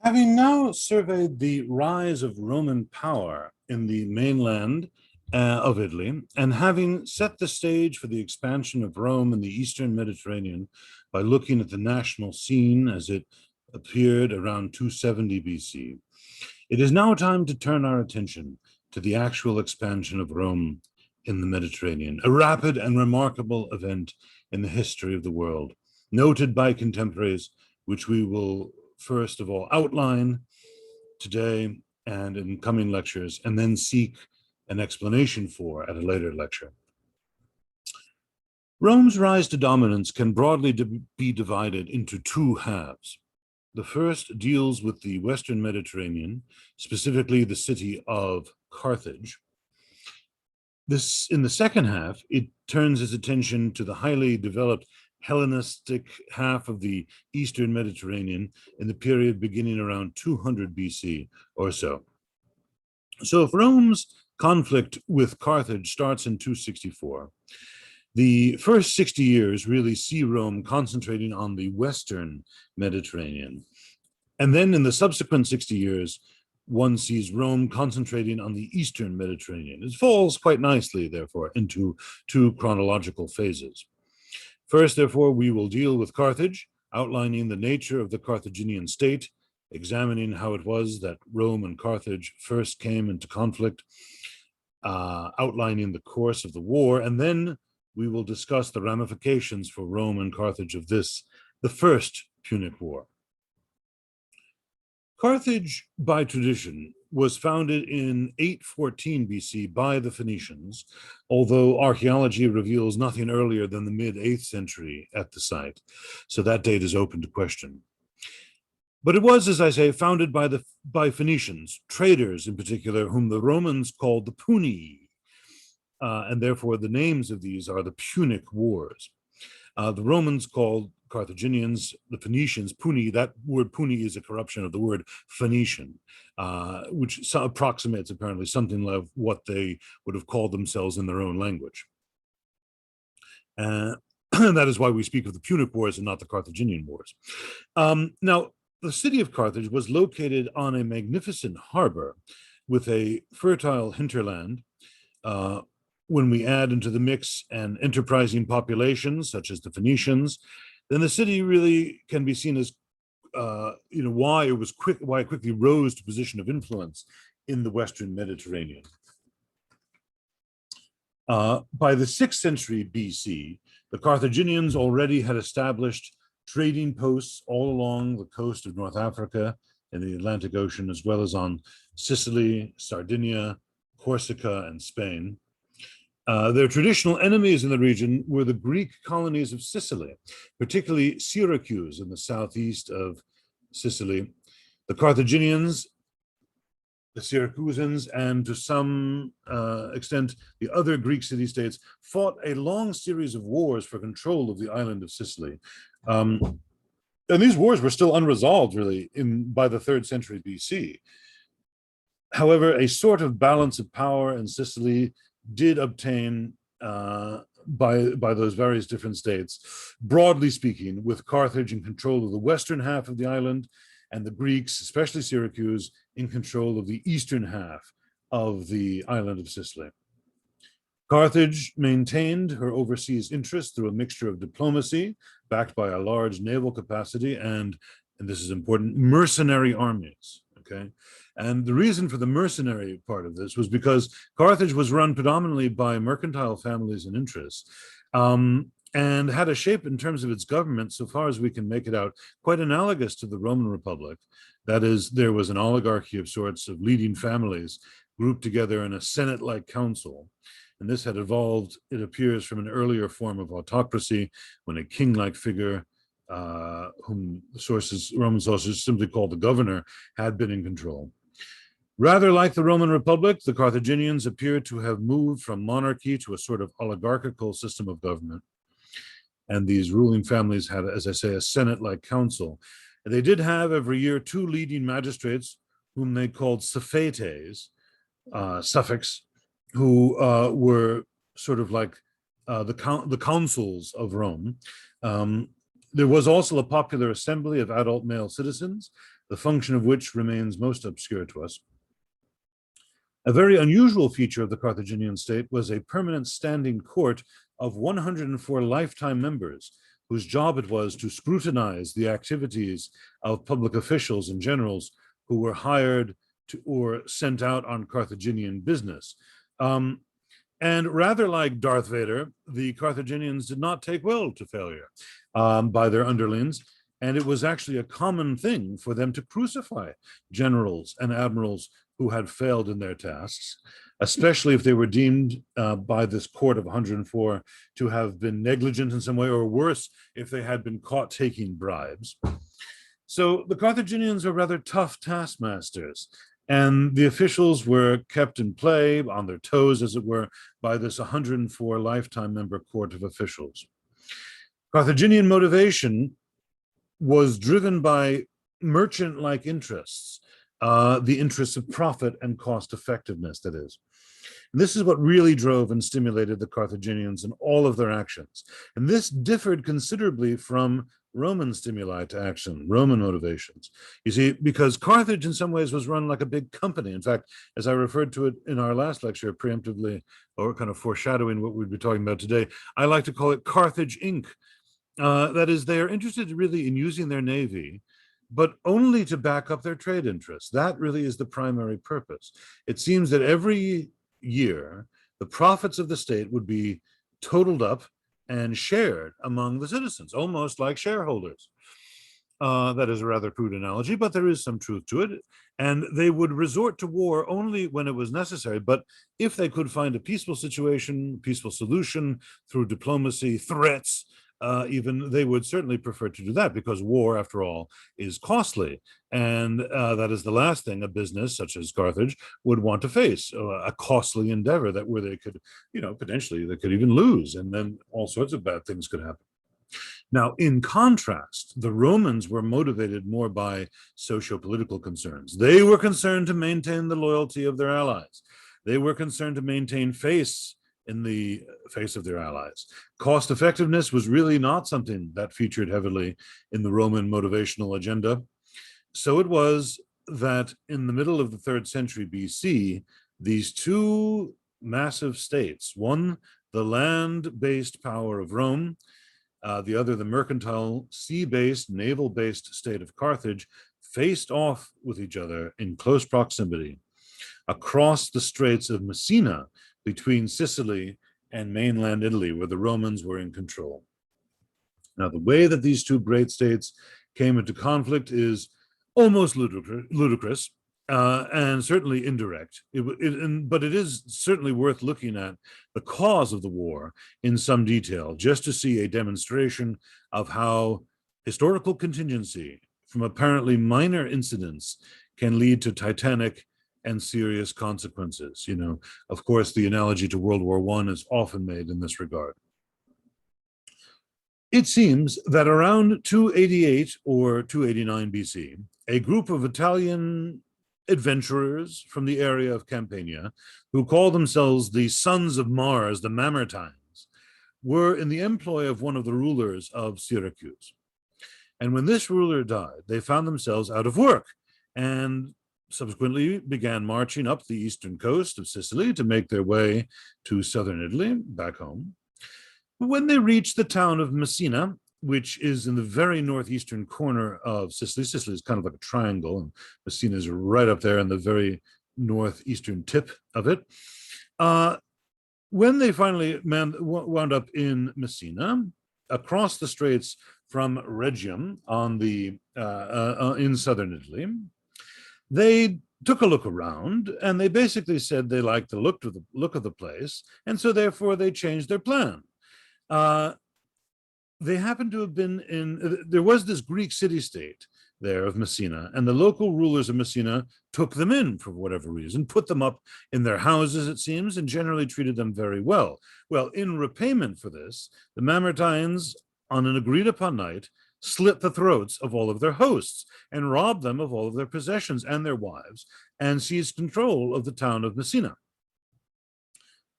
Having now surveyed the rise of Roman power in the mainland of Italy, and having set the stage for the expansion of Rome in the Eastern Mediterranean by looking at the national scene as it appeared around 270 BC, it is now time to turn our attention to the actual expansion of Rome in the Mediterranean, a rapid and remarkable event in the history of the world, noted by contemporaries, which we will first of all outline today and in coming lectures, and then seek an explanation for at a later lecture. Rome's rise to dominance can broadly be divided into two halves. The first deals with the Western Mediterranean, specifically the city of Carthage. In the second half, it turns its attention to the highly developed Hellenistic half of the Eastern Mediterranean in the period beginning around 200 BC or so. So if Rome's conflict with Carthage starts in 264, the first 60 years really see Rome concentrating on the Western Mediterranean. And then in the subsequent 60 years, one sees Rome concentrating on the Eastern Mediterranean. It falls quite nicely, therefore, into two chronological phases. First, therefore, we will deal with Carthage, outlining the nature of the Carthaginian state, examining how it was that Rome and Carthage first came into conflict, outlining the course of the war, and then we will discuss the ramifications for Rome and Carthage of this, the First Punic War. Carthage, by tradition, was founded in 814 BC by the Phoenicians, although archaeology reveals nothing earlier than the mid-8th century at the site, so that date is open to question. But it was, as I say, founded by Phoenicians, traders in particular, whom the Romans called the Punii, and therefore the names of these are the Punic Wars. The Romans called Carthaginians, the Phoenicians, Puni. That word Puni is a corruption of the word Phoenician, which approximates apparently something like what they would have called themselves in their own language. And that is why we speak of the Punic Wars and not the Carthaginian Wars. Now, the city of Carthage was located on a magnificent harbor with a fertile hinterland. When we add into the mix an enterprising population, such as the Phoenicians, then the city really can be seen as, why it quickly rose to a position of influence in the Western Mediterranean. By the 6th century BC, the Carthaginians already had established trading posts all along the coast of North Africa and the Atlantic Ocean, as well as on Sicily, Sardinia, Corsica, and Spain. Their traditional enemies in the region were the Greek colonies of Sicily, particularly Syracuse in the southeast of Sicily. The Carthaginians, the Syracusans, and to some extent the other Greek city-states fought a long series of wars for control of the island of Sicily. And these wars were still unresolved, really, by the 3rd century BC. However, a sort of balance of power in Sicily did obtain by those various different states, broadly speaking, with Carthage in control of the western half of the island and the Greeks, especially Syracuse, in control of the eastern half of the island of Sicily. Carthage maintained her overseas interests through a mixture of diplomacy, backed by a large naval capacity, and this is important, mercenary armies. Okay. And the reason for the mercenary part of this was because Carthage was run predominantly by mercantile families and interests, and had a shape in terms of its government, so far as we can make it out, quite analogous to the Roman Republic. That is, there was an oligarchy of sorts of leading families grouped together in a Senate-like council. And this had evolved, it appears, from an earlier form of autocracy when a king-like figure, whom Roman sources simply called the governor, had been in control. Rather like the Roman Republic, the Carthaginians appear to have moved from monarchy to a sort of oligarchical system of government. And these ruling families had, as I say, a Senate-like council. And they did have every year 2 leading magistrates, whom they called suffetes, suffix, who were sort of like the consuls of Rome. There was also a popular assembly of adult male citizens the function of which remains most obscure to us. A very unusual feature of the Carthaginian state was a permanent standing court of 104 lifetime members, whose job it was to scrutinize the activities of public officials and generals who were hired to, or sent out on Carthaginian business. And rather like Darth Vader, the Carthaginians did not take well to failure by their underlings, and it was actually a common thing for them to crucify generals and admirals who had failed in their tasks, especially if they were deemed by this court of 104 to have been negligent in some way, or worse, if they had been caught taking bribes. So the Carthaginians are rather tough taskmasters, and the officials were kept in play, on their toes, as it were, by this 104 lifetime member court of officials. Carthaginian motivation was driven by merchant-like interests, the interests of profit and cost effectiveness, that is. And this is what really drove and stimulated the Carthaginians in all of their actions. And this differed considerably from Roman stimuli to action, Roman motivations. You see, because Carthage in some ways was run like a big company. In fact, as I referred to it in our last lecture, preemptively, or kind of foreshadowing what we'd be talking about today, I like to call it Carthage Inc. That is, they are interested really in using their navy, but only to back up their trade interests. That really is the primary purpose. It seems that every year, the profits of the state would be totaled up and shared among the citizens, almost like shareholders. That is a rather crude analogy, but there is some truth to it. And they would resort to war only when it was necessary. But if they could find a peaceful situation, peaceful solution through diplomacy, threats, even, they would certainly prefer to do that, because war, after all, is costly. And that is the last thing a business such as Carthage would want to face, a costly endeavor that where they could, potentially they could even lose, and then all sorts of bad things could happen. Now, in contrast, the Romans were motivated more by socio-political concerns. They were concerned to maintain the loyalty of their allies. They were concerned to maintain face in the face of their allies. Cost effectiveness was really not something that featured heavily in the Roman motivational agenda. So it was that in the middle of the 3rd century BC, these two massive states, one, the land-based power of Rome, the other, the mercantile, sea-based, naval-based state of Carthage, faced off with each other in close proximity across the Straits of Messina, between Sicily and mainland Italy, where the Romans were in control. Now, the way that these two great states came into conflict is almost ludicrous and certainly indirect. But it is certainly worth looking at the cause of the war in some detail, just to see a demonstration of how historical contingency from apparently minor incidents can lead to titanic and serious consequences. Of course, the analogy to World War I is often made in this regard. It seems that around 288 or 289 BC, a group of Italian adventurers from the area of Campania, who call themselves the Sons of Mars, the Mamertines, were in the employ of one of the rulers of Syracuse. And when this ruler died, they found themselves out of work, and subsequently began marching up the eastern coast of Sicily to make their way to southern Italy, back home. When they reached the town of Messina, which is in the very northeastern corner of Sicily, Sicily is kind of like a triangle, and Messina is right up there in the very northeastern tip of it. When they finally wound up in Messina, across the straits from Rhegium on the in southern Italy, they took a look around, and they basically said they liked the look of the place, and so therefore they changed their plan. They happened to have been there was this Greek city-state there of Messina, and the local rulers of Messina took them in for whatever reason, put them up in their houses, it seems, and generally treated them very well. Well, in repayment for this, the Mamertines, on an agreed-upon night, slit the throats of all of their hosts and robbed them of all of their possessions and their wives, and seized control of the town of Messina.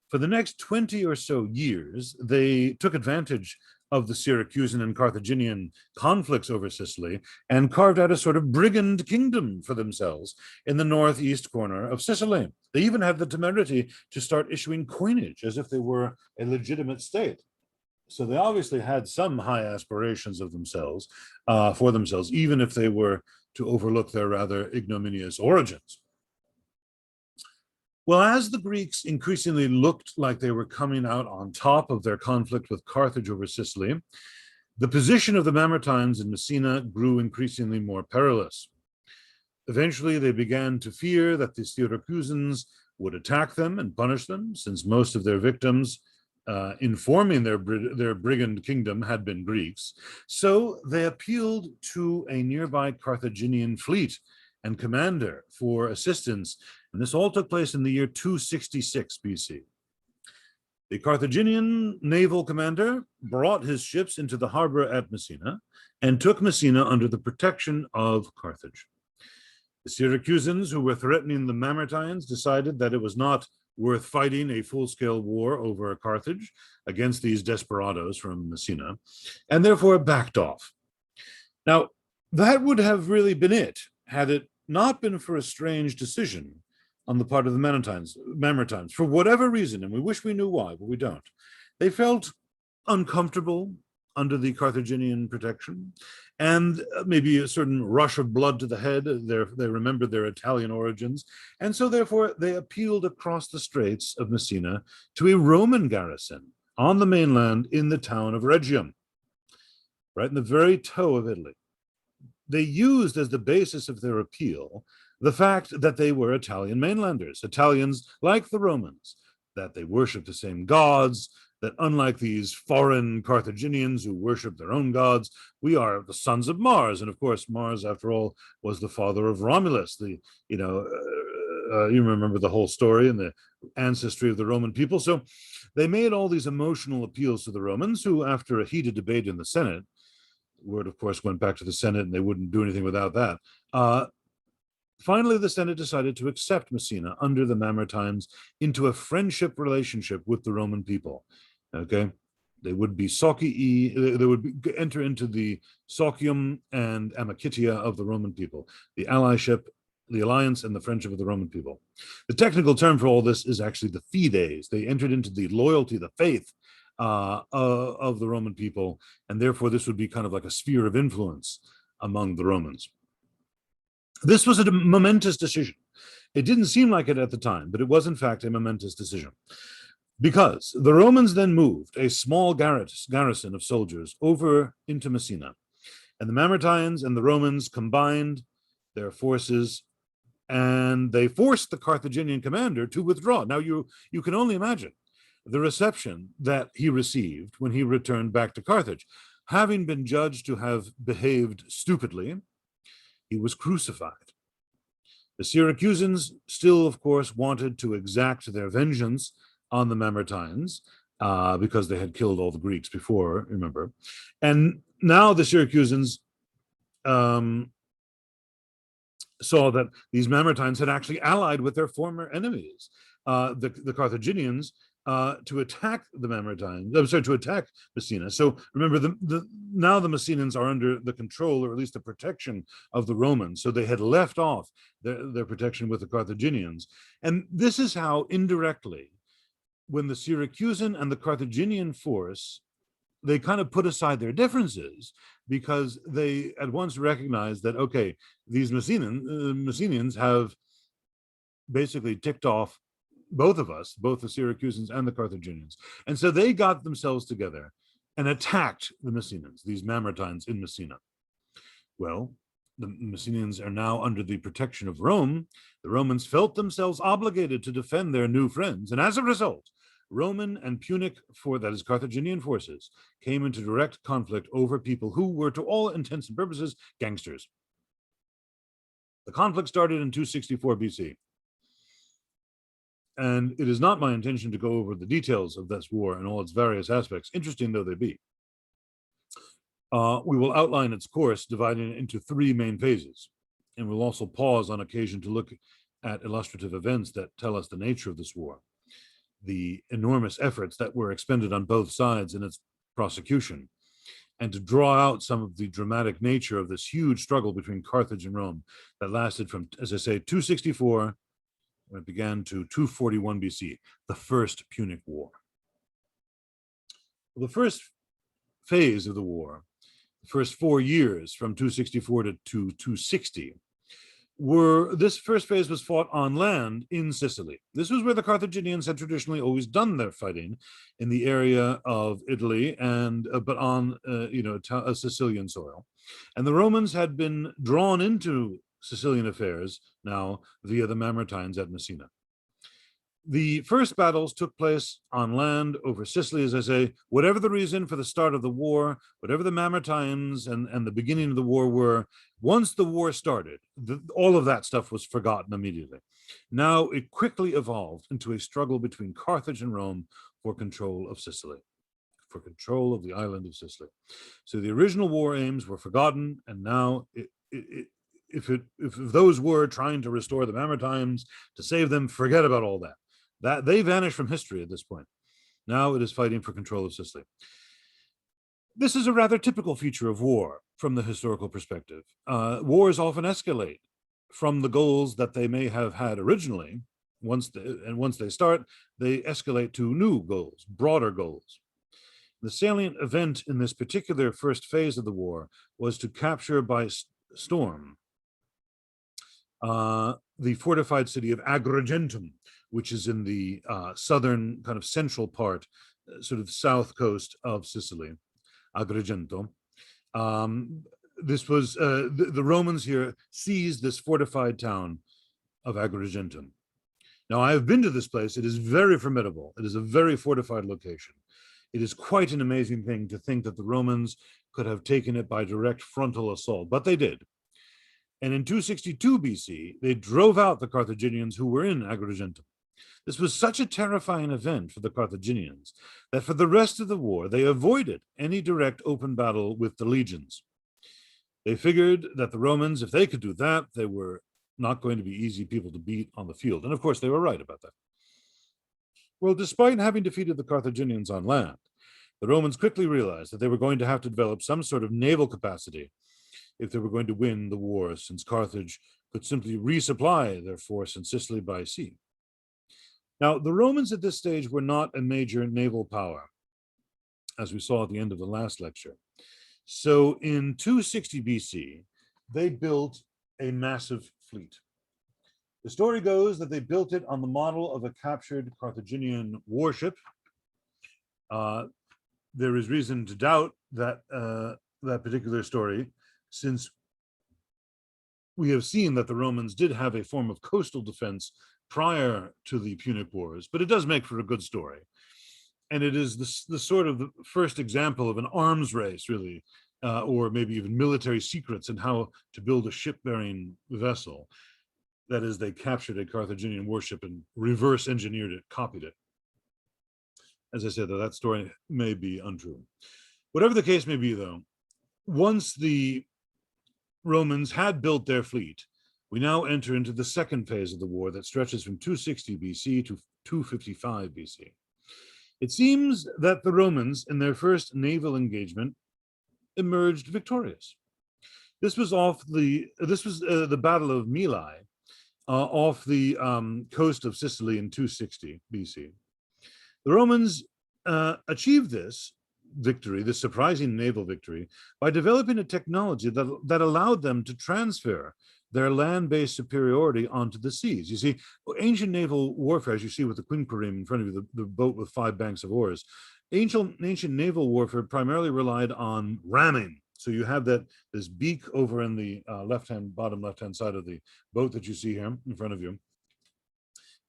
For the next 20 or so years, they took advantage of the Syracusan and Carthaginian conflicts over Sicily and carved out a sort of brigand kingdom for themselves in the northeast corner of Sicily. They even had the temerity to start issuing coinage as if they were a legitimate state. So they obviously had some high aspirations of themselves, for themselves, even if they were to overlook their rather ignominious origins. Well, as the Greeks increasingly looked like they were coming out on top of their conflict with Carthage over Sicily, the position of the Mamertines in Messina grew increasingly more perilous. Eventually, they began to fear that the Syracusans would attack them and punish them, since most of their victims in forming their brigand kingdom had been Greeks. So they appealed to a nearby Carthaginian fleet and commander for assistance, and this all took place in the year 266 BC. The Carthaginian naval commander brought his ships into the harbor at Messina and took Messina under the protection of Carthage. The Syracusans, who were threatening the Mamertines, decided that it was not worth fighting a full-scale war over Carthage against these desperados from Messina, and therefore backed off. Now, that would have really been it, had it not been for a strange decision on the part of the Mamertines, for whatever reason, and we wish we knew why, but we don't. They felt uncomfortable under the Carthaginian protection, and maybe a certain rush of blood to the head. They remembered their Italian origins, and so therefore they appealed across the straits of Messina to a Roman garrison on the mainland in the town of Rhegium, right in the very toe of Italy. They used as the basis of their appeal the fact that they were Italian mainlanders, Italians like the Romans, that they worshiped the same gods, that unlike these foreign Carthaginians who worship their own gods, we are the sons of Mars. And of course, Mars, after all, was the father of Romulus. You remember the whole story and the ancestry of the Roman people. So they made all these emotional appeals to the Romans, who, after a heated debate in the Senate, word, of course, went back to the Senate and they wouldn't do anything without that. Finally, the Senate decided to accept Messina under the Mamertines into a friendship relationship with the Roman people. Okay, they would be they would enter into the socium and amicitia of the Roman people, the allyship, the alliance, and the friendship of the Roman people. The technical term for all this is actually the fides. They entered into the loyalty, the faith of the Roman people, and therefore this would be kind of like a sphere of influence among the Romans. This was a momentous decision. It didn't seem like it at the time, but it was in fact a momentous decision, because the Romans then moved a small garrison of soldiers over into Messina, and the Mamertines and the Romans combined their forces, and they forced the Carthaginian commander to withdraw. Now you can only imagine the reception that he received when he returned back to Carthage. Having been judged to have behaved stupidly, he was crucified. The Syracusans still, of course, wanted to exact their vengeance on the Mamertines because they had killed all the Greeks before, remember. And now the Syracusans saw that these Mamertines had actually allied with their former enemies, the Carthaginians, to attack the Mamertines, to attack Messina. So remember, now the Messinans are under the control, or at least the protection, of the Romans. So they had left off their protection with the Carthaginians. And this is how, indirectly, when the Syracusan and the Carthaginian force, they kind of put aside their differences, because they at once recognized that, okay, these Messenians have basically ticked off both of us, both the Syracusans and the Carthaginians. And so they got themselves together and attacked the Messenians, these Mamertines in Messina. Well, the Messenians are now under the protection of Rome. The Romans felt themselves obligated to defend their new friends. And as a result, Roman and Punic, that is Carthaginian forces, came into direct conflict over people who were, to all intents and purposes, gangsters. The conflict started in 264 BC. And it is not my intention to go over the details of this war and all its various aspects, interesting though they be. We will outline its course, dividing it into three main phases. And we'll also pause on occasion to look at illustrative events that tell us the nature of this war, the enormous efforts that were expended on both sides in its prosecution, and to draw out some of the dramatic nature of this huge struggle between Carthage and Rome that lasted from, as I say, 264, when it began, to 241 BC, the First Punic War. The first phase of the war, the first 4 years from 264 to 260, this first phase was fought on land in Sicily. This was where the Carthaginians had traditionally always done their fighting, in the area of Italy, and but on a Sicilian soil. And the Romans had been drawn into Sicilian affairs now via the Mamertines at Messina. The first battles took place on land over Sicily, as I say. Whatever the reason for the start of the war, whatever the Mamertines and the beginning of the war were, once the war started, all of that stuff was forgotten immediately. Now it quickly evolved into a struggle between Carthage and Rome for control of Sicily, for control of the island of Sicily. So the original war aims were forgotten, and now if those were trying to restore the Mamertines, to save them, forget about all that. That they vanish from history at this point. Now it is fighting for control of Sicily. This is a rather typical feature of war from the historical perspective. Wars often escalate from the goals that they may have had originally. Once they start, they escalate to new goals, broader goals. The salient event in this particular first phase of the war was to capture by storm the fortified city of Agrigentum, which is in the southern, kind of central part, sort of south coast of Sicily, Agrigentum. This was, the Romans here seized this fortified town of Agrigentum. Now, I have been to this place. It is very formidable. It is a very fortified location. It is quite an amazing thing to think that the Romans could have taken it by direct frontal assault, but they did. And in 262 BC, they drove out the Carthaginians who were in Agrigentum. This was such a terrifying event for the Carthaginians that for the rest of the war, they avoided any direct open battle with the legions. They figured that the Romans, if they could do that, they were not going to be easy people to beat on the field. And of course, they were right about that. Well, despite having defeated the Carthaginians on land, the Romans quickly realized that they were going to have to develop some sort of naval capacity if they were going to win the war, since Carthage could simply resupply their force in Sicily by sea. Now, the Romans at this stage were not a major naval power, as we saw at the end of the last lecture. So in 260 BC, they built a massive fleet. The story goes that they built it on the model of a captured Carthaginian warship. There is reason to doubt that that particular story, since we have seen that the Romans did have a form of coastal defense prior to the Punic Wars, but it does make for a good story. And it is the sort of the first example of an arms race, really, or maybe even military secrets in how to build a ship-bearing vessel. That is, they captured a Carthaginian warship and reverse engineered it, copied it. As I said, though, that story may be untrue. Whatever the case may be, though, once the Romans had built their fleet, we now enter into the second phase of the war that stretches from 260 BC to 255 BC. It seems that the Romans, in their first naval engagement, emerged victorious. This was the Battle of Mylae, off the coast of Sicily in 260 BC. The Romans achieved this victory, this surprising naval victory, by developing a technology that allowed them to transfer their land-based superiority onto the seas. You see, ancient naval warfare, as you see with the quinquereme in front of you, the boat with 5 banks of oars, ancient naval warfare primarily relied on ramming. So you have this beak over in the bottom left-hand side of the boat that you see here in front of you.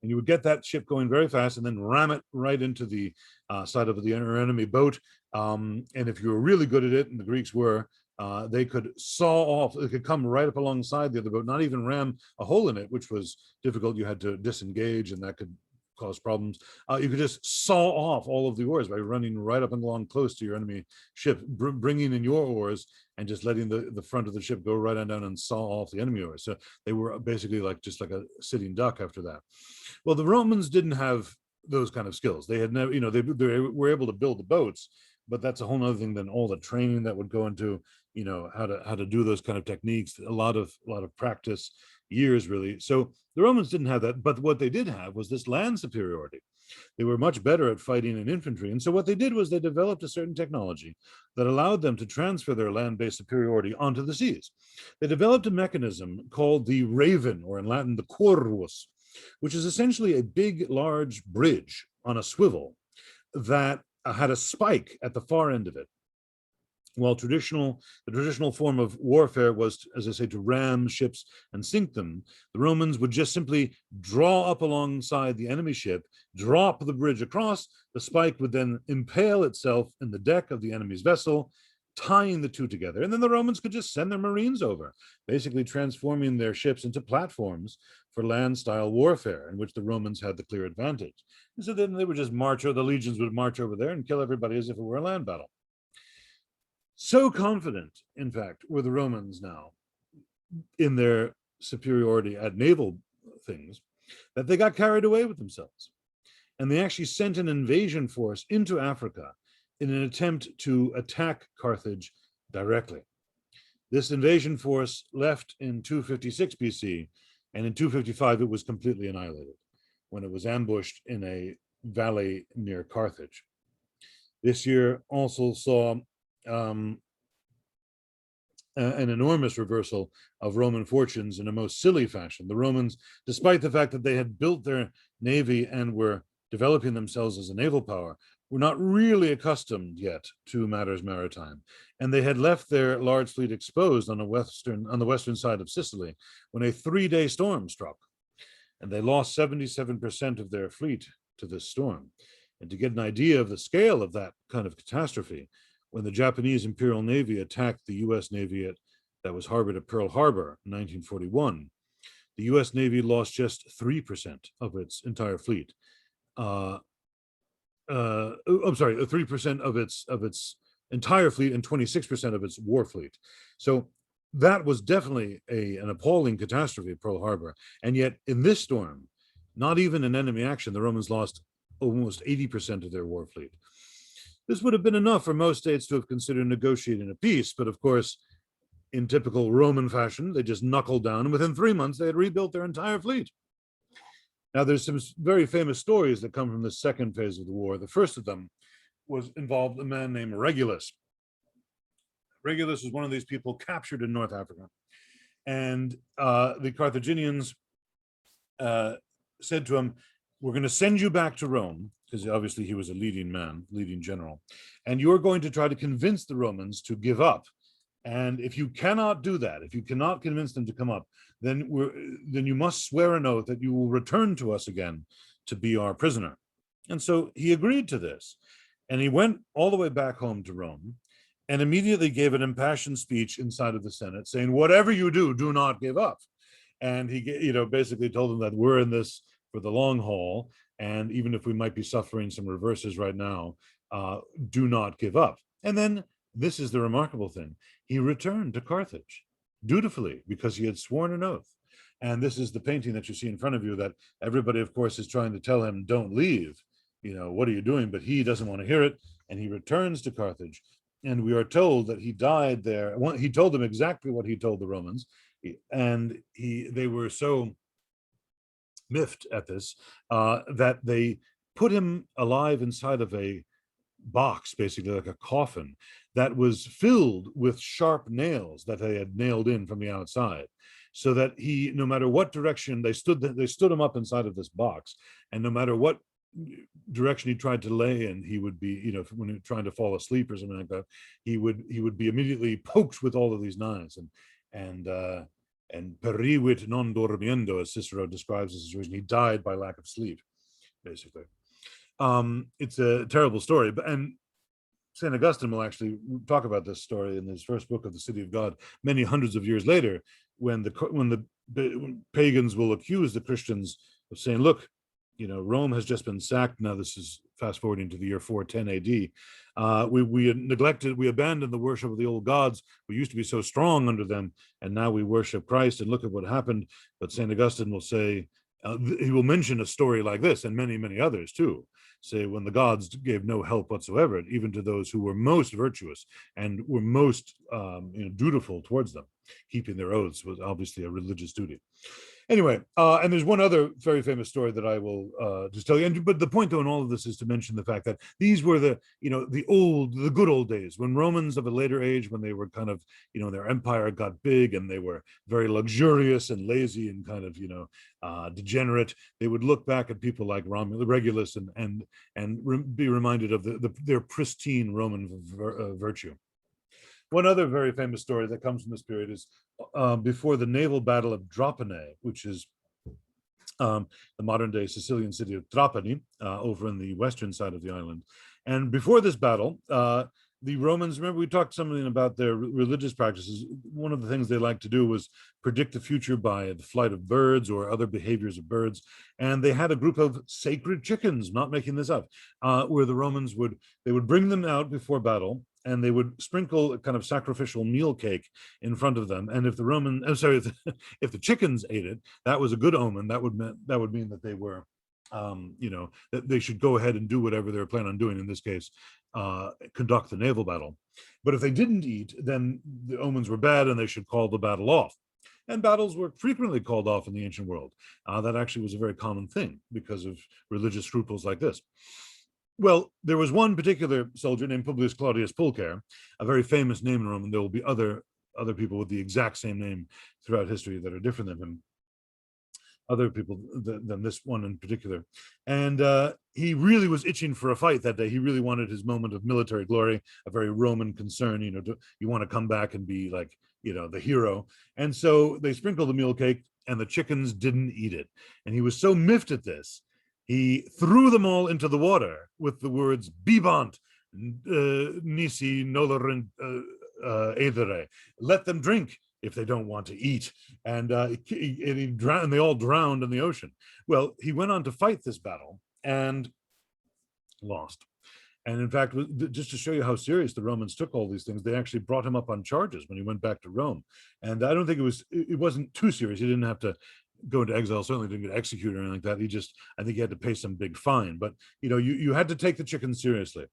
And you would get that ship going very fast and then ram it right into the side of the enemy boat. And if you were really good at it, and the Greeks were, they could saw off, it could come right up alongside the other boat, not even ram a hole in it, which was difficult. You had to disengage, and that could cause problems. You could just saw off all of the oars by running right up and along close to your enemy ship, bringing in your oars and just letting the front of the ship go right on down and saw off the enemy oars. So they were basically just like a sitting duck after that. Well, the Romans didn't have those kind of skills. They had never, they were able to build the boats, but that's a whole other thing than all the training that would go into, how to do those kind of techniques. A lot of practice, years really. So the Romans didn't have that, but what they did have was this land superiority. They were much better at fighting in infantry. And so what they did was they developed a certain technology that allowed them to transfer their land-based superiority onto the seas. They developed a mechanism called the raven, or in Latin, the corvus, which is essentially a big, large bridge on a swivel that had a spike at the far end of it. While the traditional form of warfare was, as I say, to ram ships and sink them, the Romans would just simply draw up alongside the enemy ship, drop the bridge across, the spike would then impale itself in the deck of the enemy's vessel, tying the two together. And then the Romans could just send their Marines over, basically transforming their ships into platforms for land-style warfare, in which the Romans had the clear advantage. And so then they would just march, or the legions would march over there and kill everybody as if it were a land battle. So confident, in fact, were the Romans now in their superiority at naval things that they got carried away with themselves. And they actually sent an invasion force into Africa in an attempt to attack Carthage directly. This invasion force left in 256 BC, and in 255 it was completely annihilated when it was ambushed in a valley near Carthage. This year also saw an enormous reversal of Roman fortunes in a most silly fashion. The Romans, despite the fact that they had built their navy and were developing themselves as a naval power, were not really accustomed yet to matters maritime, and they had left their large fleet exposed on the western side of Sicily when a 3-day storm struck, and they lost 77% of their fleet to this storm. And to get an idea of the scale of that kind of catastrophe, when the Japanese Imperial Navy attacked the U.S. Navy that was harbored at Pearl Harbor in 1941, the U.S. Navy lost just 3% of its entire fleet. I'm sorry, 3% of its entire fleet and 26% of its war fleet. So that was definitely an appalling catastrophe at Pearl Harbor. And yet in this storm, not even in enemy action, the Romans lost almost 80% of their war fleet. This would have been enough for most states to have considered negotiating a peace, but of course, in typical Roman fashion, they just knuckled down, and within 3 months, they had rebuilt their entire fleet. Now, there's some very famous stories that come from the second phase of the war. The first of them involved a man named Regulus. Regulus was one of these people captured in North Africa. And the Carthaginians said to him, "We're going to send you back to Rome," because obviously he was a leading general, "and you're going to try to convince the Romans to give up. And if you cannot do that, if you cannot convince them to come up, then you must swear an oath that you will return to us again to be our prisoner." And so he agreed to this. And he went all the way back home to Rome and immediately gave an impassioned speech inside of the Senate saying, "Whatever you do, do not give up." And he, basically told them that we're in this for the long haul. And even if we might be suffering some reverses right now, do not give up. And then this is the remarkable thing. He returned to Carthage dutifully because he had sworn an oath. And this is the painting that you see in front of you that everybody, of course, is trying to tell him, "Don't leave. What are you doing?" But he doesn't want to hear it. And he returns to Carthage. And we are told that he died there. He told them exactly what he told the Romans. And they were so miffed at this that they put him alive inside of a box, basically like a coffin, that was filled with sharp nails that they had nailed in from the outside, so that he, no matter what direction they stood him up inside of this box, and no matter what direction he tried to lay in, he would be, when he was trying to fall asleep or something like that, he would be immediately poked with all of these knives. And perivit non dormiendo, as Cicero describes the situation. He died by lack of sleep, basically. It's a terrible story, and St. Augustine will actually talk about this story in his first book of the City of God many hundreds of years later, when the pagans will accuse the Christians of saying, "Look, Rome has just been sacked." Now this is fast forwarding to the year 410 AD. We abandoned the worship of the old gods. We used to be so strong under them, and now we worship Christ, and look at what happened. But St. Augustine will say, He will mention a story like this and many, many others too. Say, when the gods gave no help whatsoever, even to those who were most virtuous and were most dutiful towards them. Keeping their oaths was obviously a religious duty. Anyway, and there's one other very famous story that I will just tell you. But the point, though, in all of this is to mention the fact that these were the good old days when Romans of a later age, when they were kind of, their empire got big and they were very luxurious and lazy and kind of, degenerate. They would look back at people like Regulus and be reminded of their pristine Roman virtue. One other very famous story that comes from this period is before the naval battle of Drapane, which is the modern-day Sicilian city of Trapani, over in the western side of the island. And before this battle, the Romans, remember we talked something about their religious practices. One of the things they liked to do was predict the future by the flight of birds or other behaviors of birds. And they had a group of sacred chickens, not making this up, where the Romans would bring them out before battle, and they would sprinkle a kind of sacrificial meal cake in front of them. And if the if the chickens ate it, that was a good omen. That would mean that they were, that they should go ahead and do whatever they were planning on doing. In this case, conduct the naval battle. But if they didn't eat, then the omens were bad, and they should call the battle off. And battles were frequently called off in the ancient world. That actually was a very common thing because of religious scruples like this. Well, there was one particular soldier named Publius Claudius Pulcher, a very famous name in Rome, and there will be other people with the exact same name throughout history that are different than him, other people than this one in particular. And he really was itching for a fight that day. He really wanted his moment of military glory, a very Roman concern, you want to come back and be like, the hero. And so they sprinkled the meal cake, and the chickens didn't eat it. And he was so miffed at this, he threw them all into the water with the words "Bibant nisi nolorent edere." Let them drink if they don't want to eat. And they all drowned in the ocean. Well, he went on to fight this battle and lost. And in fact, just to show you how serious the Romans took all these things, they actually brought him up on charges when he went back to Rome. And I don't think it wasn't too serious. He didn't have to go into exile, certainly didn't get executed or anything like that. I think he had to pay some big fine, but you had to take the chickens seriously.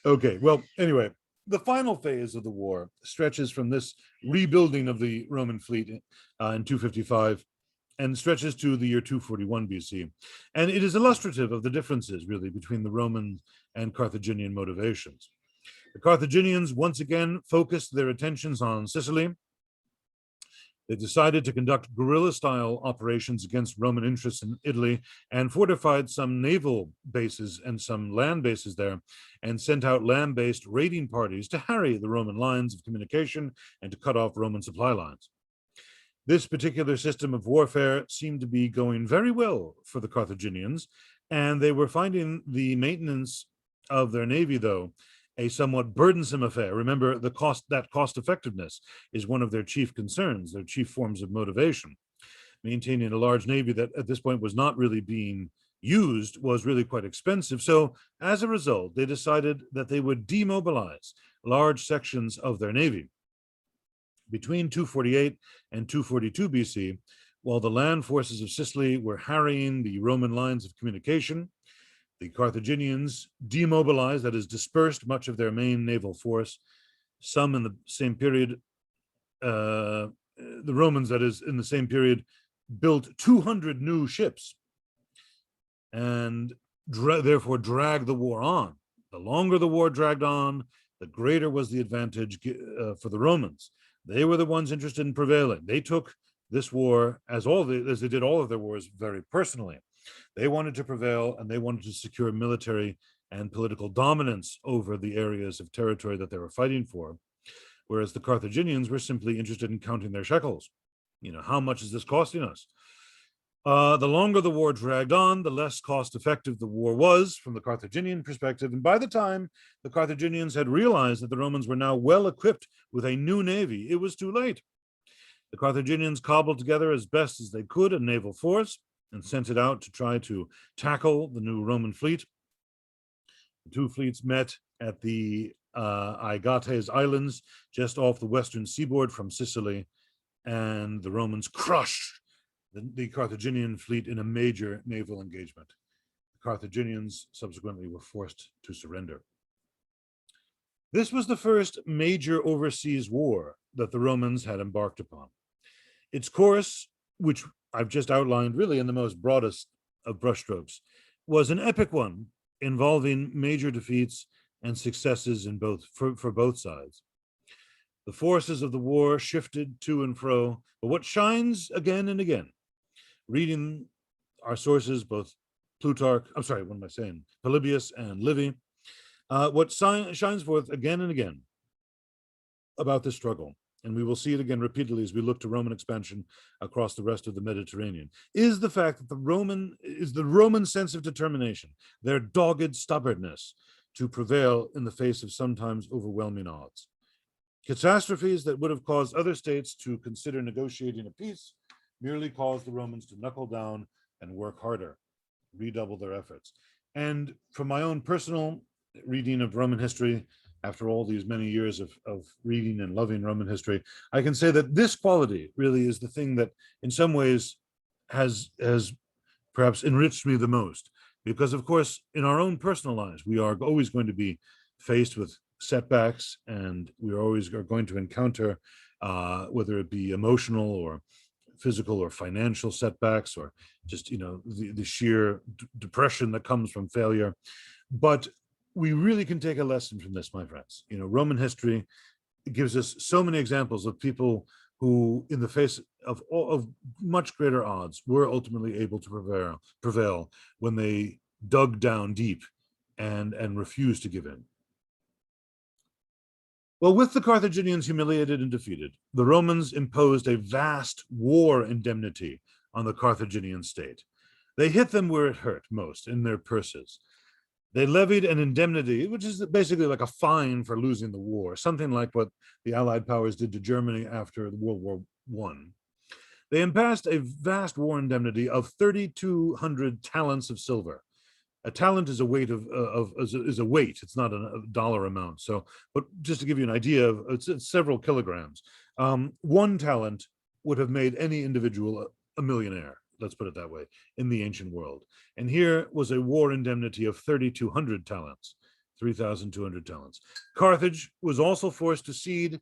Okay, well, anyway, the final phase of the war stretches from this rebuilding of the Roman fleet in 255 and stretches to the year 241 BC. And it is illustrative of the differences, really, between the Roman and Carthaginian motivations. The Carthaginians once again focused their attentions on Sicily. They decided to conduct guerrilla-style operations against Roman interests in Italy and fortified some naval bases and some land bases there, and sent out land-based raiding parties to harry the Roman lines of communication and to cut off Roman supply lines. This particular system of warfare seemed to be going very well for the Carthaginians, and they were finding the maintenance of their navy, though, a somewhat burdensome affair. Remember, cost effectiveness is one of their chief concerns, their chief forms of motivation. Maintaining a large navy that at this point was not really being used was really quite expensive. So as a result, they decided that they would demobilize large sections of their navy. Between 248 and 242 BC, while the land forces of Sicily were harrying the Roman lines of communication, the Carthaginians demobilized, that is, dispersed much of their main naval force. Some in the same period, the Romans, that is, in the same period, built 200 new ships and therefore dragged the war on. The longer the war dragged on, the greater was the advantage for the Romans. They were the ones interested in prevailing. They took this war, as they did all of their wars, very personally. They wanted to prevail, and they wanted to secure military and political dominance over the areas of territory that they were fighting for, whereas the Carthaginians were simply interested in counting their shekels. How much is this costing us? The longer the war dragged on, the less cost-effective the war was from the Carthaginian perspective. And by the time the Carthaginians had realized that the Romans were now well equipped with a new navy, it was too late. The Carthaginians cobbled together as best as they could a naval force and sent it out to try to tackle the new Roman fleet. The two fleets met at the Agates Islands, just off the western seaboard from Sicily, and the Romans crushed the Carthaginian fleet in a major naval engagement. The Carthaginians subsequently were forced to surrender. This was the first major overseas war that the Romans had embarked upon. Its course, which I've just outlined really in the most broadest of brushstrokes, was an epic one involving major defeats and successes in for both sides. The forces of the war shifted to and fro, but what shines again and again, reading our sources, both Polybius and Livy, what shines forth again and again about this struggle, and we will see it again repeatedly as we look to Roman expansion across the rest of the Mediterranean, is the fact that the Roman sense of determination, their dogged stubbornness to prevail in the face of sometimes overwhelming odds. Catastrophes that would have caused other states to consider negotiating a peace merely caused the Romans to knuckle down and work harder, redouble their efforts. And from my own personal reading of Roman history, after all these many years of reading and loving Roman history, I can say that this quality really is the thing that in some ways has perhaps enriched me the most. Because of course, in our own personal lives, we are always going to be faced with setbacks, and we always are going to encounter, whether it be emotional or physical or financial setbacks, or just, the sheer depression that comes from failure. But we really can take a lesson from this, my friends. Roman history gives us so many examples of people who, in the face of much greater odds, were ultimately able to prevail when they dug down deep and refused to give in. Well, with the Carthaginians humiliated and defeated, the Romans imposed a vast war indemnity on the Carthaginian state. They hit them where it hurt most, in their purses. They levied an indemnity, which is basically like a fine for losing the war, something like what the Allied powers did to Germany after World War I. They imposed a vast war indemnity of 3,200 talents of silver. A talent is a weight is a weight. It's not a dollar amount. So, but just to give you an idea, it's several kilograms. 1 talent would have made any individual a millionaire. Let's put it that way, in the ancient world. And here was a war indemnity of 3,200 talents, 3,200 talents. Carthage was also forced to cede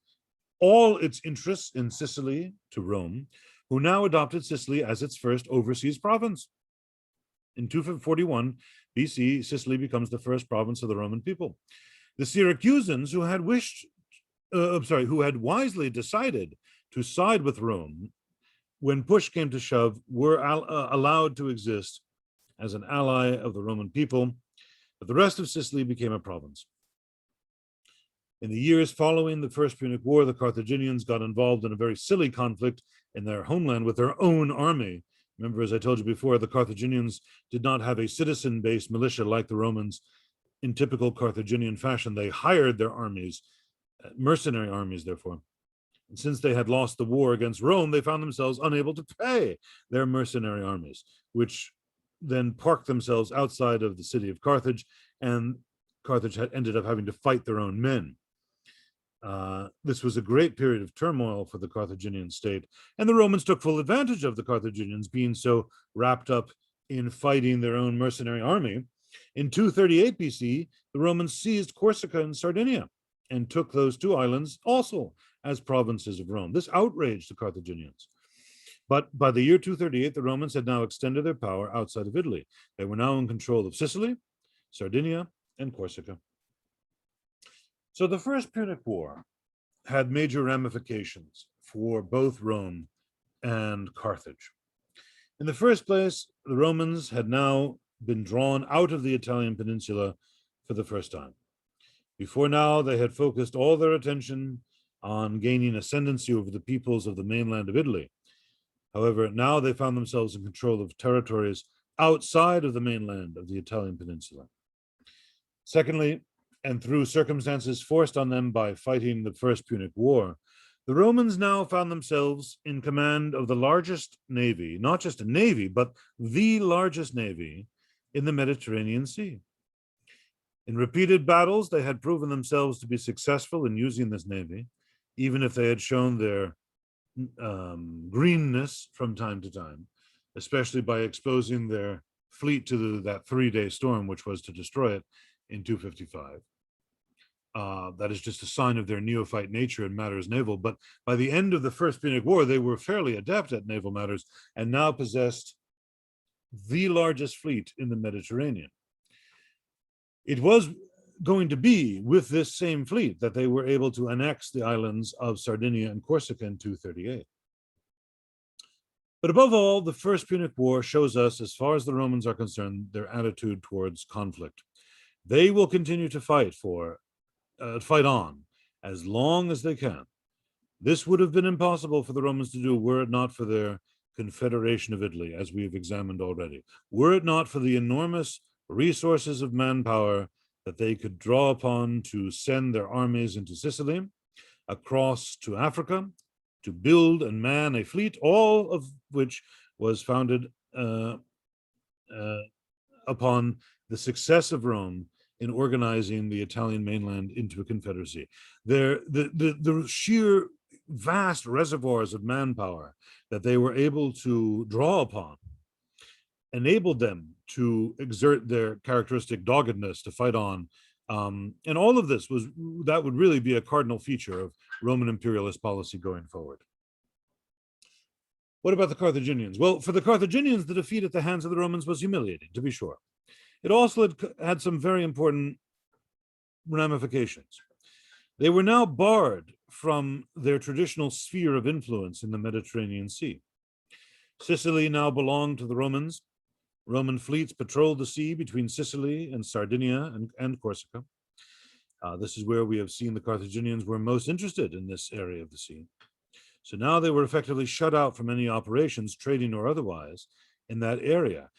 all its interests in Sicily to Rome, who now adopted Sicily as its first overseas province. In 241 BC, Sicily becomes the first province of the Roman people. The Syracusans, who had wisely decided to side with Rome, when push came to shove, were allowed to exist as an ally of the Roman people, but the rest of Sicily became a province. In the years following the First Punic War, the Carthaginians got involved in a very silly conflict in their homeland with their own army. Remember, as I told you before, the Carthaginians did not have a citizen-based militia like the Romans. In typical Carthaginian fashion, they hired their armies, mercenary armies, therefore. And since they had lost the war against Rome, they found themselves unable to pay their mercenary armies, which then parked themselves outside of the city of Carthage, and Carthage had ended up having to fight their own men. This was a great period of turmoil for the Carthaginian state, and the Romans took full advantage of the Carthaginians being so wrapped up in fighting their own mercenary army. In 238 BC, the Romans seized Corsica and Sardinia and took those 2 islands also as provinces of Rome. This outraged the Carthaginians. But by the year 238, the Romans had now extended their power outside of Italy. They were now in control of Sicily, Sardinia, and Corsica. So the First Punic War had major ramifications for both Rome and Carthage. In the first place, the Romans had now been drawn out of the Italian peninsula for the first time. Before now, they had focused all their attention on gaining ascendancy over the peoples of the mainland of Italy. However, now they found themselves in control of territories outside of the mainland of the Italian peninsula. Secondly, and through circumstances forced on them by fighting the First Punic War, the Romans now found themselves in command of the largest navy, not just a navy, but the largest navy in the Mediterranean Sea. In repeated battles, they had proven themselves to be successful in using this navy, even if they had shown their greenness from time to time. especially by exposing their fleet to that 3-day storm, which was to destroy it in 255. That is just a sign of their neophyte nature in matters naval. But by the end of the First Punic War, they were fairly adept at naval matters and now possessed the largest fleet in the Mediterranean. It was going to be with this same fleet that they were able to annex the islands of Sardinia and Corsica in 238. But above all, the First Punic War shows us, as far as the Romans are concerned, their attitude towards conflict. They will continue to fight on as long as they can. This would have been impossible for the Romans to do were it not for their Confederation of Italy, as we have examined already. Were it not for the enormous resources of manpower that they could draw upon to send their armies into Sicily, across to Africa, to build and man a fleet, all of which was founded upon the success of Rome in organizing the Italian mainland into a confederacy. The sheer vast reservoirs of manpower that they were able to draw upon enabled them to exert their characteristic doggedness to fight on. And all of this that would really be a cardinal feature of Roman imperialist policy going forward. What about the Carthaginians? Well, for the Carthaginians, the defeat at the hands of the Romans was humiliating, to be sure. It also had some very important ramifications. They were now barred from their traditional sphere of influence in the Mediterranean Sea. Sicily now belonged to the Romans. Roman fleets patrolled the sea between Sicily and Sardinia and Corsica. This is where we have seen the Carthaginians were most interested in this area of the sea. So now they were effectively shut out from any operations, trading or otherwise, in that area.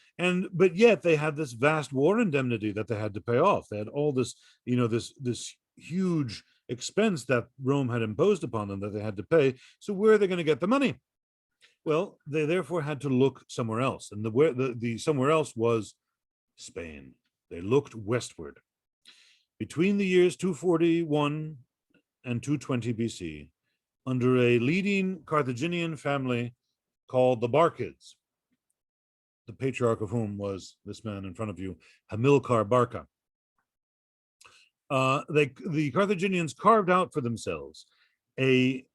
But yet they had this vast war indemnity that they had to pay off. They had all this, this huge expense that Rome had imposed upon them that they had to pay. So where are they going to get the money? Well, they therefore had to look somewhere else. And the somewhere else was Spain. They looked westward. Between the years 241 and 220 BC, under a leading Carthaginian family called the Barkids, the patriarch of whom was this man in front of you, Hamilkar Barker. The Carthaginians carved out for themselves a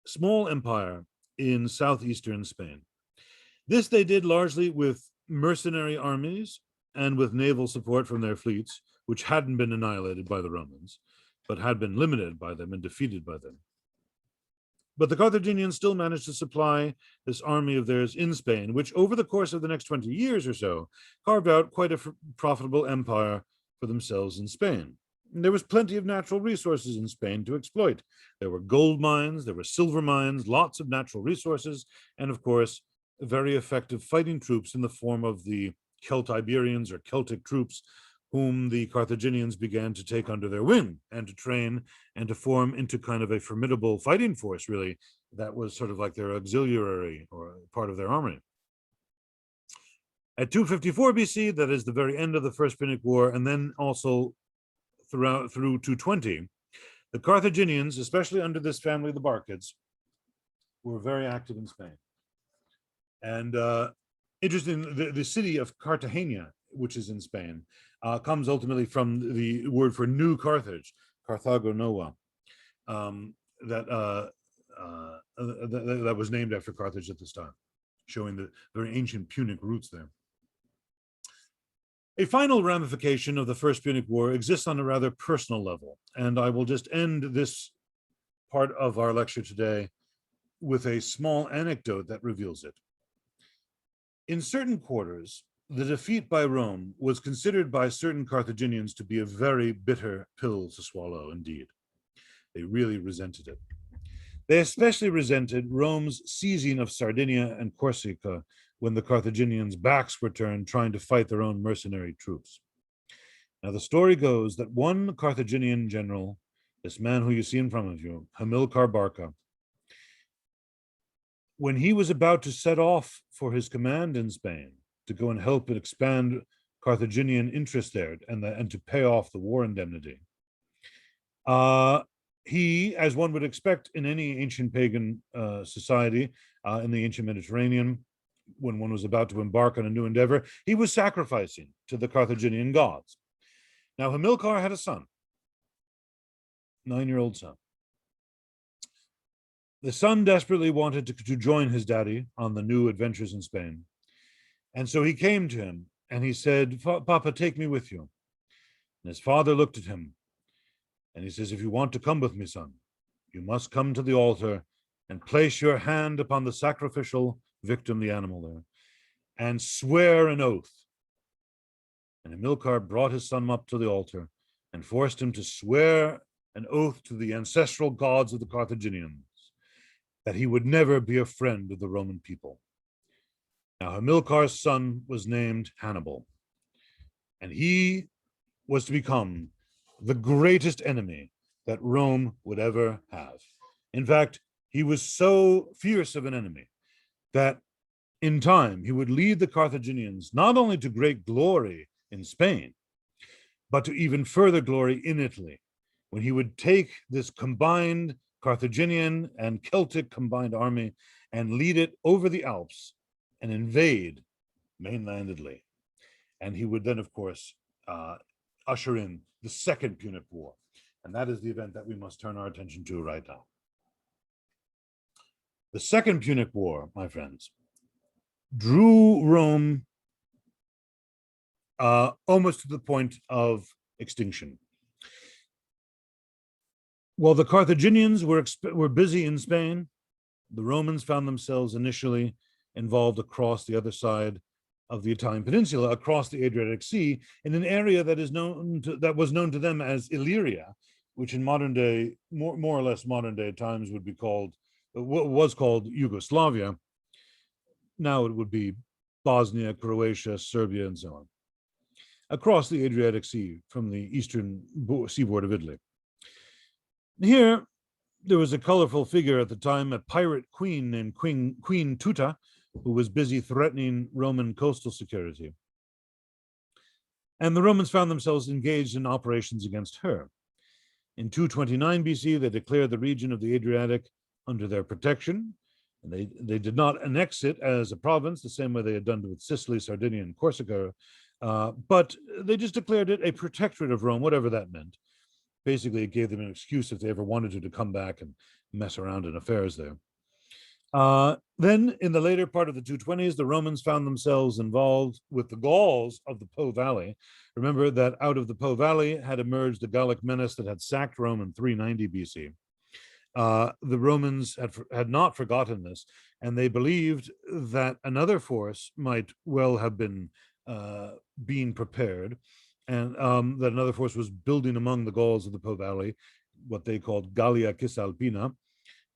small empire in southeastern Spain. This they did largely with mercenary armies and with naval support from their fleets, which hadn't been annihilated by the Romans, but had been limited by them and defeated by them. But the Carthaginians still managed to supply this army of theirs in Spain, which over the course of the next 20 years or so, carved out quite a profitable empire for themselves in Spain. And there was plenty of natural resources in Spain to exploit. There were gold mines, there were silver mines, lots of natural resources, and of course, very effective fighting troops in the form of the Celtiberians or Celtic troops, whom the Carthaginians began to take under their wing and to train and to form into kind of a formidable fighting force, really, that was sort of like their auxiliary or part of their army. At 254 BC, that is the very end of the First Punic War, and then also through 220, the Carthaginians, especially under this family, the Barkids, were very active in Spain. And interesting, the city of Cartagena, which is in Spain, comes ultimately from the word for new Carthage, Carthago Nova, that was named after Carthage at this time, showing the very ancient Punic roots there. A final ramification of the First Punic War exists on a rather personal level, and I will just end this part of our lecture today with a small anecdote that reveals it. In certain quarters, the defeat by Rome was considered by certain Carthaginians to be a very bitter pill to swallow indeed. They really resented it. They especially resented Rome's seizing of Sardinia and Corsica when the Carthaginians' backs were turned trying to fight their own mercenary troops. Now, the story goes that one Carthaginian general, this man who you see in front of you, Hamilkar Barker, when he was about to set off for his command in Spain to go and help and expand Carthaginian interest there and to pay off the war indemnity, he, as one would expect in any ancient pagan society in the ancient Mediterranean, when one was about to embark on a new endeavor, he was sacrificing to the Carthaginian gods. Now, Hamilkar had a son, 9-year-old son. The son desperately wanted to join his daddy on the new adventures in Spain. And so he came to him and he said, Papa, take me with you. And his father looked at him and he says, if you want to come with me, son, you must come to the altar and place your hand upon the sacrificial victim, the animal there, and swear an oath. And Hamilkar brought his son up to the altar and forced him to swear an oath to the ancestral gods of the Carthaginians that he would never be a friend of the Roman people. Now, Hamilkar's son was named Hannibal, and he was to become the greatest enemy that Rome would ever have. In fact, he was so fierce of an enemy that in time he would lead the Carthaginians not only to great glory in Spain, but to even further glory in Italy, when he would take this combined Carthaginian and Celtic combined army and lead it over the Alps and invade mainland Italy. And he would then, of course, usher in the Second Punic War. And that is the event that we must turn our attention to right now. The Second Punic War, my friends, drew Rome almost to the point of extinction. While the Carthaginians were busy in Spain, the Romans found themselves initially involved across the other side of the Italian peninsula, across the Adriatic Sea, in an area that was known to them as Illyria, which in modern day, more or less modern day times, would be called, was called Yugoslavia. Now it would be Bosnia, Croatia, Serbia, and so on, across the Adriatic Sea from the eastern seaboard of Italy. Here, there was a colorful figure at the time, a pirate queen named Queen Tuta, who was busy threatening Roman coastal security. And the Romans found themselves engaged in operations against her. In 229 BC, they declared the region of the Adriatic under their protection. And they did not annex it as a province, the same way they had done with Sicily, Sardinia, and Corsica, but they just declared it a protectorate of Rome, whatever that meant. Basically, it gave them an excuse if they ever wanted to come back and mess around in affairs there. Then, in the later part of the 220s, the Romans found themselves involved with the Gauls of the Po Valley. Remember that out of the Po Valley had emerged the Gallic menace that had sacked Rome in 390 BC. The Romans had not forgotten this, and they believed that another force might well have been being prepared, and that another force was building among the Gauls of the Po Valley, what they called Gallia Cisalpina,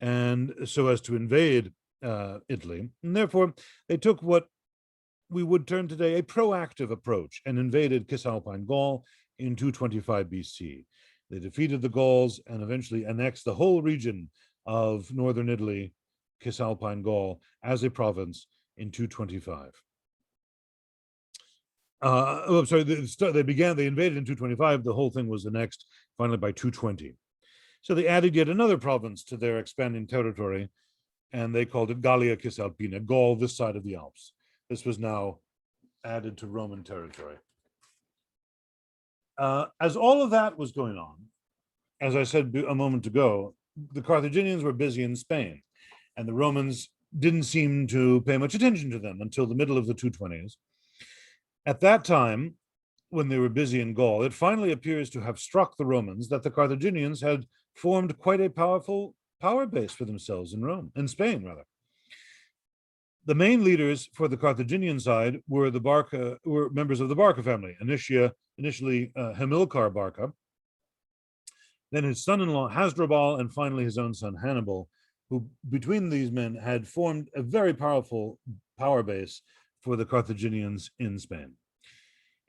and so as to invade Italy. And therefore, they took what we would term today a proactive approach and invaded Cisalpine Gaul in 225 BC. They defeated the Gauls and eventually annexed the whole region of northern Italy, Cisalpine Gaul, as a province in 225. They invaded in 225. The whole thing was annexed finally by 220. So they added yet another province to their expanding territory, and they called it Gallia Cisalpina, Gaul this side of the Alps. This was now added to Roman territory. As all of that was going on, as I said a moment ago, the Carthaginians were busy in Spain, and the Romans didn't seem to pay much attention to them until the middle of the 220s. At that time, when they were busy in Gaul, it finally appears to have struck the Romans that the Carthaginians had formed quite a powerful power base for themselves in Spain, rather. The main leaders for the Carthaginian side were members of the Barker family, initially Hamilkar Barker, then his son-in-law Hasdrubal, and finally his own son Hannibal, who between these men had formed a very powerful power base for the Carthaginians in Spain.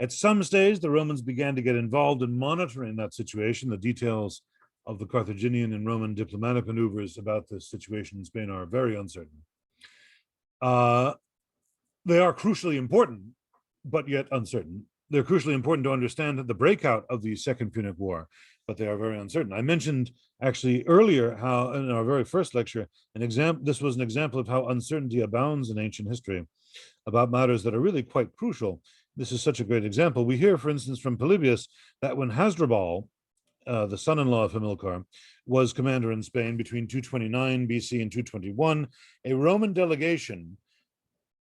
At some stage, the Romans began to get involved in monitoring that situation. The details of the Carthaginian and Roman diplomatic maneuvers about this situation in Spain are very uncertain. They are crucially important, but yet uncertain. they're crucially important to understand the breakout of the Second Punic War, but they are very uncertain. I mentioned actually earlier how in our very first lecture, this was an example of how uncertainty abounds in ancient history about matters that are really quite crucial. This is such a great example. We hear, for instance, from Polybius that when Hasdrubal, the son-in-law of Hamilkar, was commander in Spain between 229 BC and 221, a Roman delegation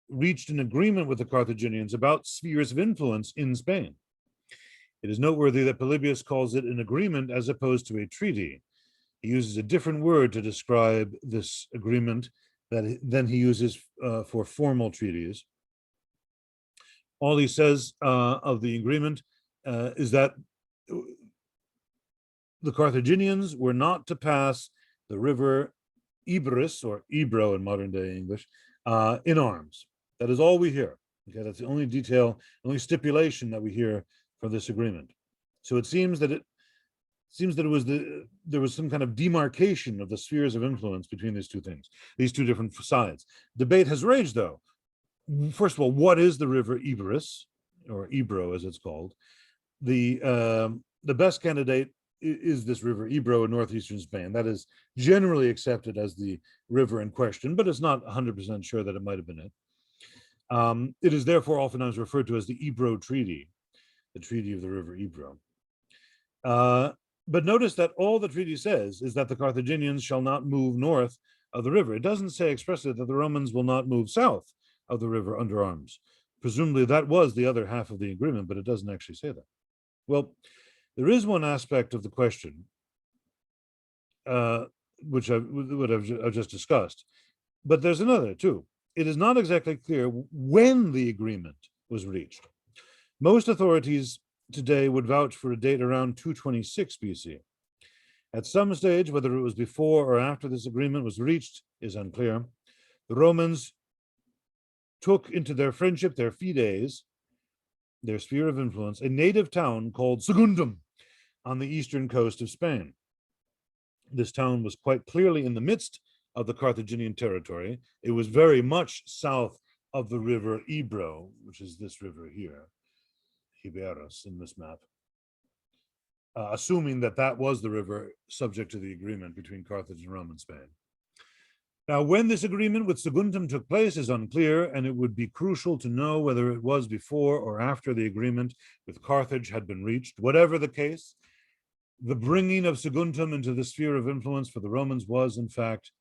reached an agreement with the Carthaginians about spheres of influence in Spain. It is noteworthy that Polybius calls it an agreement as opposed to a treaty. He uses a different word to describe this agreement than he uses for formal treaties. All he says of the agreement is that the Carthaginians were not to pass the river Ibris, or Ebro in modern day English, in arms. That is all we hear. Okay, that's the only detail, only stipulation that we hear for this agreement. So it seems that there was some kind of demarcation of the spheres of influence between these two things, these two different sides. Debate has raged, though. First of all, what is the river Ibris, or Ebro as it's called? The best candidate is this river Ebro in northeastern Spain. That is generally accepted as the river in question, but it's not 100% sure that it might have been it. It is therefore oftentimes referred to as the Ebro Treaty, the Treaty of the River Ebro. But notice that all the treaty says is that the Carthaginians shall not move north of the river. It doesn't say expressly that the Romans will not move south of the river under arms. Presumably that was the other half of the agreement, but it doesn't actually say that. Well, there is one aspect of the question, which I've just discussed, but there's another too. It is not exactly clear when the agreement was reached. Most authorities today would vouch for a date around 226 BC. At some stage, whether it was before or after this agreement was reached is unclear. The Romans took into their friendship, their fides, their sphere of influence, a native town called Segundum on the eastern coast of Spain. This town was quite clearly in the midst of the Carthaginian territory. It was very much south of the river Ebro, which is this river here, Iberos in this map, assuming that that was the river subject to the agreement between Carthage and Roman Spain. Now, when this agreement with Segundo took place is unclear, and it would be crucial to know whether it was before or after the agreement with Carthage had been reached. Whatever the case, the bringing of Segundo into the sphere of influence for the Romans was, in fact,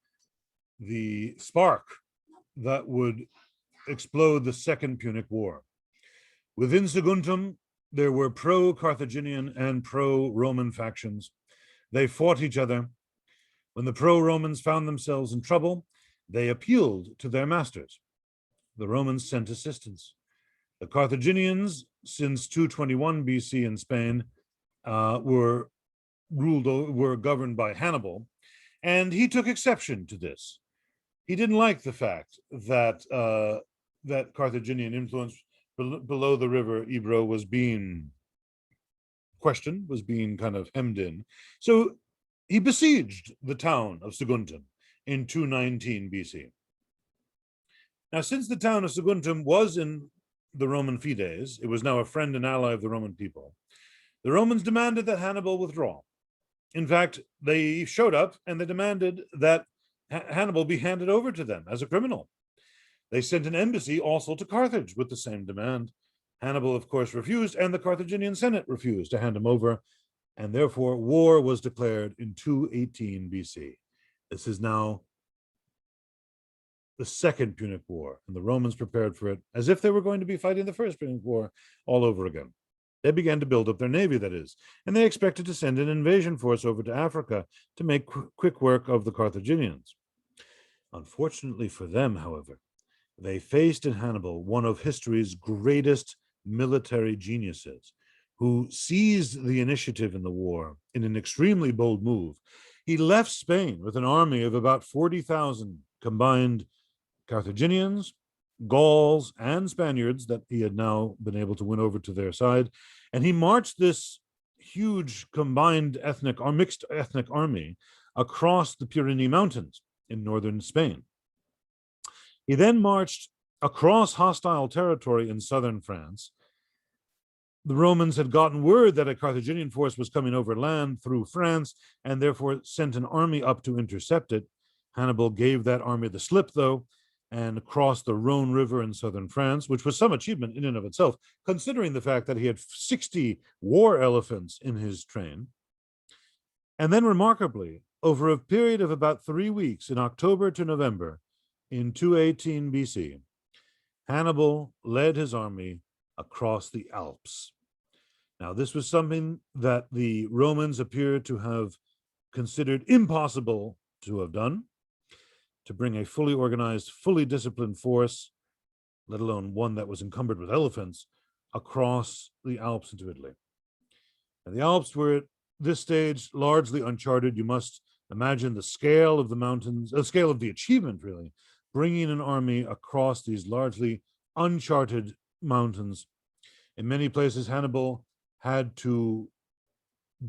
the spark that would explode the Second Punic War. Within Segundo, there were pro-Carthaginian and pro-Roman factions. They fought each other. When the pro-Romans found themselves in trouble, they appealed to their masters. The Romans sent assistance. The Carthaginians, since 221 BC in Spain, were governed by Hannibal, and he took exception to this. He didn't like the fact that that Carthaginian influence below the river Ebro was being questioned, was being kind of hemmed in. So he besieged the town of Segundo in 219 BC. Now, since the town of Segundo was in the Roman fides, it was now a friend and ally of the Roman people, the Romans demanded that Hannibal withdraw. In fact, they showed up and they demanded that Hannibal be handed over to them as a criminal. They sent an embassy also to Carthage with the same demand. Hannibal, of course, refused, and the Carthaginian Senate refused to hand him over, and therefore war was declared in 218 BC. This is now the Second Punic War, and the Romans prepared for it as if they were going to be fighting the First Punic War all over again. They began to build up their navy, that is, and they expected to send an invasion force over to Africa to make quick work of the Carthaginians. Unfortunately for them, however, they faced in Hannibal one of history's greatest military geniuses, who seized the initiative in the war in an extremely bold move. He left Spain with an army of about 40,000 combined Carthaginians, Gauls, and Spaniards that he had now been able to win over to their side. And he marched this huge combined mixed ethnic army across the Pyrenees Mountains in northern Spain. He then marched across hostile territory in southern France, The Romans had gotten word that a Carthaginian force was coming over land through France and therefore sent an army up to intercept it. Hannibal gave that army the slip, though, and crossed the Rhone River in southern France, which was some achievement in and of itself, considering the fact that he had 60 war elephants in his train. And then, remarkably, over a period of about 3 weeks, in October to November, in 218 BC, Hannibal led his army across the Alps. Now, this was something that the Romans appear to have considered impossible to have done, to bring a fully organized, fully disciplined force, let alone one that was encumbered with elephants, across the Alps into Italy. And the Alps were at this stage largely uncharted. You must imagine the scale of the mountains, the scale of the achievement, really, bringing an army across these largely uncharted mountains. In many places, Hannibal had to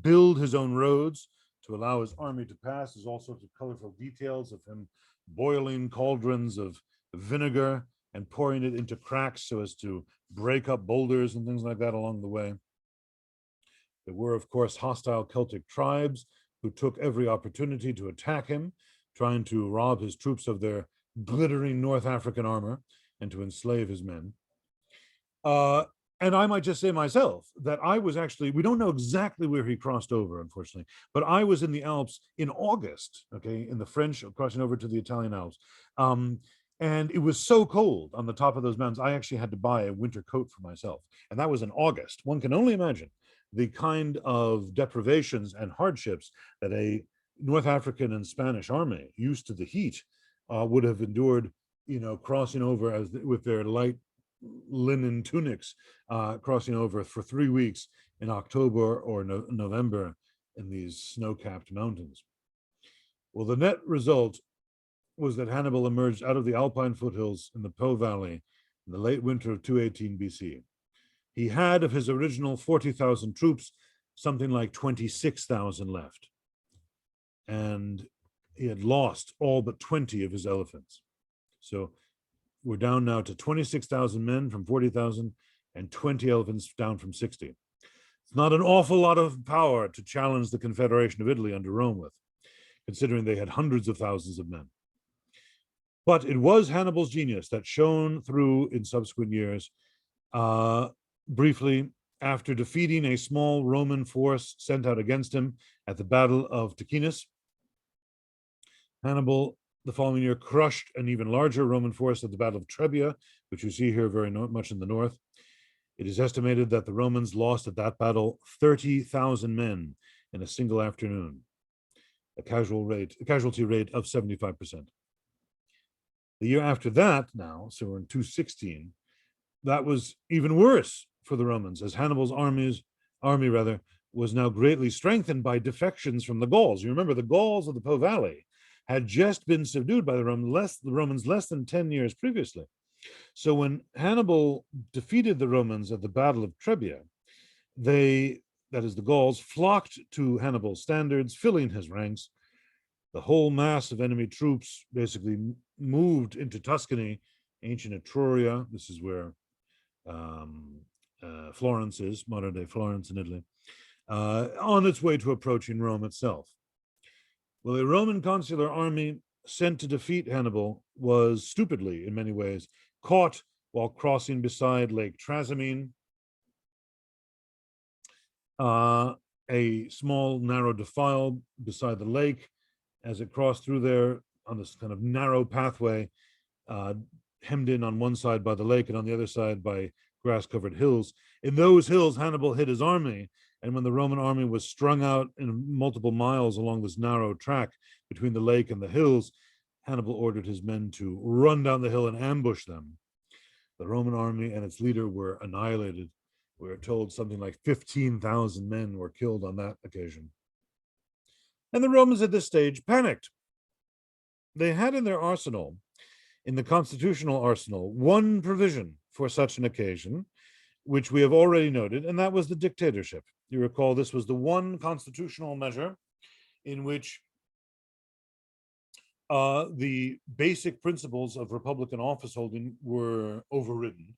build his own roads to allow his army to pass. There's all sorts of colorful details of him boiling cauldrons of vinegar and pouring it into cracks so as to break up boulders and things like that along the way. There were, of course, hostile Celtic tribes who took every opportunity to attack him, trying to rob his troops of their glittering North African armor and to enslave his men. And I might just say myself that I was actually, we don't know exactly where he crossed over, unfortunately, but I was in the Alps in August, okay, in the French, crossing over to the Italian Alps. And it was so cold on the top of those mountains, I actually had to buy a winter coat for myself. And that was in August. One can only imagine the kind of deprivations and hardships that a North African and Spanish army used to the heat would have endured, crossing over with their light linen tunics, crossing over for 3 weeks in October or November in these snow-capped mountains. Well, the net result was that Hannibal emerged out of the Alpine foothills in the Po Valley in the late winter of 218 BC. He had, of his original 40,000 troops, something like 26,000 left. And he had lost all but 20 of his elephants. So we're down now to 26,000 men from 40,000 and 20 elephants down from 60. It's not an awful lot of power to challenge the Confederation of Italy under Rome with, considering they had hundreds of thousands of men. But it was Hannibal's genius that shone through in subsequent years. Briefly, after defeating a small Roman force sent out against him at the Battle of Tychinus, Hannibal, the following year, crushed an even larger Roman force at the Battle of Trevia, which you see here very much in the north. It is estimated that the Romans lost at that battle 30,000 men in a single afternoon, a casualty rate of 75%. The year after that, now, so we're in 216, that was even worse for the Romans, as Hannibal's army was now greatly strengthened by defections from the Gauls. You remember the Gauls of the Po Valley had just been subdued by the Romans less than 10 years previously. So when Hannibal defeated the Romans at the Battle of Trevia, that is the Gauls, flocked to Hannibal's standards, filling his ranks. The whole mass of enemy troops basically moved into Tuscany, ancient Etruria. This is where Florence is, modern-day Florence in Italy, on its way to approaching Rome itself. Well, the Roman consular army sent to defeat Hannibal was stupidly, in many ways, caught while crossing beside Lake Trasimene, a small narrow defile beside the lake. As it crossed through there on this kind of narrow pathway, hemmed in on one side by the lake and on the other side by grass-covered hills. In those hills, Hannibal hid his army, and when the Roman army was strung out in multiple miles along this narrow track between the lake and the hills, Hannibal ordered his men to run down the hill and ambush them. The Roman army and its leader were annihilated. We're told something like 15,000 men were killed on that occasion. And the Romans at this stage panicked. They had in their arsenal, in the constitutional arsenal, one provision for such an occasion, which we have already noted, and that was the dictatorship. You recall this was the one constitutional measure in which the basic principles of Republican office holding were overridden.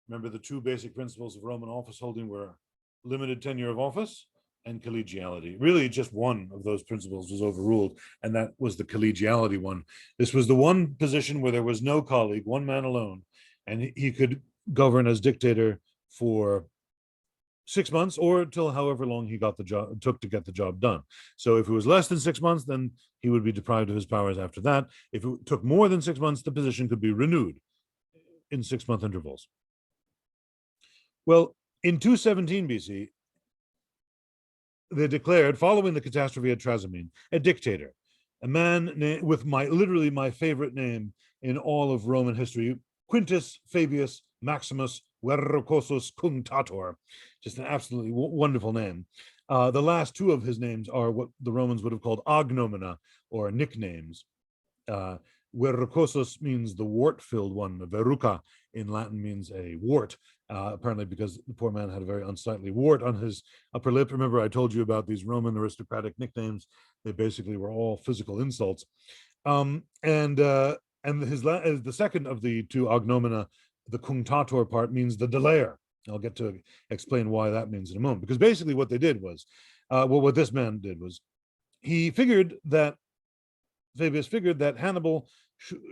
Remember, the two basic principles of Roman office holding were limited tenure of office and collegiality. Really, just one of those principles was overruled, and that was the collegiality one. This was the one position where there was no colleague, one man alone, and he could govern as dictator for 6 months or until however long he got the job took to get the job done. So if it was less than 6 months, then he would be deprived of his powers after that. If it took more than 6 months, the position could be renewed in 6-month intervals. Well, in 217 BC, they declared, following the catastrophe at Trasimene, a dictator, a man with literally my favorite name in all of Roman history, Quintus Fabius Maximus Verrucosus Cunctator, just an absolutely wonderful name. The last two of his names are what the Romans would have called agnomina, or nicknames. Verrucosus means the wart-filled one. Verruca in Latin means a wart, apparently because the poor man had a very unsightly wart on his upper lip. Remember, I told you about these Roman aristocratic nicknames. They basically were all physical insults. And the second of the two agnomina, the cunctator part, means the delayer. I'll get to explain why that means in a moment. Because basically what they did was, what this man did was, Fabius figured that Hannibal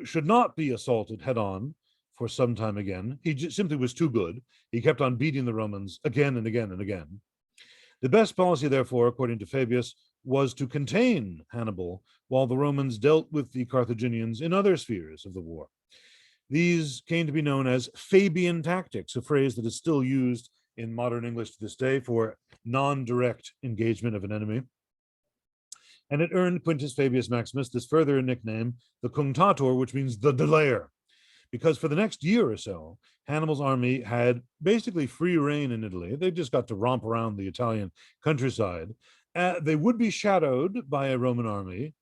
should not be assaulted head on for some time again. He just simply was too good. He kept on beating the Romans again and again and again. The best policy, therefore, according to Fabius, was to contain Hannibal while the Romans dealt with the Carthaginians in other spheres of the war. These came to be known as Fabian Tactics, a phrase that is still used in modern English to this day for non-direct engagement of an enemy. And it earned Quintus Fabius Maximus this further nickname, the Cunctator, which means the delayer, because for the next year or so, Hannibal's army had basically free reign in Italy. They just got to romp around the Italian countryside. They would be shadowed by a Roman army,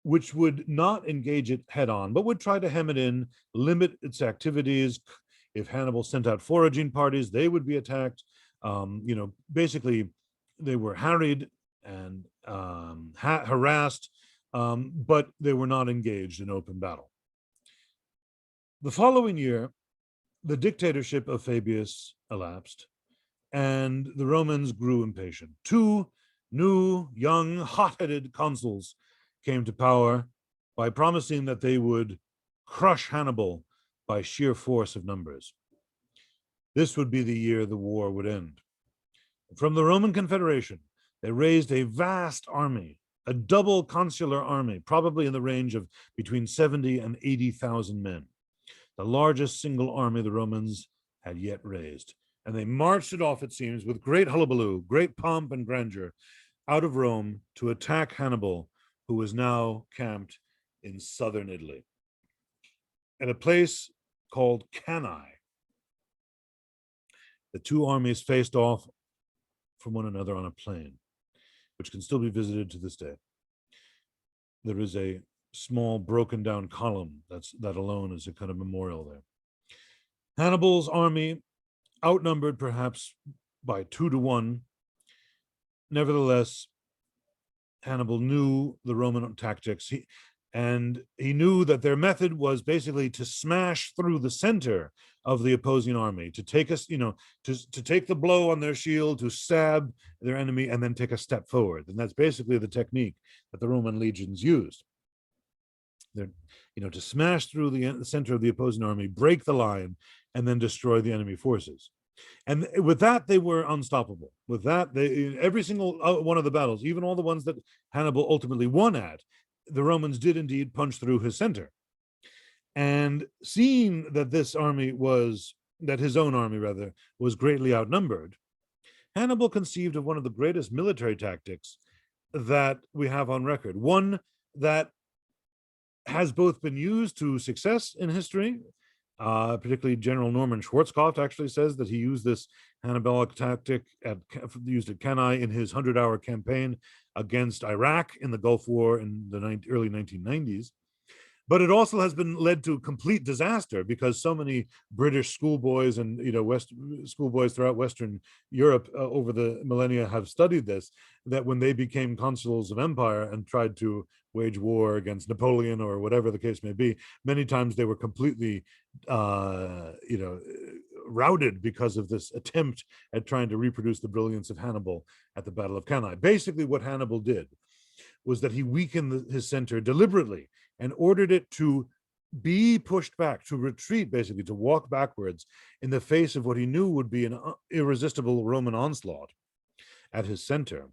which would not engage it head on, but would try to hem it in, limit its activities. If Hannibal sent out foraging parties, they would be attacked. Basically, they were harried and harassed, but they were not engaged in open battle. The following year, the dictatorship of Fabius elapsed, and the Romans grew impatient. Two new, young, hot-headed consuls came to power by promising that they would crush Hannibal by sheer force of numbers. This would be the year the war would end. From the Roman Confederation, they raised a vast army, a double consular army, probably in the range of between 70 and 80,000 men, the largest single army the Romans had yet raised. And they marched it off, it seems, with great hullabaloo, great pomp and grandeur, out of Rome to attack Hannibal, who was now camped in southern Italy, at a place called Cannae. The two armies faced off from one another on a plain, which can still be visited to this day. There is a small broken down column that alone is a kind of memorial there. Hannibal's army, outnumbered perhaps by 2-1. Nevertheless, Hannibal knew the Roman tactics, he knew that their method was basically to smash through the center of the opposing army, to take us, to take the blow on their shield, to stab their enemy, and then take a step forward. And that's basically the technique that the Roman legions used. To smash through the center of the opposing army, break the line, and then destroy the enemy forces. And with that, they were unstoppable. With that, every single one of the battles, even all the ones that Hannibal ultimately won at, the Romans did indeed punch through his center. And seeing that his own army was greatly outnumbered, Hannibal conceived of one of the greatest military tactics that we have on record, one that has both been used to success in history. Particularly General Norman Schwarzkopf actually says that he used this Hannibalic tactic used at Cannae in his 100-hour campaign against Iraq in the Gulf War in the early 1990s. But it also has been led to complete disaster because so many British schoolboys and schoolboys throughout Western Europe over the millennia have studied this, that when they became consuls of empire and tried to wage war against Napoleon or whatever the case may be, many times they were completely routed because of this attempt at trying to reproduce the brilliance of Hannibal at the Battle of Cannae. Basically, what Hannibal did was that he weakened his center deliberately and ordered it to be pushed back, to retreat, basically, to walk backwards in the face of what he knew would be an irresistible Roman onslaught at his center.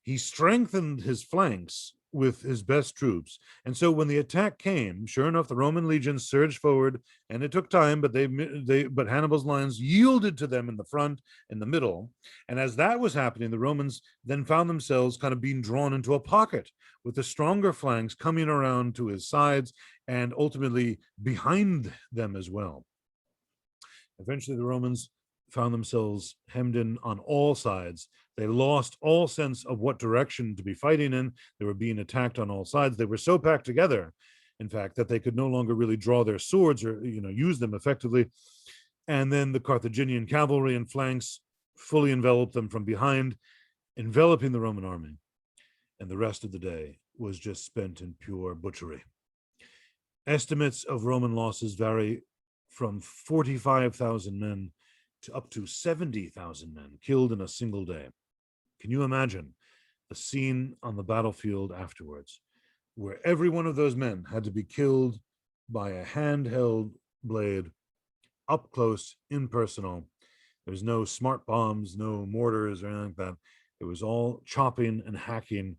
He strengthened his flanks with his best troops. And so when the attack came, sure enough, the Roman legions surged forward, and it took time, but but Hannibal's lines yielded to them in the front, in the middle. And as that was happening, the Romans then found themselves kind of being drawn into a pocket with the stronger flanks coming around to his sides and ultimately behind them as well. Eventually, the Romans found themselves hemmed in on all sides. They lost all sense of what direction to be fighting in. They were being attacked on all sides. They were so packed together, in fact, that they could no longer really draw their swords or use them effectively. And then the Carthaginian cavalry and flanks fully enveloped them from behind, enveloping the Roman army. And the rest of the day was just spent in pure butchery. Estimates of Roman losses vary from 45,000 men to up to 70,000 men killed in a single day. Can you imagine the scene on the battlefield afterwards, where every one of those men had to be killed by a handheld blade, up close, impersonal? There's no smart bombs, no mortars or anything like that. It was all chopping and hacking.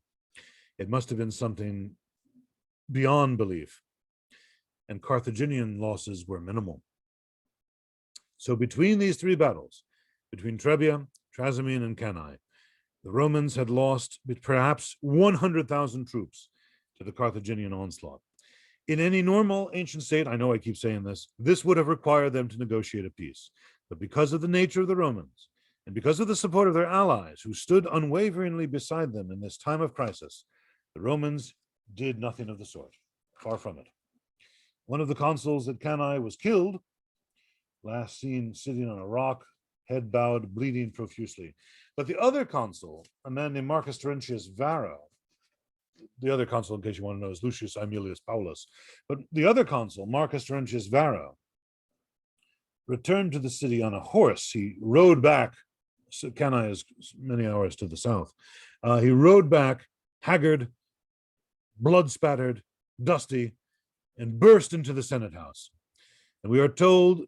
It must have been something beyond belief. And Carthaginian losses were minimal. So between these three battles, between Trevia, Trasimene, and Cannae, the Romans had lost perhaps 100,000 troops to the Carthaginian onslaught. In any normal ancient state, I know I keep saying this would have required them to negotiate a peace. But because of the nature of the Romans, and because of the support of their allies who stood unwaveringly beside them in this time of crisis, the Romans did nothing of the sort. Far from it. One of the consuls at Cannae was killed, last seen sitting on a rock, head bowed, bleeding profusely. But the other consul, a man named Marcus Terentius Varro, the other consul, in case you want to know, is Lucius Aemilius Paulus, but the other consul, Marcus Terentius Varro, returned to the city on a horse. He rode back, so Cannae is many hours to the south. He rode back, haggard, blood-spattered, dusty, and burst into the Senate house. And we are told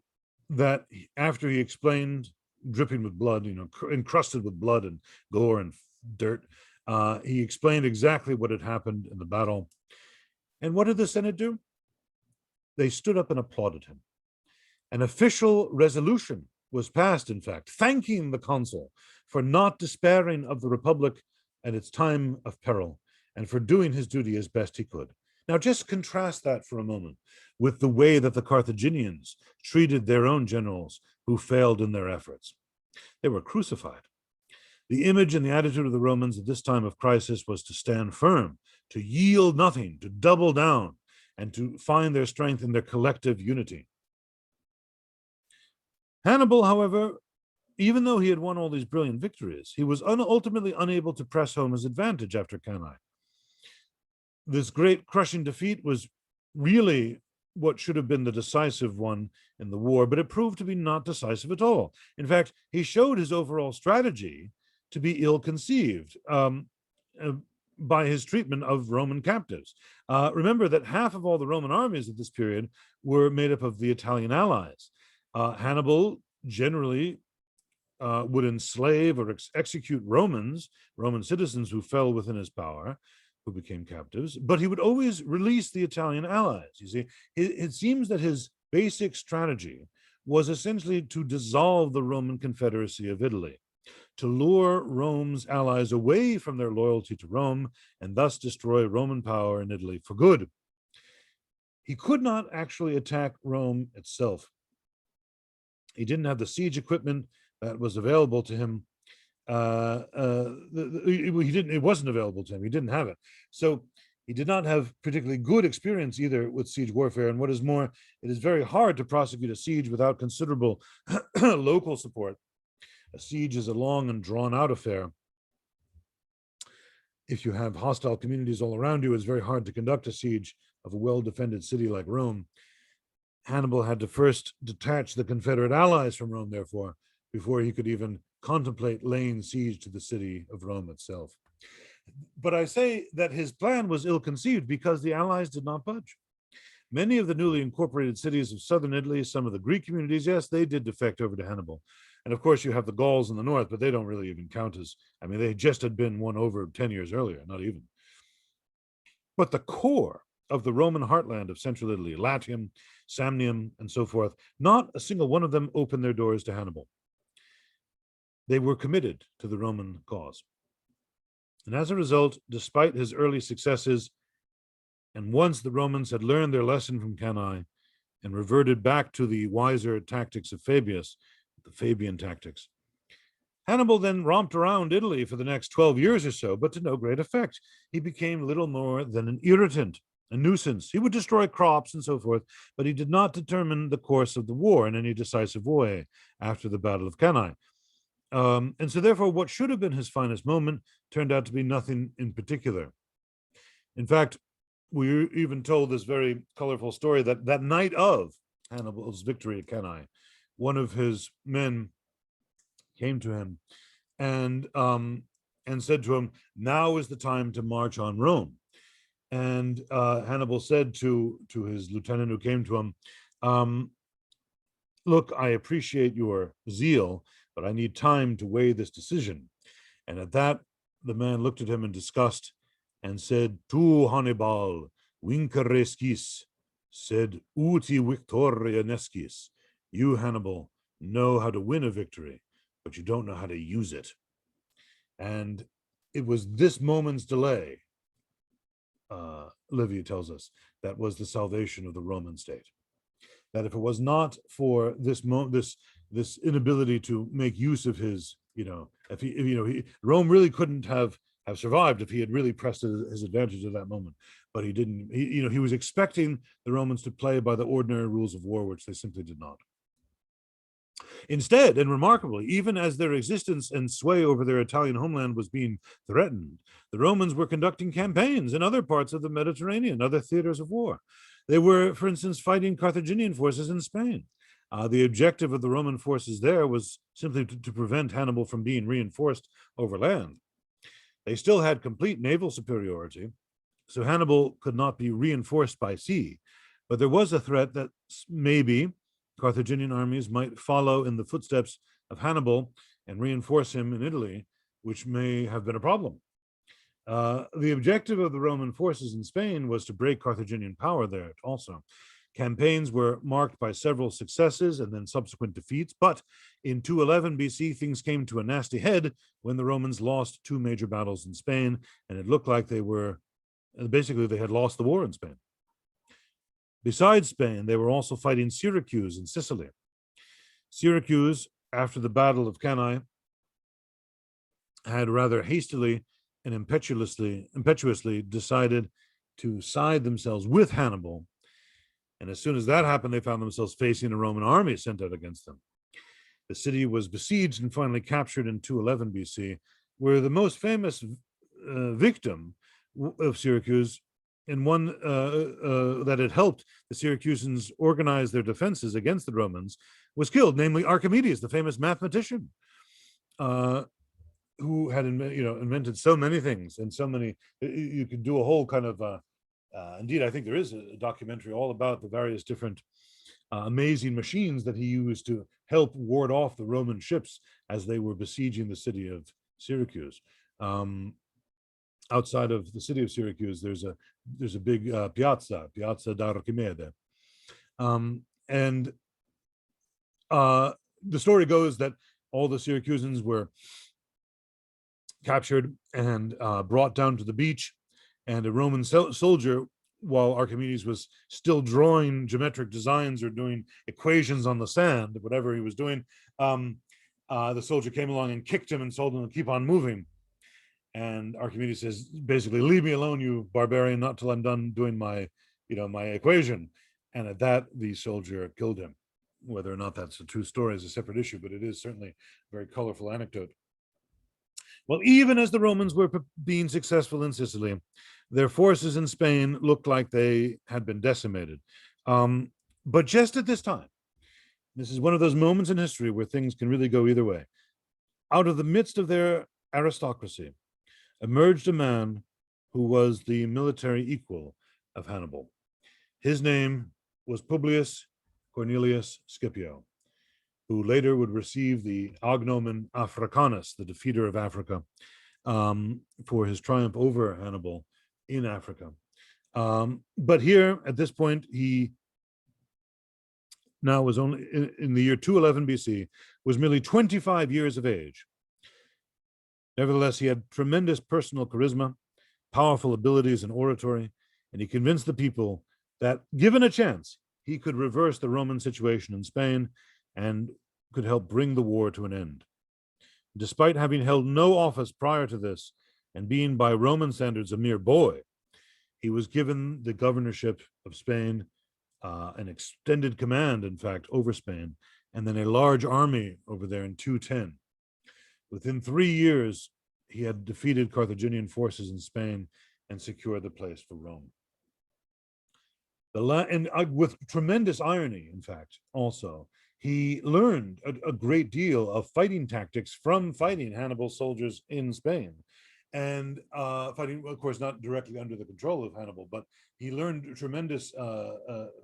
that after he explained, dripping with blood, encrusted with blood and gore and dirt, he explained exactly what had happened in the battle. And what did the Senate do? They stood up and applauded him. An official resolution was passed, in fact, thanking the consul for not despairing of the Republic at its time of peril and for doing his duty as best he could. Now, just contrast that for a moment with the way that the Carthaginians treated their own generals who failed in their efforts. They were crucified. The image and the attitude of the Romans at this time of crisis was to stand firm, to yield nothing, to double down, and to find their strength in their collective unity. Hannibal, however, even though he had won all these brilliant victories, he was ultimately unable to press home his advantage after Cannae. This great crushing defeat was really what should have been the decisive one in the war, but it proved to be not decisive at all. In fact, he showed his overall strategy to be ill-conceived by his treatment of Roman captives. Remember that half of all the Roman armies at this period were made up of the Italian allies. Hannibal generally would enslave or execute Roman citizens who fell within his power, who became captives, but he would always release the Italian allies. You see, it seems that his basic strategy was essentially to dissolve the Roman Confederacy of Italy, to lure Rome's allies away from their loyalty to Rome and thus destroy Roman power in Italy for good. He could not actually attack Rome itself. He didn't have the siege equipment that was available to him. It wasn't available to him. He didn't have it. So he did not have particularly good experience either with siege warfare. And what is more, it is very hard to prosecute a siege without considerable local support. A siege is a long and drawn out affair. If you have hostile communities all around you, it's very hard to conduct a siege of a well-defended city like Rome. Hannibal had to first detach the Confederate allies from Rome, therefore, before he could even contemplate laying siege to the city of Rome itself. But I say that his plan was ill-conceived because the allies did not budge. Many of the newly incorporated cities of southern Italy, some of the Greek communities, yes, they did defect over to Hannibal. And of course, you have the Gauls in the north, but they don't really even count as, I mean, they just had been won over 10 years earlier, not even. But the core of the Roman heartland of central Italy, Latium, Samnium, and so forth, not a single one of them opened their doors to Hannibal. They were committed to the Roman cause. And as a result, despite his early successes, and once the Romans had learned their lesson from Cannae and reverted back to the wiser tactics of Fabius, the Fabian Tactics, Hannibal then romped around Italy for the next 12 years or so, but to no great effect. He became little more than an irritant, a nuisance. He would destroy crops and so forth, but he did not determine the course of the war in any decisive way after the Battle of Cannae. And so therefore, what should have been his finest moment turned out to be nothing in particular. In fact, we even told this very colorful story that that night of Hannibal's victory at Cannae, one of his men came to him and said to him, "Now is the time to march on Rome." And Hannibal said to his lieutenant who came to him, "Look, I appreciate your zeal, but I need time to weigh this decision." And at that, the man looked at him in disgust and said, "Tu, Hannibal, vincerescis, sed uti victoria nescis." You, Hannibal, know how to win a victory, but you don't know how to use it. And it was this moment's delay, Livy tells us, that was the salvation of the Roman state. That if it was not for this inability to make use of his, Rome really couldn't have survived if he had really pressed his advantage at that moment. But he didn't. He was expecting the Romans to play by the ordinary rules of war, which they simply did not. Instead, and remarkably, even as their existence and sway over their Italian homeland was being threatened, the Romans were conducting campaigns in other parts of the Mediterranean, other theaters of war. They were, for instance, fighting Carthaginian forces in Spain. The objective of the Roman forces there was simply to prevent Hannibal from being reinforced over land. They still had complete naval superiority, so Hannibal could not be reinforced by sea. But there was a threat that maybe Carthaginian armies might follow in the footsteps of Hannibal and reinforce him in Italy, which may have been a problem. The objective of the Roman forces in Spain was to break Carthaginian power there also. Campaigns were marked by several successes and then subsequent defeats, but in 211 BC, things came to a nasty head when the Romans lost two major battles in Spain, and it looked like they had lost the war in Spain. Besides Spain, they were also fighting Syracuse in Sicily. Syracuse, after the Battle of Cannae, had rather hastily and impetuously decided to side themselves with Hannibal. And as soon as that happened, they found themselves facing a Roman army sent out against them. The city was besieged and finally captured in 211 BC, where the most famous victim of Syracuse, and one that had helped the Syracusans organize their defenses against the Romans, was killed, namely Archimedes, the famous mathematician, who had invented so many things and so many. You could do a whole kind of. Indeed, I think there is a documentary all about the various different amazing machines that he used to help ward off the Roman ships as they were besieging the city of Syracuse. Outside of the city of Syracuse, there's a big Piazza d'Archimede. And the story goes that all the Syracusans were captured and brought down to the beach, and a Roman soldier, while Archimedes was still drawing geometric designs or doing equations on the sand, whatever he was doing, the soldier came along and kicked him and told him to keep on moving. And Archimedes says, basically, "Leave me alone, you barbarian, not till I'm done doing my equation." And at that, the soldier killed him. Whether or not that's a true story is a separate issue, but it is certainly a very colorful anecdote. Well, even as the Romans were being successful in Sicily, their forces in Spain looked like they had been decimated. But just at this time, this is one of those moments in history where things can really go either way. Out of the midst of their aristocracy emerged a man who was the military equal of Hannibal. His name was Publius Cornelius Scipio, who later would receive the agnomen Africanus, the defeater of Africa, for his triumph over Hannibal in Africa. But here, at this point, he now was only in the year 211 BC, was merely 25 years of age. Nevertheless, he had tremendous personal charisma, powerful abilities in oratory, and he convinced the people that, given a chance, he could reverse the Roman situation in Spain and could help bring the war to an end. Despite having held no office prior to this and being by Roman standards a mere boy, he was given the governorship of Spain, an extended command, in fact, over Spain, and then a large army over there in 210. Within 3 years, he had defeated Carthaginian forces in Spain and secured the place for Rome. With tremendous irony, in fact, also, he learned a great deal of fighting tactics from fighting Hannibal's soldiers in Spain. And fighting, of course, not directly under the control of Hannibal, but he learned tremendous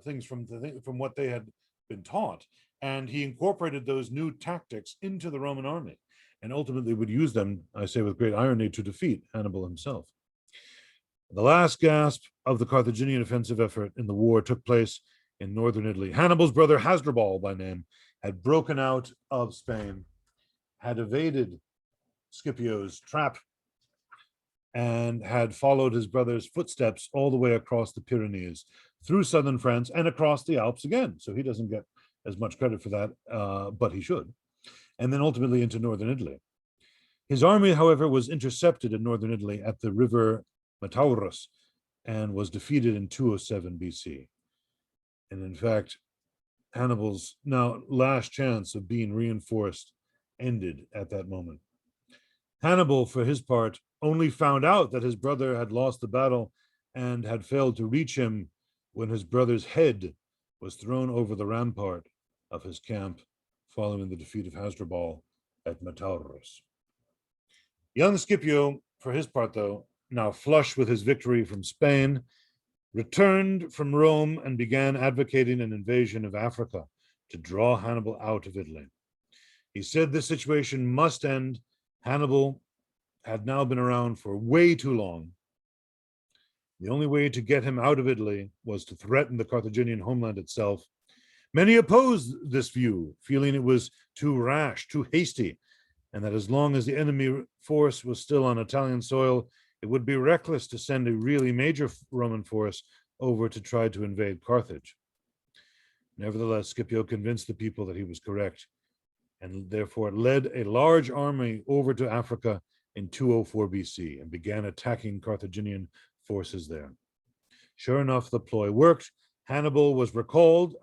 things from what they had been taught. And he incorporated those new tactics into the Roman army and ultimately would use them, I say with great irony, to defeat Hannibal himself. The last gasp of the Carthaginian offensive effort in the war took place in northern Italy. Hannibal's brother Hasdrubal, by name, had broken out of Spain, had evaded Scipio's trap, and had followed his brother's footsteps all the way across the Pyrenees, through southern France, and across the Alps again. So he doesn't get as much credit for that, but he should. And then ultimately into northern Italy. His army, however, was intercepted in northern Italy at the river Metaurus and was defeated in 207 BC. And in fact, Hannibal's now last chance of being reinforced ended at that moment. Hannibal, for his part, only found out that his brother had lost the battle and had failed to reach him when his brother's head was thrown over the rampart of his camp following the defeat of Hasdrubal at Metaurus. Young Scipio, for his part, though, now flush with his victory from Spain, returned from Rome and began advocating an invasion of Africa to draw Hannibal out of Italy. He said this situation must end. Hannibal had now been around for way too long. The only way to get him out of Italy was to threaten the Carthaginian homeland itself. Many opposed this view, feeling it was too rash, too hasty, and that as long as the enemy force was still on Italian soil, it would be reckless to send a really major Roman force over to try to invade Carthage. Nevertheless, Scipio convinced the people that he was correct, and therefore led a large army over to Africa in 204 BC and began attacking Carthaginian forces there. Sure enough, the ploy worked. Hannibal was recalled,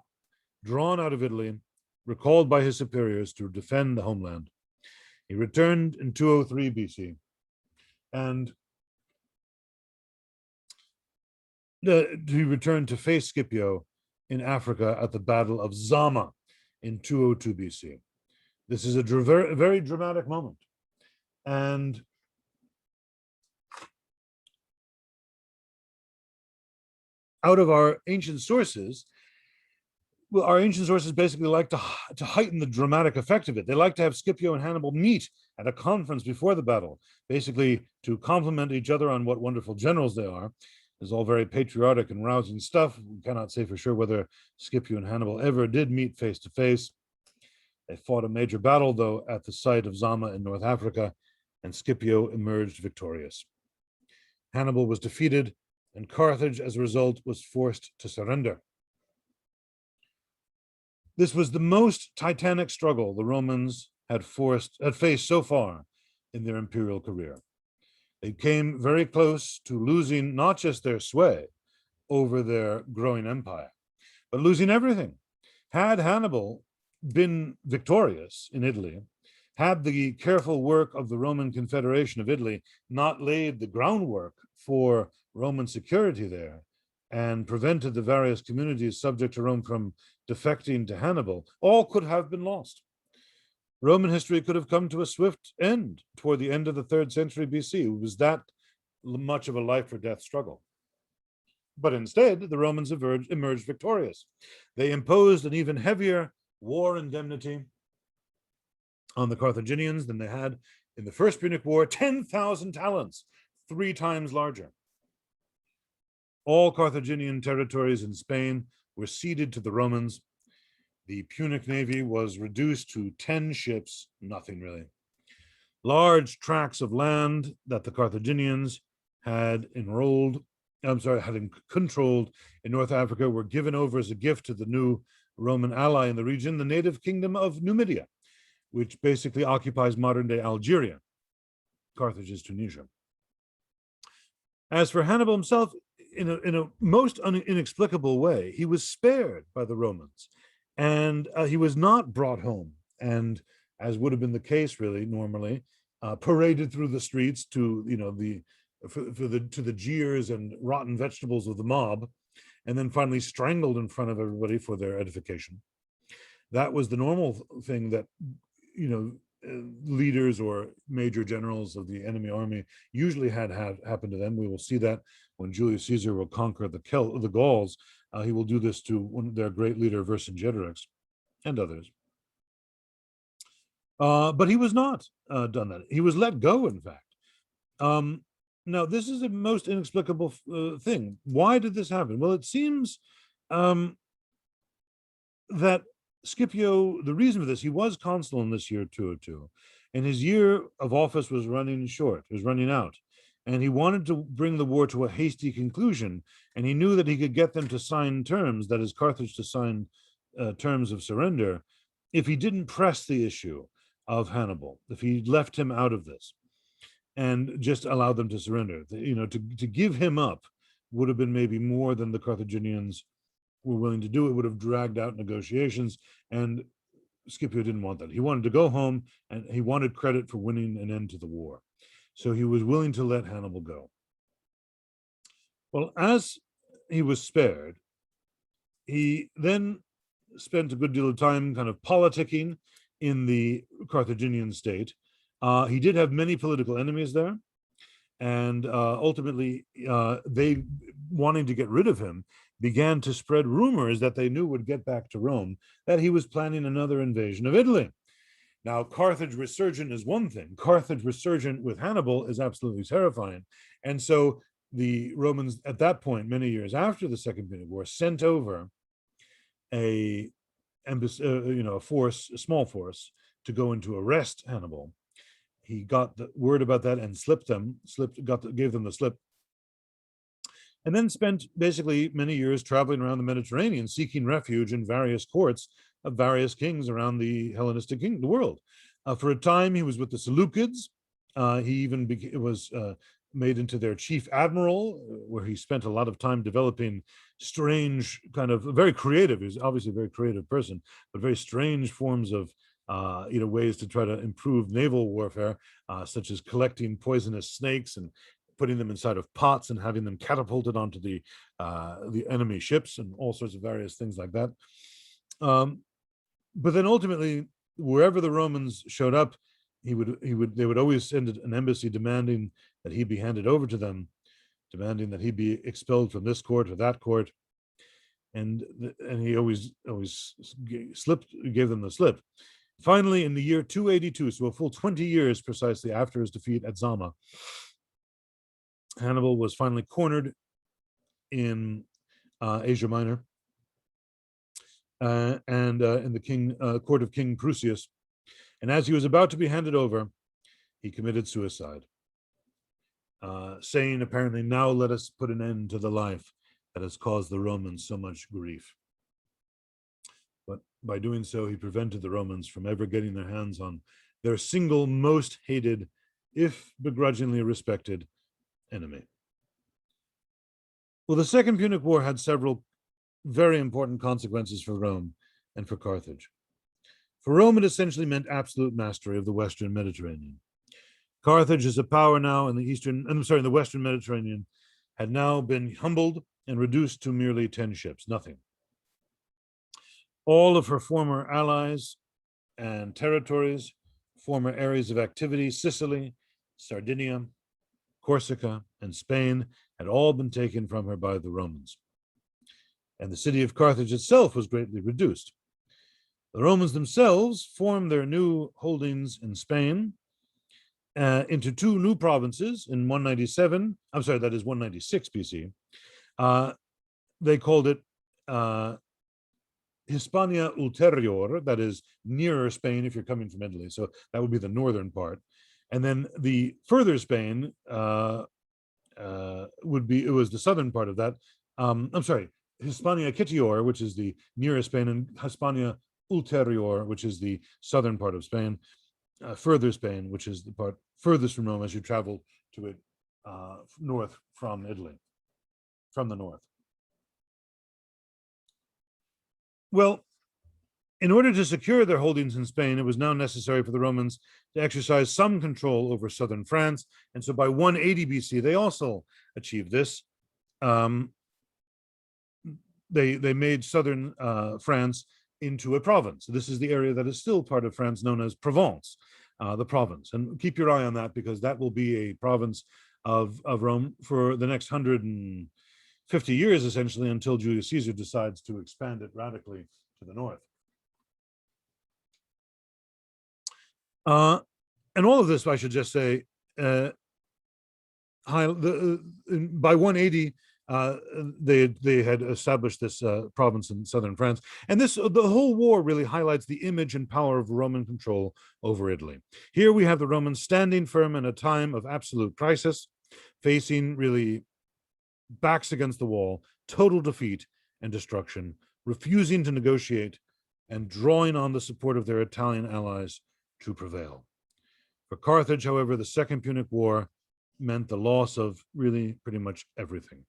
drawn out of Italy, recalled by his superiors to defend the homeland. He returned in 203 BC, and he returned to face Scipio in Africa at the Battle of Zama in 202 BC. This is a very dramatic moment. And out of our ancient sources, well, our ancient sources basically like to heighten the dramatic effect of it. They like to have Scipio and Hannibal meet at a conference before the battle, basically to compliment each other on what wonderful generals they are. It's all very patriotic and rousing stuff. We cannot say for sure whether Scipio and Hannibal ever did meet face to face. They fought a major battle, though, at the site of Zama in North Africa, and Scipio emerged victorious. Hannibal was defeated, and Carthage, as a result, was forced to surrender. This was the most titanic struggle the Romans had faced so far in their imperial career. They came very close to losing not just their sway over their growing empire, but losing everything. Had Hannibal been victorious in Italy, had the careful work of the Roman Confederation of Italy not laid the groundwork for Roman security there, and prevented the various communities subject to Rome from defecting to Hannibal, all could have been lost. Roman history could have come to a swift end toward the end of the 3rd century BC. It was that much of a life or death struggle. But instead, the Romans emerged victorious. They imposed an even heavier war indemnity on the Carthaginians than they had in the First Punic War, 10,000 talents, 3 times larger. All Carthaginian territories in Spain were ceded to the Romans. The Punic navy was reduced to 10 ships, nothing really. Large tracts of land that the Carthaginians had controlled in North Africa were given over as a gift to the new Roman ally in the region, the native kingdom of Numidia, which basically occupies modern-day Algeria. Carthage is Tunisia. As for Hannibal himself, in a most inexplicable way, he was spared by the Romans, and he was not brought home, and as would have been the case really normally, paraded through the streets to the jeers and rotten vegetables of the mob, and then finally strangled in front of everybody for their edification. That was the normal thing that leaders or major generals of the enemy army usually had happen to them. We will see that when Julius Caesar will conquer the Gauls. He will do this to their great leader Vercingetorix and others. But he was not done that. He was let go, in fact. Now, this is the most inexplicable thing. Why did this happen? Well, it seems that Scipio, the reason for this, he was consul in this year 202, and his year of office was running out, and he wanted to bring the war to a hasty conclusion, and he knew that he could get them to sign terms, that is, Carthage to sign terms of surrender, if he didn't press the issue of Hannibal, if he left him out of this and just allowed them to surrender. To give him up would have been maybe more than the Carthaginians were willing to do. It would have dragged out negotiations, and Scipio didn't want that. He wanted to go home, and he wanted credit for winning an end to the war. So he was willing to let Hannibal go. Well, as he was spared, he then spent a good deal of time kind of politicking in the Carthaginian state. He did have many political enemies there, and ultimately they, wanting to get rid of him, began to spread rumors that they knew would get back to Rome, that he was planning another invasion of Italy. Now, Carthage resurgent is one thing. Carthage resurgent with Hannibal is absolutely terrifying. And so the Romans, at that point, many years after the Second Punic War, sent over a small force to go and to arrest Hannibal. He got the word about that and gave them the slip, and then spent basically many years traveling around the Mediterranean, seeking refuge in various courts of various kings around the Hellenistic the world. For a time, he was with the Seleucids. He even was made into their chief admiral, where he spent a lot of time developing strange, kind of very creative, he's obviously a very creative person, but very strange forms of ways to try to improve naval warfare, such as collecting poisonous snakes and putting them inside of pots and having them catapulted onto the enemy ships and all sorts of various things like that. But then ultimately, wherever the Romans showed up, they would always send an embassy demanding that he be handed over to them, demanding that he be expelled from this court or that court, and he always gave them the slip. Finally, in the year 282, so a full 20 years precisely after his defeat at Zama, Hannibal was finally cornered in Asia Minor, and in the court of King Prusius. And as he was about to be handed over, he committed suicide, saying apparently, "Now let us put an end to the life that has caused the Romans so much grief." But by doing so, he prevented the Romans from ever getting their hands on their single most hated, if begrudgingly respected, enemy. Well, the Second Punic War had several very important consequences for Rome and for Carthage. For Rome, it essentially meant absolute mastery of the Western Mediterranean. Carthage as a power now in the Western Mediterranean had now been humbled and reduced to merely 10 ships, nothing. All of her former allies and territories, former areas of activity, Sicily, Sardinia, Corsica, and Spain, had all been taken from her by the Romans. And the city of Carthage itself was greatly reduced. The Romans themselves formed their new holdings in Spain into two new provinces in 196 BC. They called it Hispania Ulterior, that is nearer Spain if you're coming from Italy. So that would be the northern part. And then the further Spain it was the southern part of that. Hispania Citior, which is the nearest Spain, and Hispania Ulterior, which is the southern part of Spain, further Spain, which is the part furthest from Rome as you travel to it north from Italy, from the north. Well, in order to secure their holdings in Spain, it was now necessary for the Romans to exercise some control over southern France. And so by 180 BC, they also achieved this. They made southern France into a province. So this is the area that is still part of France known as Provence, the province. And keep your eye on that because that will be a province of Rome for the next 150 years, essentially, until Julius Caesar decides to expand it radically to the north. And all of this, I should just say, by 180, they had established this province in southern France. And the whole war really highlights the image and power of Roman control over Italy. Here we have the Romans standing firm in a time of absolute crisis, facing really backs against the wall, total defeat and destruction, refusing to negotiate and drawing on the support of their Italian allies to prevail. For Carthage, however, the Second Punic War meant the loss of really pretty much everything.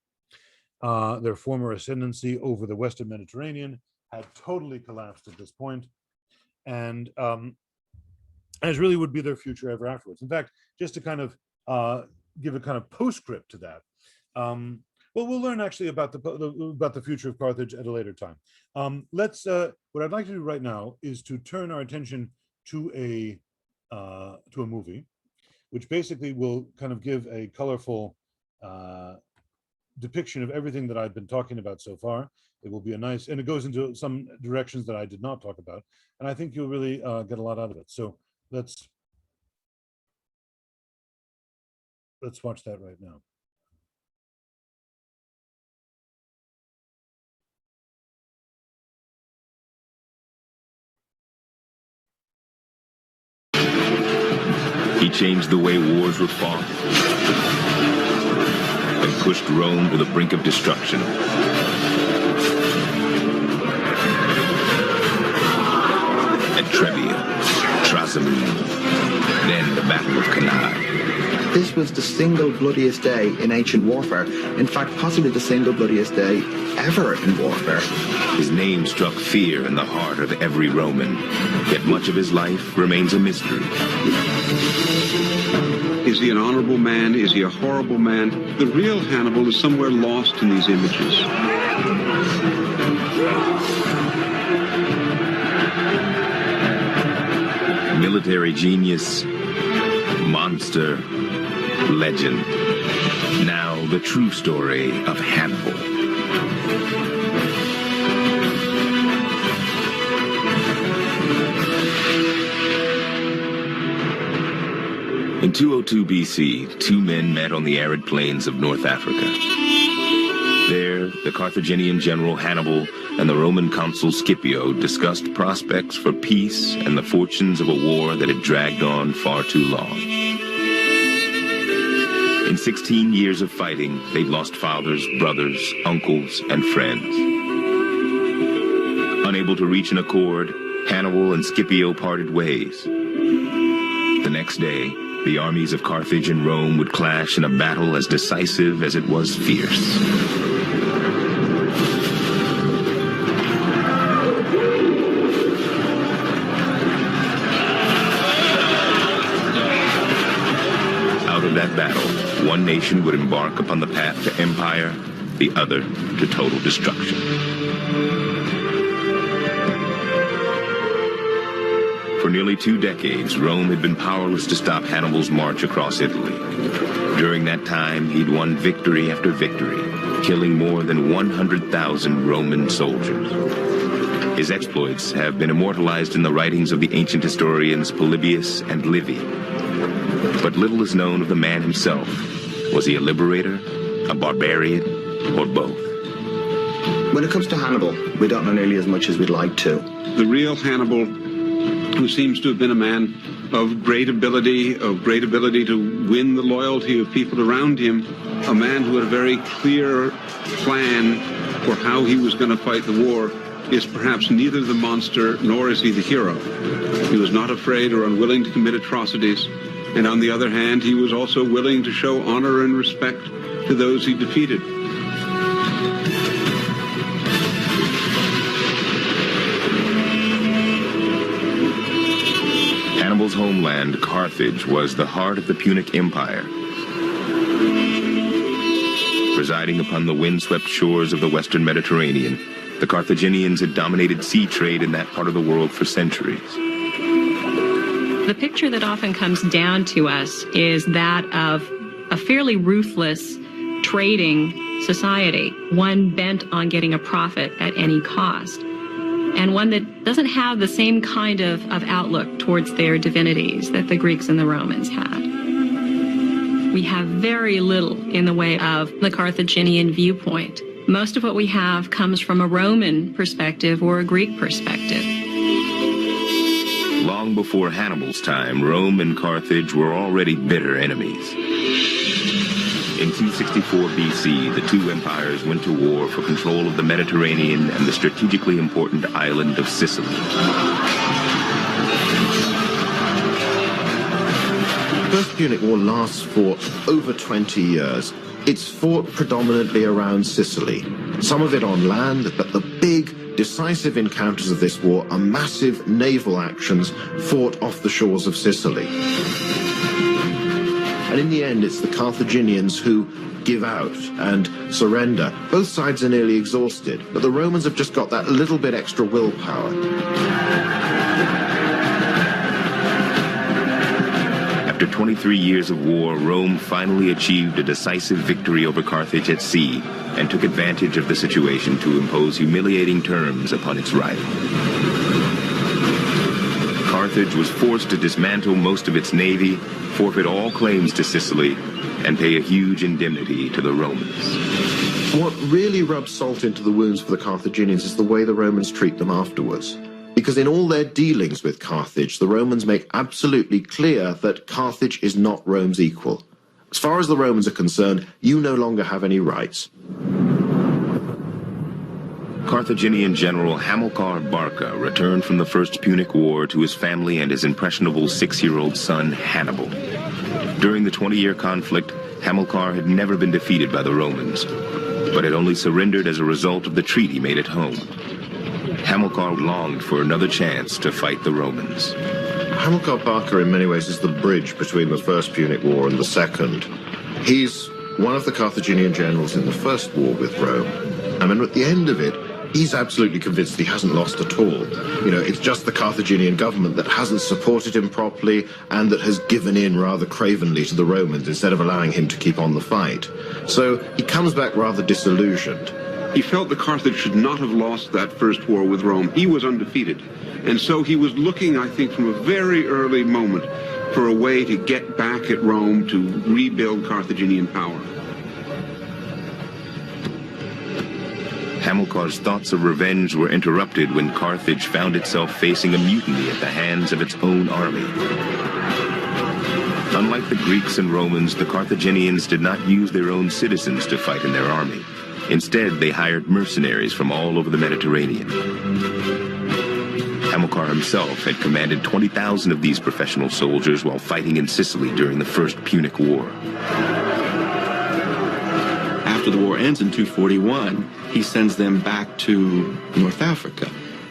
Their former ascendancy over the Western Mediterranean had totally collapsed at this point, and as really would be their future ever afterwards. In fact, just to kind of give a kind of postscript to that, well, we'll learn actually about the future of Carthage at a later time. What I'd like to do right now is to turn our attention to a movie, which basically will kind of give a colorful depiction of everything that I've been talking about so far. It will be a nice, and it goes into some directions that I did not talk about, and I think you'll really get a lot out of it. So let's watch that right now. He changed the way wars were fought and pushed Rome to the brink of destruction. At Trevia, Trasimene, then the Battle of Cannae. This was the single bloodiest day in ancient warfare. In fact, possibly the single bloodiest day ever in warfare. His name struck fear in the heart of every Roman, yet much of his life remains a mystery. Is he an honorable man? Is he a horrible man? The real Hannibal is somewhere lost in these images. Military genius, monster, legend. Now the true story of Hannibal. In 202 BC, two men met on the arid plains of North Africa. There, the Carthaginian general Hannibal and the Roman consul Scipio discussed prospects for peace and the fortunes of a war that had dragged on far too long. In 16 years of fighting, they'd lost fathers, brothers, uncles, and friends. Unable to reach an accord, Hannibal and Scipio parted ways. The next day, the armies of Carthage and Rome would clash in a battle as decisive as it was fierce. Out of that battle, one nation would embark upon the path to empire, the other to total destruction. For nearly 2 decades, Rome had been powerless to stop Hannibal's march across Italy. During that time, he'd won victory after victory, killing more than 100,000 Roman soldiers. His exploits have been immortalized in the writings of the ancient historians Polybius and Livy. But little is known of the man himself. Was he a liberator, a barbarian, or both? When it comes to Hannibal, we don't know nearly as much as we'd like to. The real Hannibal, who seems to have been a man of great ability to win the loyalty of people around him, a man who had a very clear plan for how he was going to fight the war, is perhaps neither the monster nor is he the hero. He was not afraid or unwilling to commit atrocities, and on the other hand, he was also willing to show honor and respect to those he defeated. Hannibal's homeland, Carthage, was the heart of the Punic Empire. Residing upon the windswept shores of the western Mediterranean, the Carthaginians had dominated sea trade in that part of the world for centuries. The picture that often comes down to us is that of a fairly ruthless trading society, one bent on getting a profit at any cost, and one that doesn't have the same kind of outlook towards their divinities that the Greeks and the Romans had. We have very little in the way of the Carthaginian viewpoint. Most of what we have comes from a Roman perspective or a Greek perspective. Long before Hannibal's time, Rome and Carthage were already bitter enemies. In 264 BC, the two empires went to war for control of the Mediterranean and the strategically important island of Sicily. The First Punic War lasts for over 20 years. It's fought predominantly around Sicily, some of it on land, but the big, decisive encounters of this war are massive naval actions fought off the shores of Sicily. And in the end, it's the Carthaginians who give out and surrender. Both sides are nearly exhausted, but the Romans have just got that little bit extra willpower. After 23 years of war, Rome finally achieved a decisive victory over Carthage at sea and took advantage of the situation to impose humiliating terms upon its rival. Carthage was forced to dismantle most of its navy, forfeit all claims to Sicily, and pay a huge indemnity to the Romans. What really rubs salt into the wounds for the Carthaginians is the way the Romans treat them afterwards. Because in all their dealings with Carthage, the Romans make absolutely clear that Carthage is not Rome's equal. As far as the Romans are concerned, you no longer have any rights. Carthaginian General Hamilkar Barker returned from the First Punic War to his family and his impressionable 6-year-old son, Hannibal. During the 20-year conflict, Hamilkar had never been defeated by the Romans, but had only surrendered as a result of the treaty made at home. Hamilkar longed for another chance to fight the Romans. Hamilkar Barker, in many ways, is the bridge between the First Punic War and the Second. He's one of the Carthaginian generals in the First War with Rome. I mean, at the end of it, he's absolutely convinced he hasn't lost at all. You know, it's just the Carthaginian government that hasn't supported him properly and that has given in rather cravenly to the Romans instead of allowing him to keep on the fight. So he comes back rather disillusioned. He felt that Carthage should not have lost that first war with Rome. He was undefeated. And so he was looking, I think, from a very early moment for a way to get back at Rome to rebuild Carthaginian power. Hamilkar's thoughts of revenge were interrupted when Carthage found itself facing a mutiny at the hands of its own army. Unlike the Greeks and Romans, the Carthaginians did not use their own citizens to fight in their army. Instead, they hired mercenaries from all over the Mediterranean. Hamilkar himself had commanded 20,000 of these professional soldiers while fighting in Sicily during the First Punic War. After the war ends in 241, he sends them back to North Africa.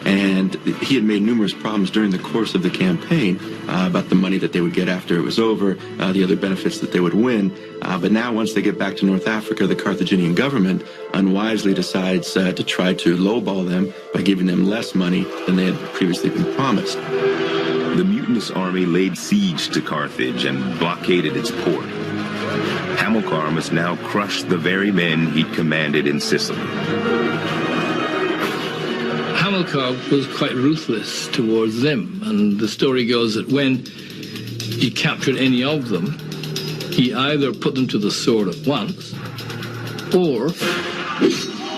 And he had made numerous problems during the course of the campaign about the money that they would get after it was over, the other benefits that they would win. But now, once they get back to North Africa, the Carthaginian government unwisely decides to try to lowball them by giving them less money than they had previously been promised. The mutinous army laid siege to Carthage and blockaded its port. Hamilkar must now crush the very men he'd commanded in Sicily. Hamilkar was quite ruthless towards them, and the story goes that when he captured any of them, he either put them to the sword at once, or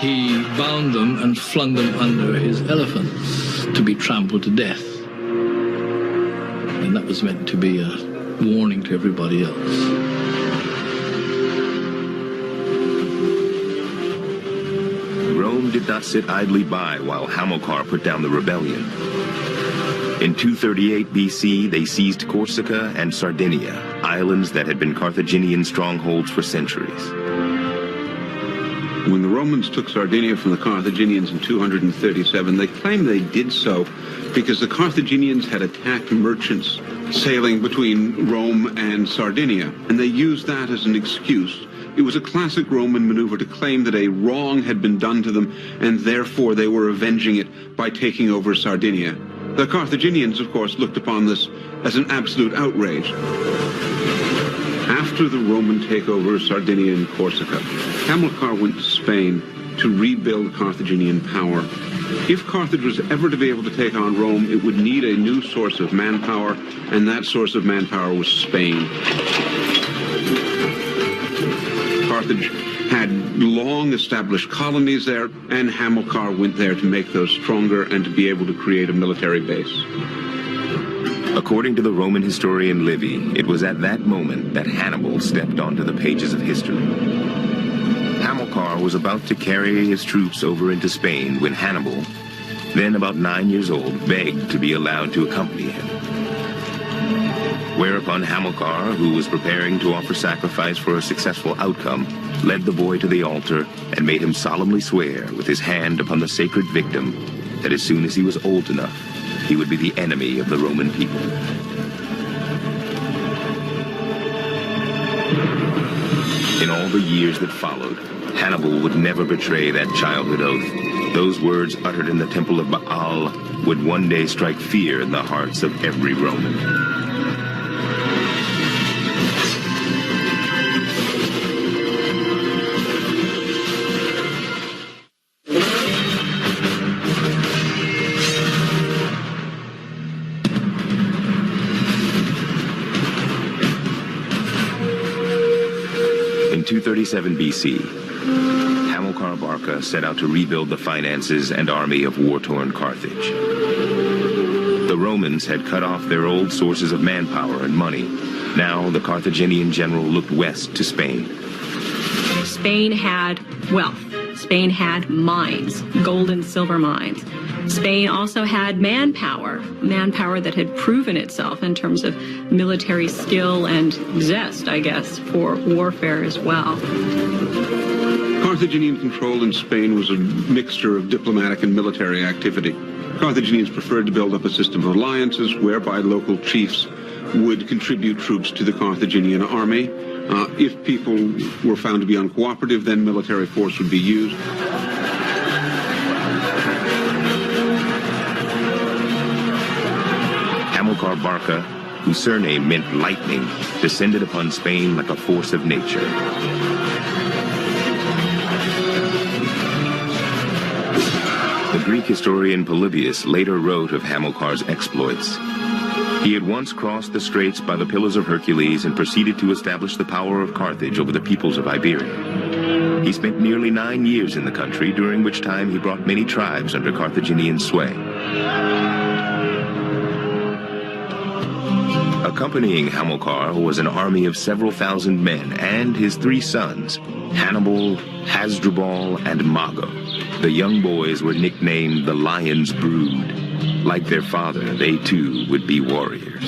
he bound them and flung them under his elephants to be trampled to death. And that was meant to be a warning to everybody else. Rome did not sit idly by while Hamilkar put down the rebellion. In 238 BC, they seized Corsica and Sardinia, islands that had been Carthaginian strongholds for centuries. When the Romans took Sardinia from the Carthaginians in 237, they claimed they did so because the Carthaginians had attacked merchants sailing between Rome and Sardinia, and they used that as an excuse. It was a classic Roman maneuver to claim that a wrong had been done to them, and therefore they were avenging it by taking over Sardinia. The Carthaginians, of course, looked upon this as an absolute outrage. After the Roman takeover of Sardinia and Corsica, Hamilkar went to Spain to rebuild Carthaginian power. If Carthage was ever to be able to take on Rome, it would need a new source of manpower, and that source of manpower was Spain. Carthage had long established colonies there, and Hamilkar went there to make those stronger and to be able to create a military base. According to the Roman historian Livy, it was at that moment that Hannibal stepped onto the pages of history. Hamilkar was about to carry his troops over into Spain when Hannibal, then about 9 years old, begged to be allowed to accompany him. Whereupon Hamilkar, who was preparing to offer sacrifice for a successful outcome, led the boy to the altar and made him solemnly swear with his hand upon the sacred victim that as soon as he was old enough, he would be the enemy of the Roman people. In all the years that followed, Hannibal would never betray that childhood oath. Those words uttered in the temple of Baal would one day strike fear in the hearts of every Roman. In 237 BC, Hamilkar Barker set out to rebuild the finances and army of war-torn Carthage. The Romans had cut off their old sources of manpower and money. Now the Carthaginian general looked west to Spain. Spain had wealth. Spain had mines, gold and silver mines. Spain also had manpower that had proven itself in terms of military skill and zest, I guess, for warfare as well. Carthaginian control in Spain was a mixture of diplomatic and military activity. Carthaginians preferred to build up a system of alliances whereby local chiefs would contribute troops to the Carthaginian army. If people were found to be uncooperative, then military force would be used. Hamilkar Barker, whose surname meant lightning, descended upon Spain like a force of nature. The Greek historian Polybius later wrote of Hamilkar's exploits. He had once crossed the straits by the Pillars of Hercules and proceeded to establish the power of Carthage over the peoples of Iberia. He spent nearly 9 years in the country, during which time he brought many tribes under Carthaginian sway. Accompanying Hamilkar was an army of several thousand men and his 3 sons, Hannibal, Hasdrubal, and Mago. The young boys were nicknamed the Lion's Brood. Like their father, they too would be warriors.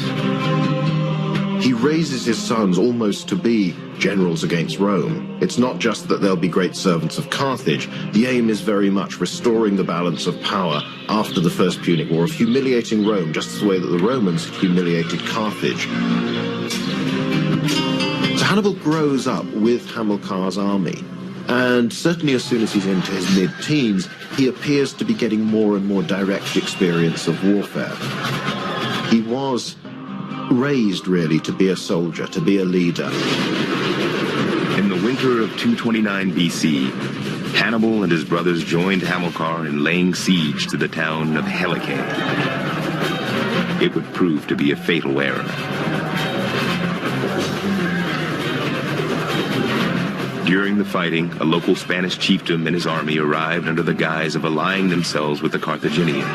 He raises his sons almost to be generals against Rome. It's not just that they'll be great servants of Carthage. The aim is very much restoring the balance of power after the First Punic War, of humiliating Rome, just the way that the Romans humiliated Carthage. So Hannibal grows up with Hamilkar's army. And certainly as soon as he's into his mid-teens, he appears to be getting more and more direct experience of warfare. He was raised, really, to be a soldier, to be a leader. In the winter of 229 BC, Hannibal and his brothers joined Hamilkar in laying siege to the town of Helice. It would prove to be a fatal error. During the fighting, a local Spanish chieftain and his army arrived under the guise of allying themselves with the Carthaginians.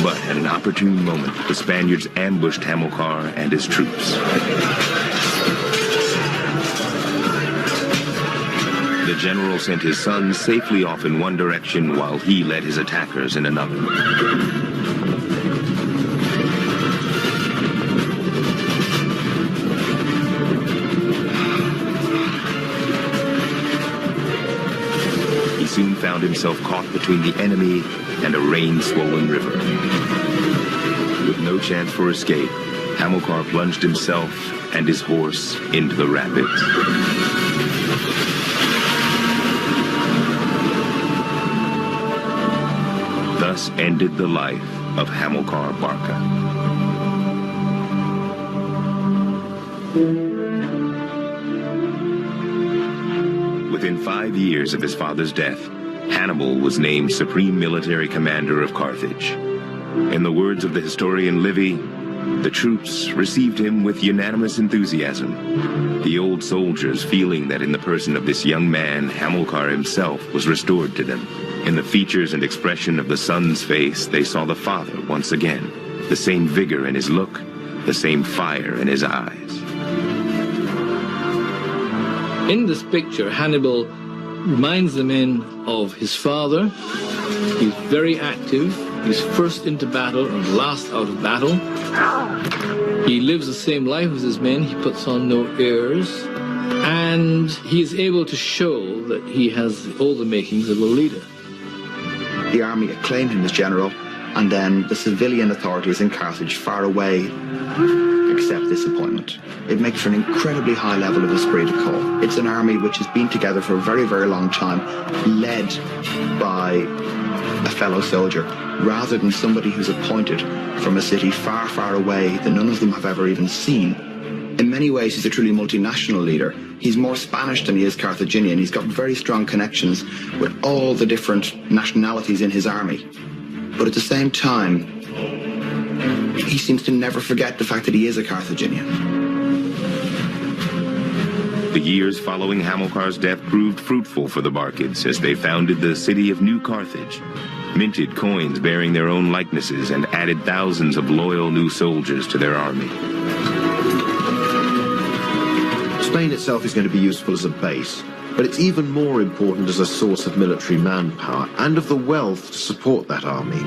But at an opportune moment, the Spaniards ambushed Hamilkar and his troops. The general sent his sons safely off in one direction while he led his attackers in another. He soon found himself caught between the enemy and a rain-swollen river. With no chance for escape, Hamilkar plunged himself and his horse into the rapids. Thus ended the life of Hamilkar Barker. Within 5 years of his father's death, Hannibal was named supreme military commander of Carthage. In the words of the historian Livy, the troops received him with unanimous enthusiasm, the old soldiers feeling that in the person of this young man, Hamilkar himself was restored to them. In the features and expression of the son's face, they saw the father once again, the same vigor in his look, the same fire in his eyes. In this picture, Hannibal reminds the men of his father. He's very active. He's first into battle and last out of battle. He lives the same life as his men. He puts on no airs. And he is able to show that he has all the makings of a leader. The army acclaimed him as general, and then the civilian authorities in Carthage, far away, accept this appointment. It makes for an incredibly high level of esprit de corps. It's an army which has been together for a very, very long time, led by a fellow soldier, rather than somebody who's appointed from a city far, far away that none of them have ever even seen. In many ways, he's a truly multinational leader. He's more Spanish than he is Carthaginian. He's got very strong connections with all the different nationalities in his army. But at the same time, he seems to never forget the fact that he is a Carthaginian. The years following Hamilkar's death proved fruitful for the Barkids as they founded the city of New Carthage, minted coins bearing their own likenesses, and added thousands of loyal new soldiers to their army. Spain itself is going to be useful as a base, but it's even more important as a source of military manpower and of the wealth to support that army.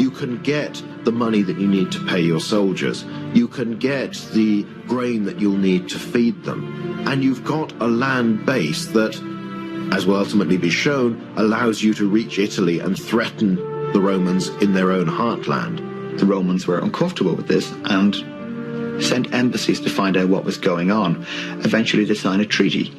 You can get the money that you need to pay your soldiers. You can get the grain that you'll need to feed them. And you've got a land base that, as will ultimately be shown, allows you to reach Italy and threaten the Romans in their own heartland. The Romans were uncomfortable with this and sent embassies to find out what was going on. Eventually they signed a treaty.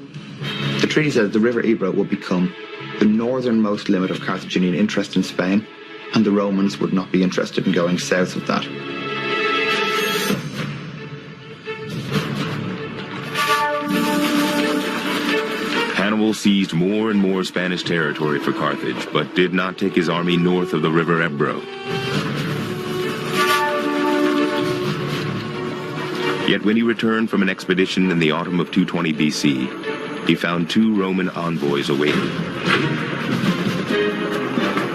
The treaty said that the River Ebro would become the northernmost limit of Carthaginian interest in Spain, and the Romans would not be interested in going south of that. Hannibal seized more and more Spanish territory for Carthage, but did not take his army north of the River Ebro. Yet when he returned from an expedition in the autumn of 220 BC, he found 2 Roman envoys awaiting.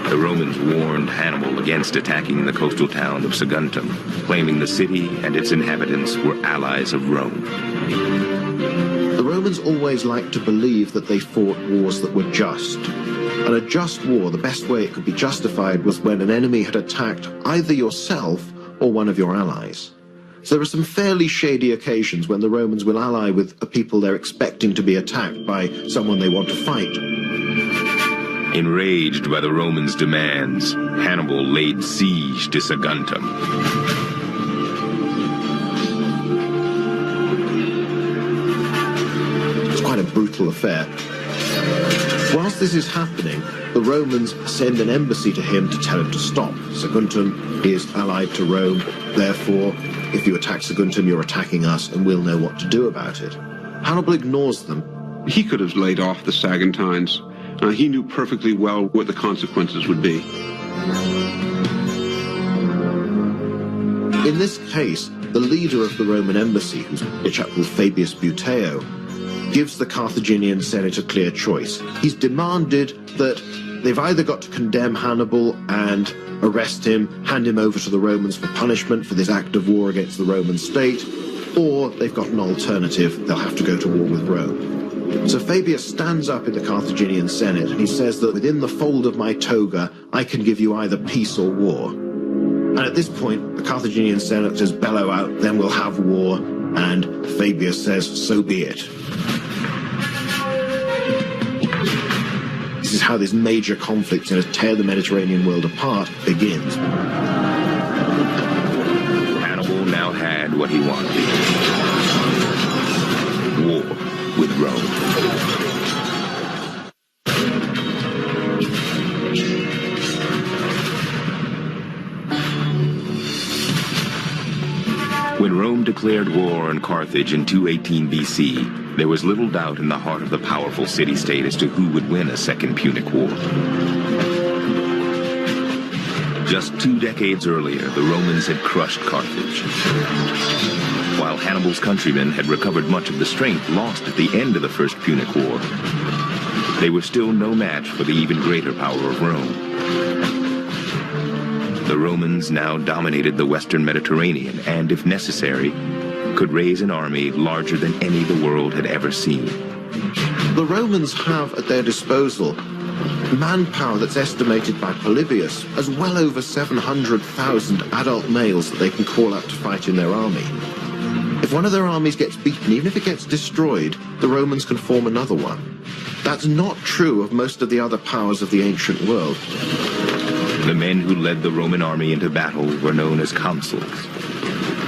The Romans warned Hannibal against attacking the coastal town of Segundo, claiming the city and its inhabitants were allies of Rome. The Romans always liked to believe that they fought wars that were just. And a just war, the best way it could be justified was when an enemy had attacked either yourself or one of your allies. So there are some fairly shady occasions when the Romans will ally with a people they're expecting to be attacked by someone they want to fight. Enraged by the Romans' demands, Hannibal laid siege to Segundo. It's quite a brutal affair. Whilst this is happening, the Romans send an embassy to him to tell him to stop. Saguntum is allied to Rome, therefore, if you attack Saguntum, you're attacking us, and we'll know what to do about it. Hannibal ignores them. He could have laid off the Saguntines. He knew perfectly well what the consequences would be. In this case, the leader of the Roman embassy, who's a chap called Fabius Buteo, gives the Carthaginian Senate a clear choice. He's demanded that they've either got to condemn Hannibal and arrest him, hand him over to the Romans for punishment for this act of war against the Roman state, or they've got an alternative, they'll have to go to war with Rome. So Fabius stands up in the Carthaginian Senate and he says that within the fold of my toga, I can give you either peace or war. And at this point, the Carthaginian senators bellow out, then we'll have war, and Fabius says, so be it. This is how this major conflict going to tear the Mediterranean world apart begins. Hannibal now had what he wanted. War with Rome. When Rome declared war on Carthage in 218 BC, there was little doubt in the heart of the powerful city-state as to who would win a Second Punic War. Just 2 decades earlier, the Romans had crushed Carthage. While Hannibal's countrymen had recovered much of the strength lost at the end of the First Punic War, they were still no match for the even greater power of Rome. The Romans now dominated the Western Mediterranean and, if necessary, could raise an army larger than any the world had ever seen. The Romans have at their disposal manpower that's estimated by Polybius as well over 700,000 adult males that they can call out to fight in their army. If one of their armies gets beaten, even if it gets destroyed, the Romans can form another one. That's not true of most of the other powers of the ancient world. The men who led the Roman army into battle were known as consuls.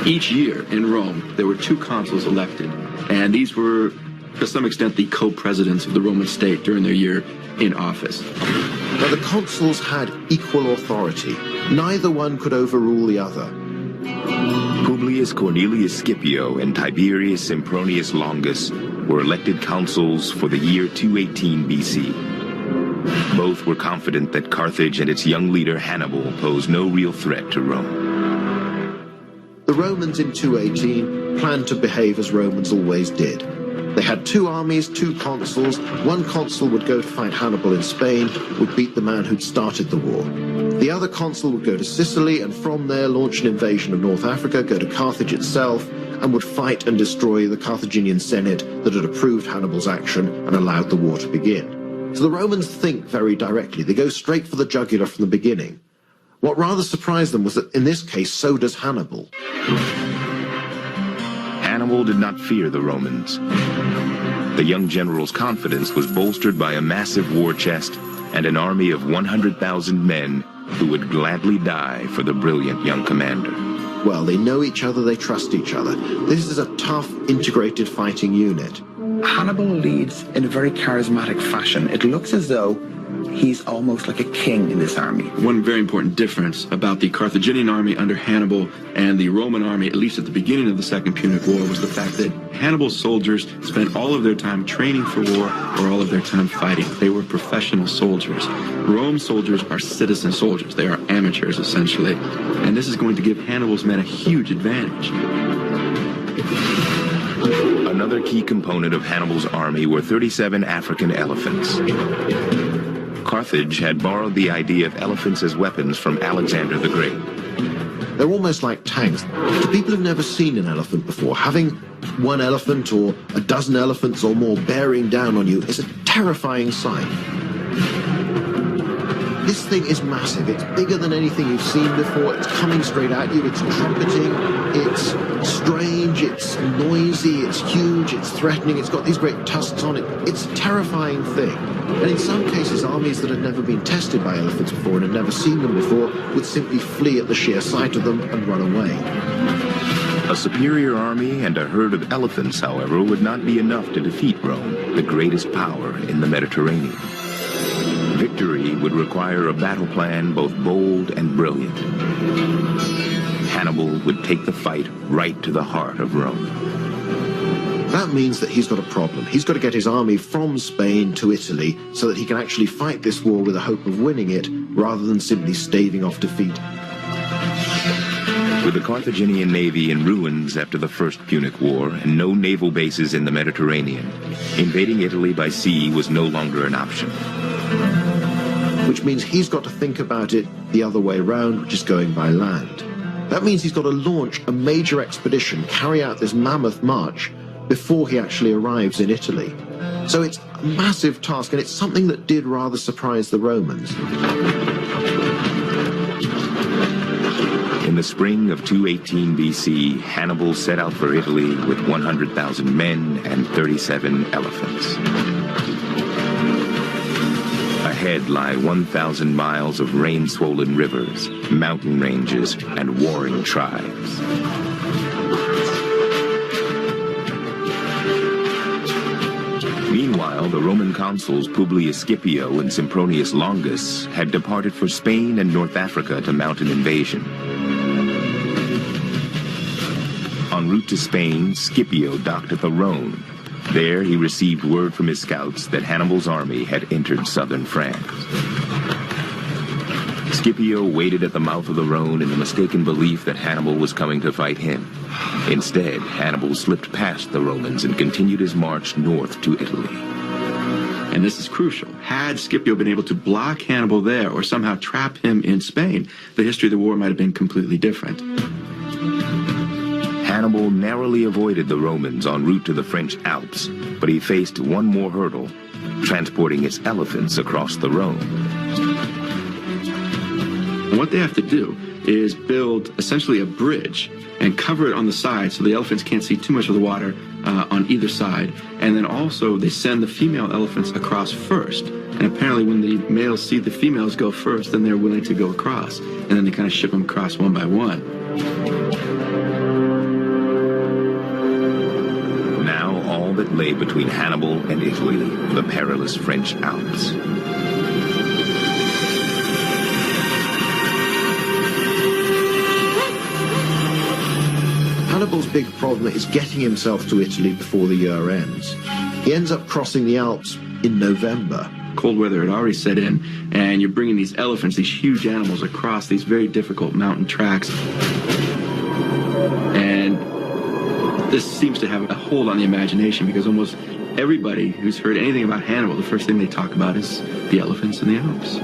Each year in Rome, there were 2 consuls elected, and these were, to some extent, the co-presidents of the Roman state during their year in office. Now, the consuls had equal authority. Neither one could overrule the other. Publius Cornelius Scipio and Tiberius Sempronius Longus were elected consuls for the year 218 BC. Both were confident that Carthage and its young leader Hannibal posed no real threat to Rome. The Romans in 218 planned to behave as Romans always did. They had 2 armies, 2 consuls. One consul would go to fight Hannibal in Spain, would beat the man who'd started the war. The other consul would go to Sicily and from there launch an invasion of North Africa, go to Carthage itself, and would fight and destroy the Carthaginian Senate that had approved Hannibal's action and allowed the war to begin. So the Romans think very directly. They go straight for the jugular from the beginning. What rather surprised them was that in this case, so does Hannibal. Hannibal did not fear the Romans. The young general's confidence was bolstered by a massive war chest and an army of 100,000 men who would gladly die for the brilliant young commander. Well, they know each other, they trust each other. This is a tough, integrated fighting unit. Hannibal leads in a very charismatic fashion. It looks as though he's almost like a king in this army. One very important difference about the Carthaginian army under Hannibal and the Roman army, at least at the beginning of the Second Punic War, was the fact that Hannibal's soldiers spent all of their time training for war or all of their time fighting. They were professional soldiers. Rome's soldiers are citizen soldiers. They are amateurs, essentially. And this is going to give Hannibal's men a huge advantage. Another key component of Hannibal's army were 37 African elephants. Carthage had borrowed the idea of elephants as weapons from Alexander the Great. They're almost like tanks. To people who've never seen an elephant before, having one elephant or a dozen elephants or more bearing down on you is a terrifying sight. This this thing is massive. It's bigger than anything you've seen before. It's coming straight at you. It's trumpeting. It's strange. It's noisy. It's huge. It's threatening. It's got these great tusks on it. It's a terrifying thing. And in some cases, armies that had never been tested by elephants before and had never seen them before would simply flee at the sheer sight of them and run away. A superior army and a herd of elephants, however, would not be enough to defeat Rome, the greatest power in the Mediterranean. Victory would require a battle plan both bold and brilliant. Hannibal would take the fight right to the heart of Rome. That means that he's got a problem. He's got to get his army from Spain to Italy so that he can actually fight this war with a hope of winning it rather than simply staving off defeat. With the Carthaginian navy in ruins after the First Punic War and no naval bases in the Mediterranean, invading Italy by sea was no longer an option. Which means he's got to think about it the other way around, which is going by land. That means he's got to launch a major expedition, carry out this mammoth march before he actually arrives in Italy. So it's a massive task, and it's something that did rather surprise the Romans. In the spring of 218 BC, Hannibal set out for Italy with 100,000 men and 37 elephants. Ahead lie 1,000 miles of rain-swollen rivers, mountain ranges, and warring tribes. Meanwhile, the Roman consuls Publius Scipio and Sempronius Longus had departed for Spain and North Africa to mount an invasion. En route to Spain, Scipio docked at the Rhone. There, he received word from his scouts that Hannibal's army had entered southern France. Scipio waited at the mouth of the Rhone in the mistaken belief that Hannibal was coming to fight him. Instead, Hannibal slipped past the Romans and continued his march north to Italy. And this is crucial. Had Scipio been able to block Hannibal there or somehow trap him in Spain, the history of the war might have been completely different. Hannibal narrowly avoided the Romans en route to the French Alps, but he faced one more hurdle, transporting his elephants across the Rhone. And what they have to do is build essentially a bridge and cover it on the side so the elephants can't see too much of the water on either side. And then also they send the female elephants across first. And apparently when the males see the females go first, then they're willing to go across. And then they kind of ship them across one by one. Now all that lay between Hannibal and Italy, the perilous French Alps. Hannibal's big problem is getting himself to Italy before the year ends. He ends up crossing the Alps in November. Cold weather had already set in, and you're bringing these elephants, these huge animals, across these very difficult mountain tracks. And this seems to have a hold on the imagination because almost everybody who's heard anything about Hannibal, the first thing they talk about is the elephants in the Alps.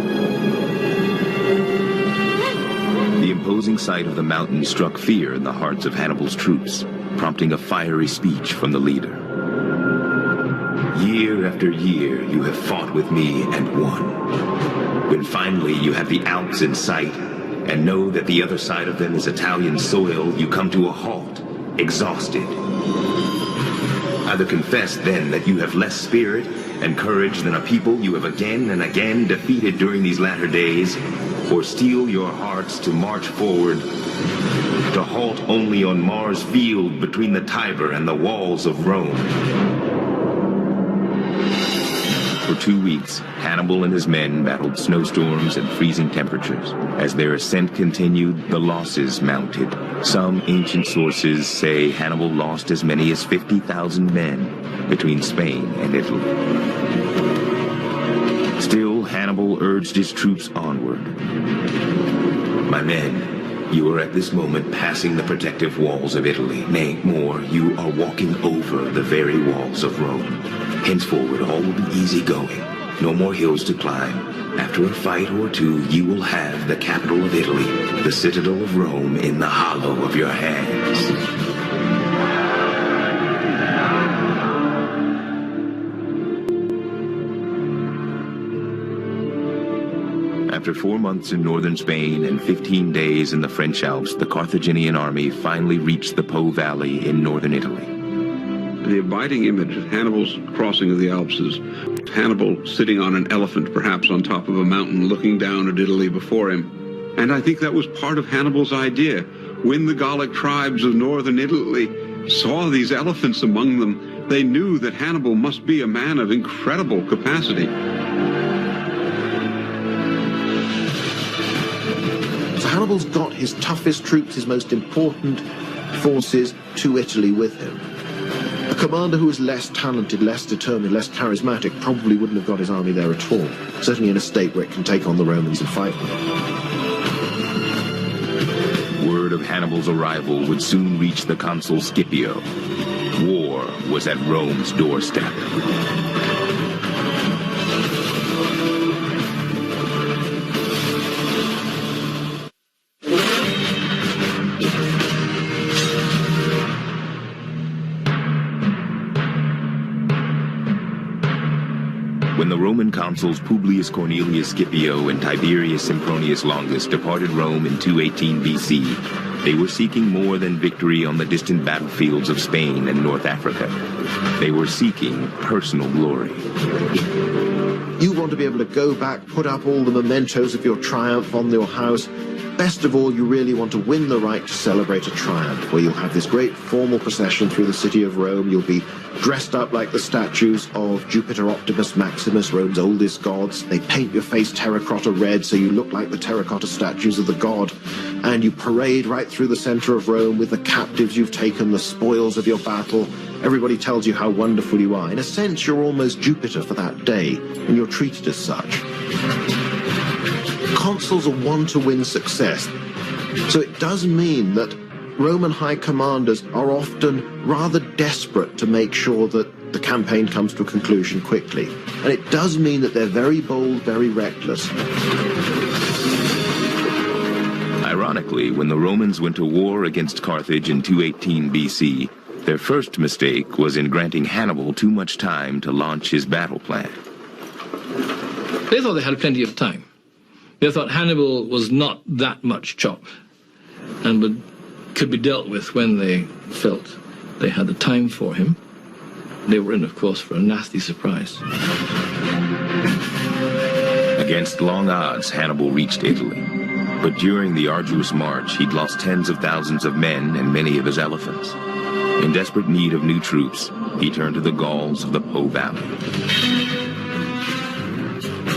The imposing sight of the mountain struck fear in the hearts of Hannibal's troops, prompting a fiery speech from the leader. Year after year, you have fought with me and won. When finally you have the Alps in sight and know that the other side of them is Italian soil, you come to a halt, exhausted. Either confess then that you have less spirit and courage than a people you have again and again defeated during these latter days, or steel your hearts to march forward, to halt only on Mars Field between the Tiber and the walls of Rome. For 2 weeks, Hannibal and his men battled snowstorms and freezing temperatures. As their ascent continued, the losses mounted. Some ancient sources say Hannibal lost as many as 50,000 men between Spain and Italy. Still, Hannibal urged his troops onward. My men, you are at this moment passing the protective walls of Italy. Nay, more, you are walking over the very walls of Rome. Henceforward, all will be easy going. No more hills to climb. After a fight or two, you will have the capital of Italy, the citadel of Rome, in the hollow of your hands. After 4 months in northern Spain and 15 days in the French Alps, the Carthaginian army finally reached the Po Valley in northern Italy. The abiding image of Hannibal's crossing of the Alps is Hannibal sitting on an elephant, perhaps on top of a mountain, looking down at Italy before him. And I think that was part of Hannibal's idea. When the Gallic tribes of northern Italy saw these elephants among them, they knew that Hannibal must be a man of incredible capacity. So Hannibal's got his toughest troops, his most important forces to Italy with him. A commander who is less talented, less determined, less charismatic probably wouldn't have got his army there at all, certainly in a state where it can take on the Romans and fight them. Word of Hannibal's arrival would soon reach the consul Scipio. War was at Rome's doorstep. When the Roman consuls Publius Cornelius Scipio and Tiberius Sempronius Longus departed Rome in 218 BC, they were seeking more than victory on the distant battlefields of Spain and North Africa. They were seeking personal glory. You want to be able to go back, put up all the mementos of your triumph on your house. Best of all, you really want to win the right to celebrate a triumph, where you'll have this great formal procession through the city of Rome. You'll be dressed up like the statues of Jupiter, Optimus, Maximus, Rome's oldest gods. They paint your face terracotta red so you look like the terracotta statues of the god. And you parade right through the center of Rome with the captives you've taken, the spoils of your battle. Everybody tells you how wonderful you are. In a sense, you're almost Jupiter for that day, and you're treated as such. Consuls are one to win success. So it does mean that Roman high commanders are often rather desperate to make sure that the campaign comes to a conclusion quickly. And it does mean that they're very bold, very reckless. Ironically, when the Romans went to war against Carthage in 218 BC, their first mistake was in granting Hannibal too much time to launch his battle plan. They thought they had plenty of time. They thought Hannibal was not that much chop and could be dealt with when they felt they had the time for him. They were in, of course, for a nasty surprise. Against long odds, Hannibal reached Italy. But during the arduous march, he'd lost tens of thousands of men and many of his elephants. In desperate need of new troops, he turned to the Gauls of the Po Valley.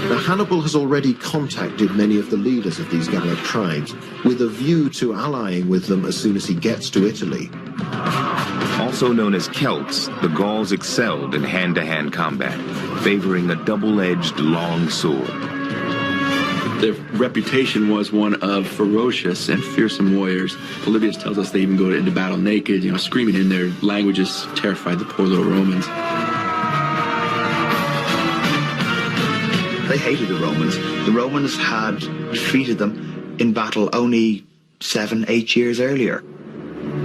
Now, Hannibal has already contacted many of the leaders of these Gallic tribes with a view to allying with them as soon as he gets to Italy. Also known as Celts, the Gauls excelled in hand-to-hand combat, favoring a double-edged long sword. Their reputation was one of ferocious and fearsome warriors. Polybius tells us they even go into battle naked, screaming in their languages, terrified the poor little Romans. They hated the Romans. The Romans had defeated them in battle only 7-8 years earlier.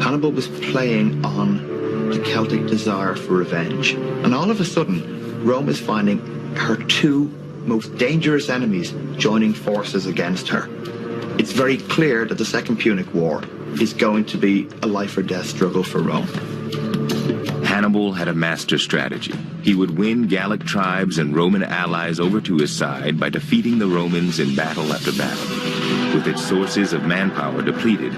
Hannibal was playing on the Celtic desire for revenge. And all of a sudden, Rome is finding her two most dangerous enemies joining forces against her. It's very clear that the Second Punic War is going to be a life or death struggle for Rome. Hannibal had a master strategy. He would win Gallic tribes and Roman allies over to his side by defeating the Romans in battle after battle. With its sources of manpower depleted,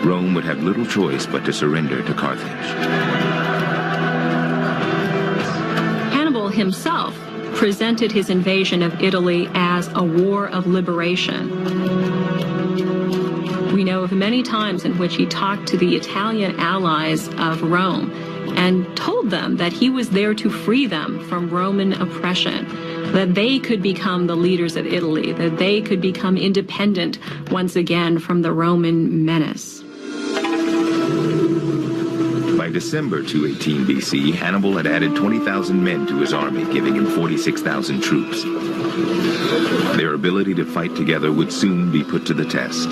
Rome would have little choice but to surrender to Carthage. Hannibal himself presented his invasion of Italy as a war of liberation. We know of many times in which he talked to the Italian allies of Rome and told them that he was there to free them from Roman oppression, that they could become the leaders of Italy, that they could become independent once again from the Roman menace. By December 218 BC, Hannibal had added 20,000 men to his army, giving him 46,000 troops. Their ability to fight together would soon be put to the test.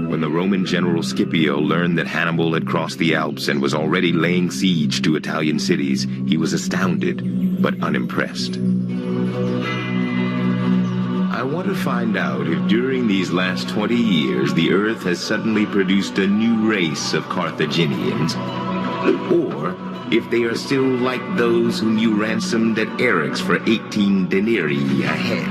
When the Roman general Scipio learned that Hannibal had crossed the Alps and was already laying siege to Italian cities, he was astounded. but unimpressed. I want to find out if during these last 20 years the Earth has suddenly produced a new race of Carthaginians, or if they are still like those whom you ransomed at Eryx for 18 denarii a head.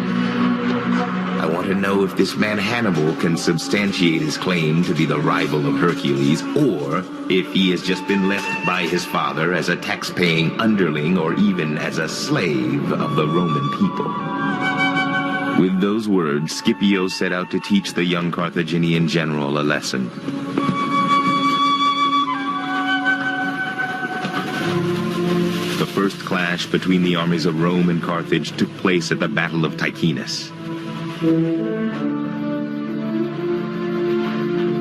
I want to know if this man Hannibal can substantiate his claim to be the rival of Hercules, or if he has just been left by his father as a tax-paying underling or even as a slave of the Roman people. With those words, Scipio set out to teach the young Carthaginian general a lesson. The first clash between the armies of Rome and Carthage took place at the Battle of Tychinus.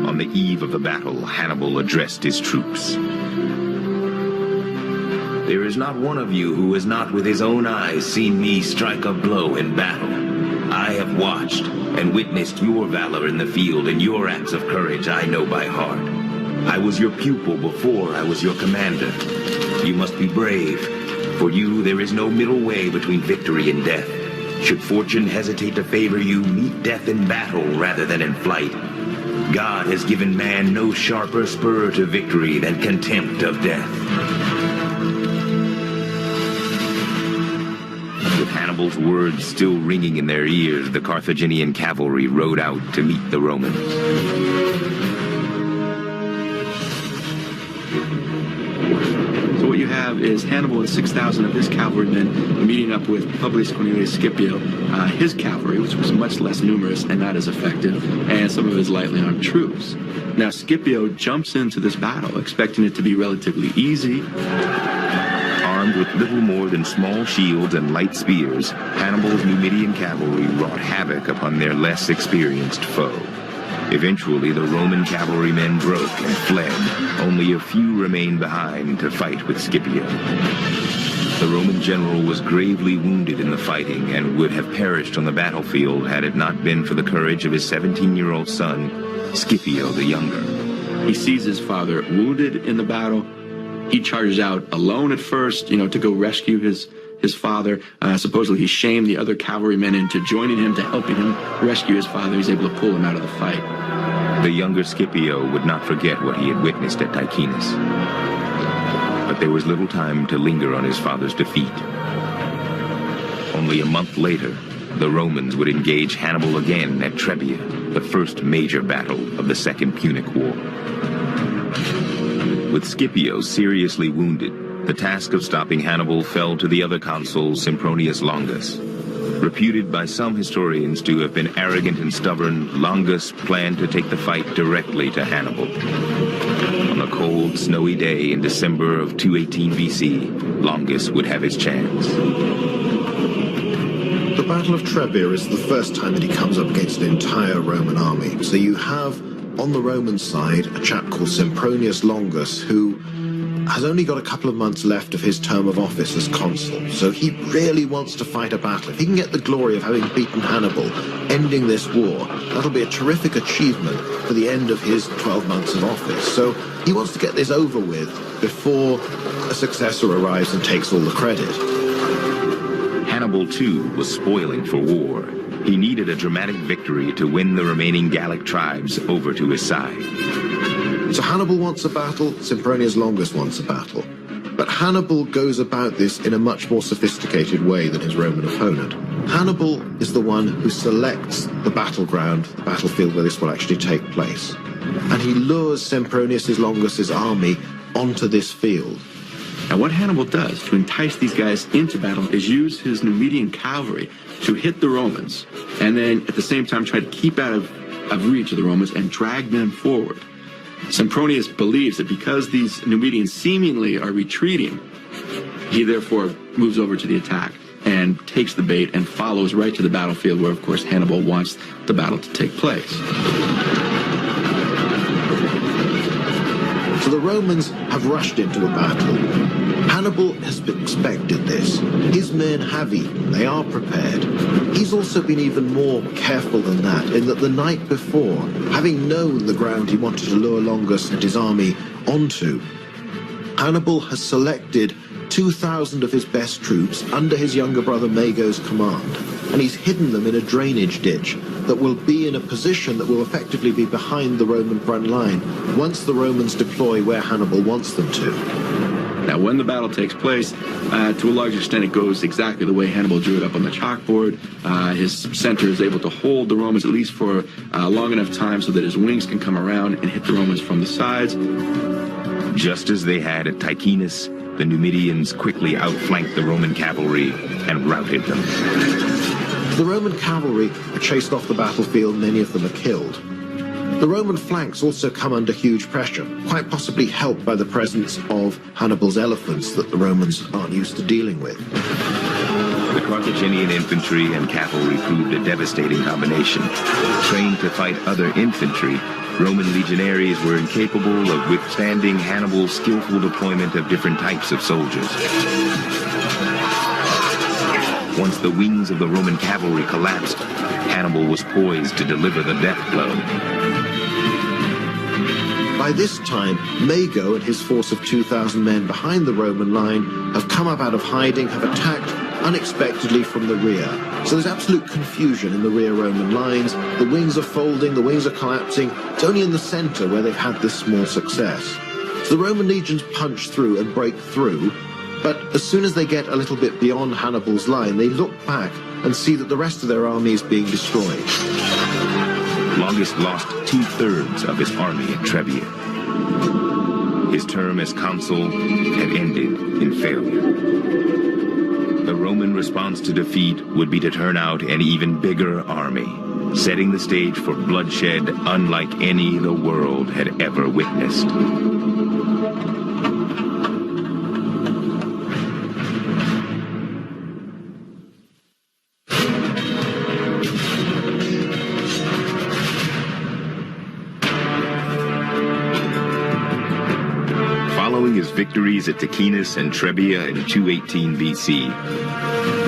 On the eve of the battle, Hannibal addressed his troops. There is not one of you who has not with his own eyes seen me strike a blow in battle. I have watched and witnessed your valor in the field, and your acts of courage I know by heart. I was your pupil before I was your commander. You must be brave. For you, there is no middle way between victory and death. Should fortune hesitate to favor you, meet death in battle rather than in flight. God has given man no sharper spur to victory than contempt of death. With Hannibal's words still ringing in their ears, the Carthaginian cavalry rode out to meet the Romans. So what you have is Hannibal and 6,000 of his cavalrymen meeting up with Publius Cornelius Scipio, his cavalry, which was much less numerous and not as effective, and some of his lightly armed troops. Now Scipio jumps into this battle expecting it to be relatively easy. Armed with little more than small shields and light spears, Hannibal's Numidian cavalry wrought havoc upon their less experienced foe. Eventually, the Roman cavalrymen broke and fled. Only a few remained behind to fight with Scipio. The Roman general was gravely wounded in the fighting and would have perished on the battlefield had it not been for the courage of his 17-year-old son, Scipio the Younger. He sees his father wounded in the battle. He charges out alone at first, to go rescue his father. Supposedly he shamed the other cavalrymen into joining him to helping him rescue his father. He's able to pull him out of the fight. The younger Scipio would not forget what he had witnessed at Tychinus. But there was little time to linger on his father's defeat. Only a month later, the Romans would engage Hannibal again at Trevia, the first major battle of the Second Punic War. With Scipio seriously wounded, the task of stopping Hannibal fell to the other consul, Sempronius Longus. Reputed by some historians to have been arrogant and stubborn, Longus planned to take the fight directly to Hannibal. On a cold, snowy day in December of 218 BC, Longus would have his chance. The Battle of Trevia is the first time that he comes up against an entire Roman army. So you have, on the Roman side, a chap called Sempronius Longus, who has only got a couple of months left of his term of office as consul. So he really wants to fight a battle. If he can get the glory of having beaten Hannibal, ending this war, that'll be a terrific achievement for the end of his 12 months of office. So he wants to get this over with before a successor arrives and takes all the credit. Hannibal, too, was spoiling for war. He needed a dramatic victory to win the remaining Gallic tribes over to his side. So Hannibal wants a battle, Sempronius Longus wants a battle. But Hannibal goes about this in a much more sophisticated way than his Roman opponent. Hannibal is the one who selects the battleground, the battlefield where this will actually take place. And he lures Sempronius Longus's army onto this field. Now what Hannibal does to entice these guys into battle is use his Numidian cavalry to hit the Romans, and then at the same time try to keep out of reach of the Romans and drag them forward. Sempronius believes that because these Numidians seemingly are retreating, he therefore moves over to the attack and takes the bait and follows right to the battlefield where, of course, Hannibal wants the battle to take place. So the Romans have rushed into a battle. Hannibal has expected this. His men have eaten. They are prepared. He's also been even more careful than that, in that the night before, having known the ground he wanted to lure Longus and his army onto, Hannibal has selected 2,000 of his best troops under his younger brother Mago's command, and he's hidden them in a drainage ditch that will be in a position that will effectively be behind the Roman front line once the Romans deploy where Hannibal wants them to. Now, when the battle takes place, to a large extent, it goes exactly the way Hannibal drew it up on the chalkboard. His center is able to hold the Romans at least for long enough time so that his wings can come around and hit the Romans from the sides. Just as they had at Tychinus, the Numidians quickly outflanked the Roman cavalry and routed them. The Roman cavalry are chased off the battlefield, many of them are killed. The Roman flanks also come under huge pressure, quite possibly helped by the presence of Hannibal's elephants that the Romans aren't used to dealing with. The Carthaginian infantry and cavalry proved a devastating combination. Trained to fight other infantry, Roman legionaries were incapable of withstanding Hannibal's skillful deployment of different types of soldiers. Once the wings of the Roman cavalry collapsed, Hannibal was poised to deliver the death blow. By this time, Mago and his force of 2,000 men behind the Roman line have come up out of hiding, have attacked unexpectedly from the rear. So there's absolute confusion in the rear Roman lines. The wings are folding, the wings are collapsing. It's only in the center where they've had this small success. So the Roman legions punch through and break through, but as soon as they get a little bit beyond Hannibal's line, they look back and see that the rest of their army is being destroyed. Longus lost 2/3 of his army at Trevia. His term as consul had ended in failure. The Roman response to defeat would be to turn out an even bigger army, setting the stage for bloodshed unlike any the world had ever witnessed. Victories at Tychinus and Trevia in 218 BC.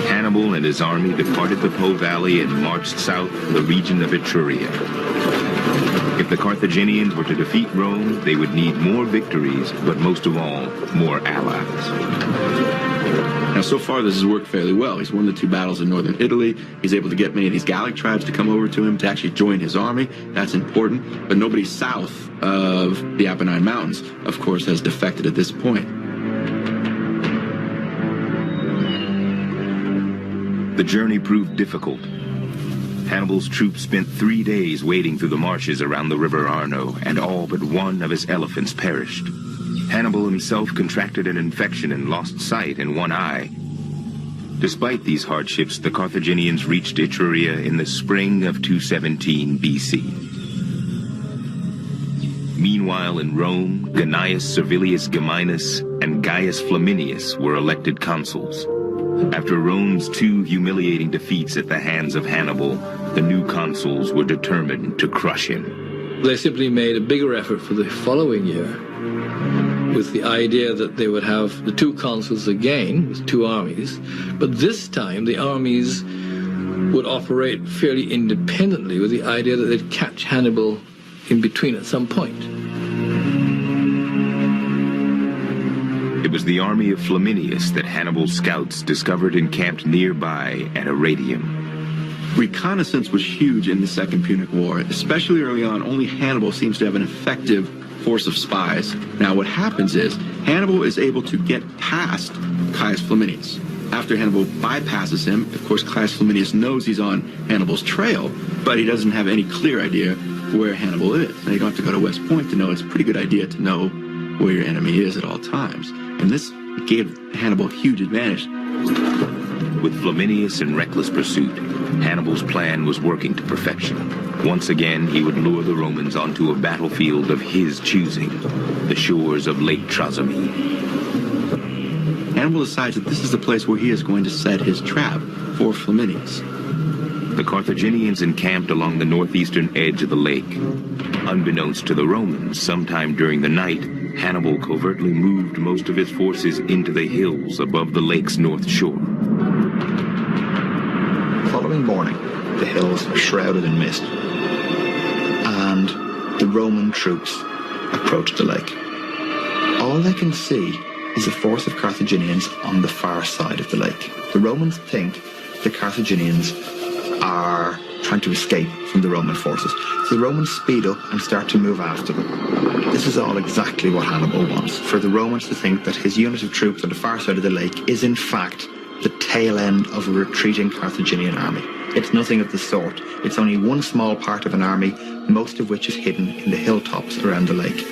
Hannibal and his army departed the Po Valley and marched south to the region of Etruria. If the Carthaginians were to defeat Rome, they would need more victories, but most of all, more allies. Now, so far, this has worked fairly well. He's won the 2 battles in northern Italy. He's able to get many of these Gallic tribes to come over to him to actually join his army. That's important. But nobody south of the Apennine Mountains, of course, has defected at this point. The journey proved difficult. Hannibal's troops spent 3 days wading through the marshes around the river Arno, and all but one of his elephants perished. Hannibal himself contracted an infection and lost sight in one eye. Despite these hardships, the Carthaginians reached Etruria in the spring of 217 BC. Meanwhile, in Rome, Gnaeus Servilius Geminus and Gaius Flaminius were elected consuls. After Rome's 2 humiliating defeats at the hands of Hannibal, the new consuls were determined to crush him. They simply made a bigger effort for the following year, with the idea that they would have the 2 consuls again, with 2 armies, but this time the armies would operate fairly independently, with the idea that they'd catch Hannibal in between at some point. It was the army of Flaminius that Hannibal's scouts discovered encamped nearby at Arretium. Reconnaissance was huge in the Second Punic War. Especially early on, only Hannibal seems to have an effective force of spies. Now what happens is, Hannibal is able to get past Caius Flaminius. After Hannibal bypasses him, of course Caius Flaminius knows he's on Hannibal's trail, but he doesn't have any clear idea where Hannibal is. Now you don't have to go to West Point to know. It's a pretty good idea to know where your enemy is at all times. And this gave Hannibal a huge advantage. With Flaminius in reckless pursuit, Hannibal's plan was working to perfection. Once again, he would lure the Romans onto a battlefield of his choosing, the shores of Lake Trasimene. Hannibal decides that this is the place where he is going to set his trap for Flaminius. The Carthaginians encamped along the northeastern edge of the lake. Unbeknownst to the Romans, sometime during the night, Hannibal covertly moved most of his forces into the hills above the lake's north shore. The following morning, the hills are shrouded in mist, and the Roman troops approach the lake. All they can see is a force of Carthaginians on the far side of the lake. The Romans think the Carthaginians are trying to escape from the Roman forces. So the Romans speed up and start to move after them. This is all exactly what Hannibal wants, for the Romans to think that his unit of troops on the far side of the lake is in fact the tail end of a retreating Carthaginian army. It's nothing of the sort. It's only one small part of an army, most of which is hidden in the hilltops around the lake.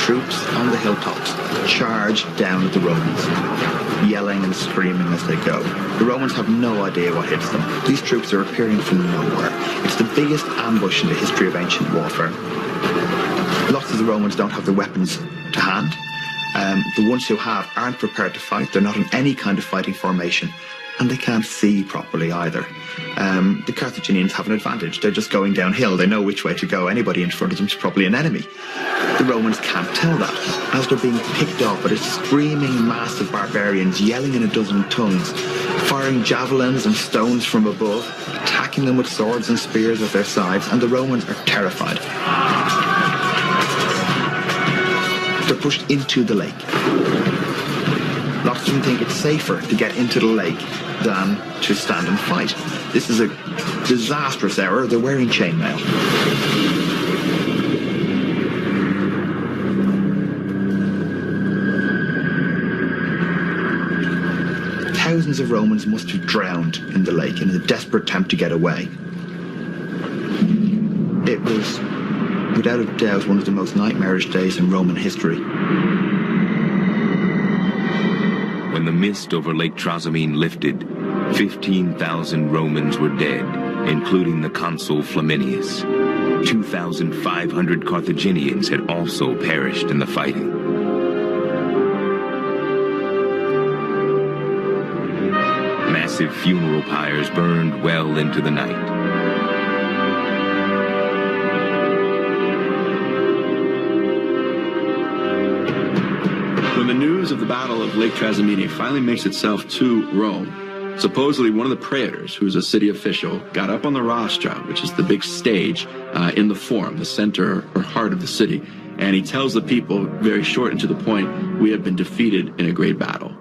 Troops on the hilltops charge down at the Romans, yelling and screaming as they go. The Romans have no idea what hits them. These troops are appearing from nowhere. It's the biggest ambush in the history of ancient warfare. Lots of the Romans don't have the weapons to hand. The ones who have aren't prepared to fight. They're not in any kind of fighting formation, and they can't see properly either. The Carthaginians have an advantage. They're just going downhill. They know which way to go. Anybody in front of them is probably an enemy. The Romans can't tell that. As they're being picked off by a screaming mass of barbarians, yelling in a dozen tongues, firing javelins and stones from above, attacking them with swords and spears at their sides, and the Romans are terrified. They're pushed into the lake. Lots of them think it's safer to get into the lake than to stand and fight. This is a disastrous error. They're wearing chainmail. Thousands of Romans must have drowned in the lake in a desperate attempt to get away. It was, without a doubt, one of the most nightmarish days in Roman history. When the mist over Lake Trasimene lifted, 15,000 Romans were dead, including the consul Flaminius. 2,500 Carthaginians had also perished in the fighting. Massive funeral pyres burned well into the night. When the news of the Battle of Lake Trasimene finally makes itself to Rome, supposedly one of the praetors, who's a city official, got up on the rostra, which is the big stage in the forum, the center or heart of the city, and he tells the people, very short and to the point, we have been defeated in a great battle.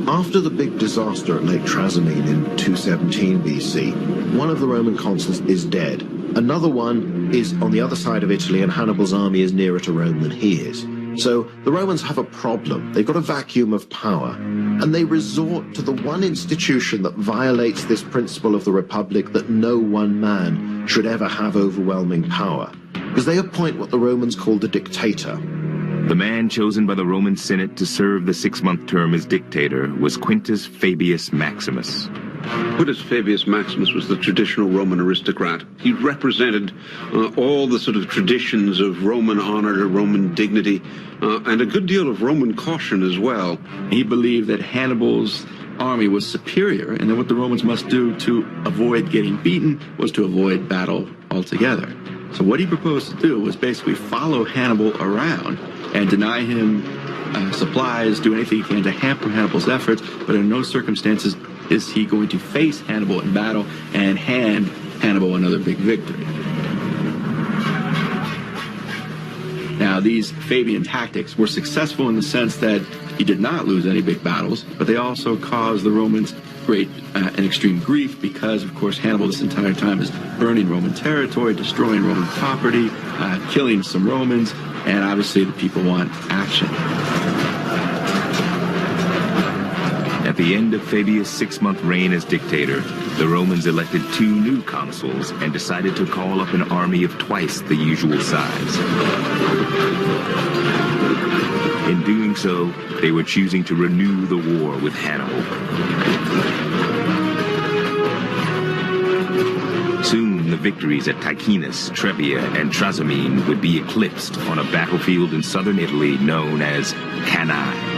After the big disaster at Lake Trasimene in 217 BC, one of the Roman consuls is dead. Another one is on the other side of Italy, and Hannibal's army is nearer to Rome than he is. So the Romans have a problem. They've got a vacuum of power, and they resort to the one institution that violates this principle of the Republic, that no one man should ever have overwhelming power, because they appoint what the Romans call the dictator. The man chosen by the Roman Senate to serve the 6-month term as dictator was Quintus Fabius Maximus. Quintus Fabius Maximus was the traditional Roman aristocrat. He represented all the sort of traditions of Roman honor, Roman dignity, and a good deal of Roman caution as well. He believed that Hannibal's army was superior, and that what the Romans must do to avoid getting beaten was to avoid battle altogether. So what he proposed to do was basically follow Hannibal around and deny him supplies, do anything he can to hamper Hannibal's efforts, but in no circumstances is he going to face Hannibal in battle and hand Hannibal another big victory. Now, these Fabian tactics were successful in the sense that he did not lose any big battles, but they also caused the Romans great and extreme grief because, of course, Hannibal this entire time is burning Roman territory, destroying Roman property, killing some Romans, and obviously the people want action. At the end of Fabius' 6-month reign as dictator, the Romans elected 2 new consuls and decided to call up an army of twice the usual size. In doing so, they were choosing to renew the war with Hannibal. Soon, the victories at Tychinus, Trevia, and Trasimene would be eclipsed on a battlefield in southern Italy known as Cannae.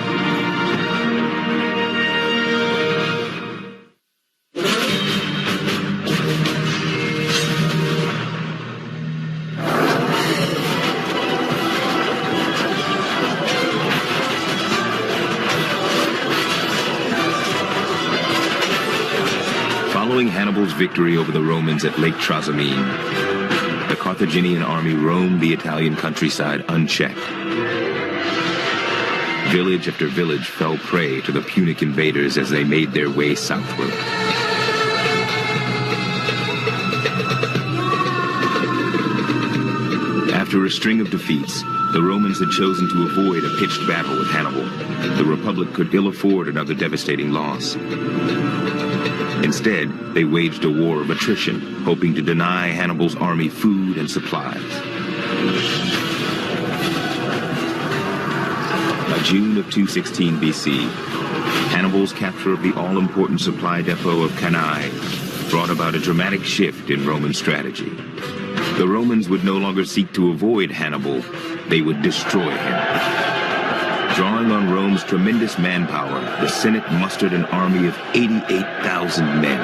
Hannibal's victory over the Romans at Lake Trasimene, the Carthaginian army roamed the Italian countryside unchecked. Village after village fell prey to the Punic invaders as they made their way southward. After a string of defeats, the Romans had chosen to avoid a pitched battle with Hannibal. The Republic could ill afford another devastating loss. Instead, they waged a war of attrition, hoping to deny Hannibal's army food and supplies. By June of 216 BC, Hannibal's capture of the all-important supply depot of Cannae brought about a dramatic shift in Roman strategy. The Romans would no longer seek to avoid Hannibal, they would destroy him. Drawing on Rome's tremendous manpower, the Senate mustered an army of 88,000 men.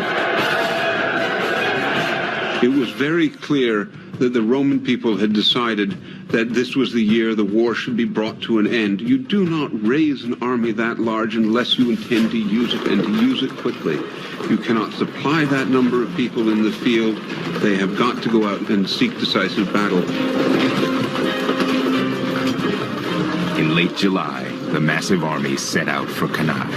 It was very clear that the Roman people had decided that this was the year the war should be brought to an end. You do not raise an army that large unless you intend to use it, and to use it quickly. You cannot supply that number of people in the field. They have got to go out and seek decisive battle. In late July, the massive army set out for Cannae.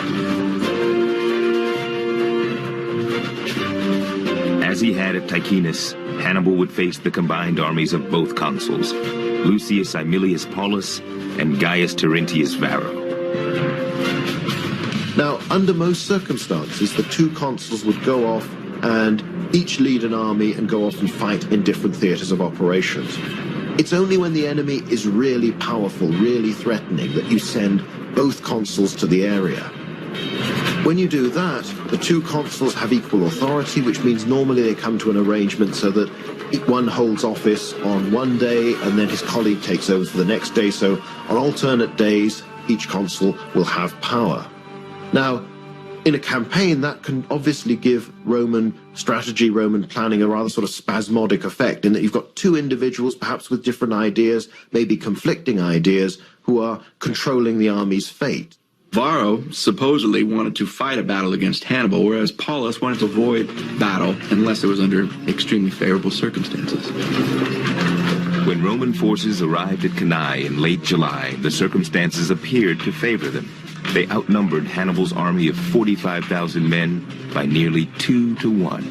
As he had at Tychinus, Hannibal would face the combined armies of both consuls, Lucius Aemilius Paulus and Gaius Terentius Varro. Now, under most circumstances, the two consuls would go off and each lead an army and go off and fight in different theaters of operations. It's only when the enemy is really powerful, really threatening, that you send both consuls to the area. When you do that, the two consuls have equal authority, which means normally they come to an arrangement so that one holds office on one day and then his colleague takes over for the next day. So on alternate days, each consul will have power. Now, in a campaign, that can obviously give Roman strategy, Roman planning, a rather sort of spasmodic effect, in that you've got two individuals, perhaps with different ideas, maybe conflicting ideas, who are controlling the army's fate. Varro supposedly wanted to fight a battle against Hannibal, whereas Paulus wanted to avoid battle unless it was under extremely favorable circumstances. When Roman forces arrived at Cannae in late July, the circumstances appeared to favor them. They outnumbered Hannibal's army of 45,000 men by nearly 2 to 1.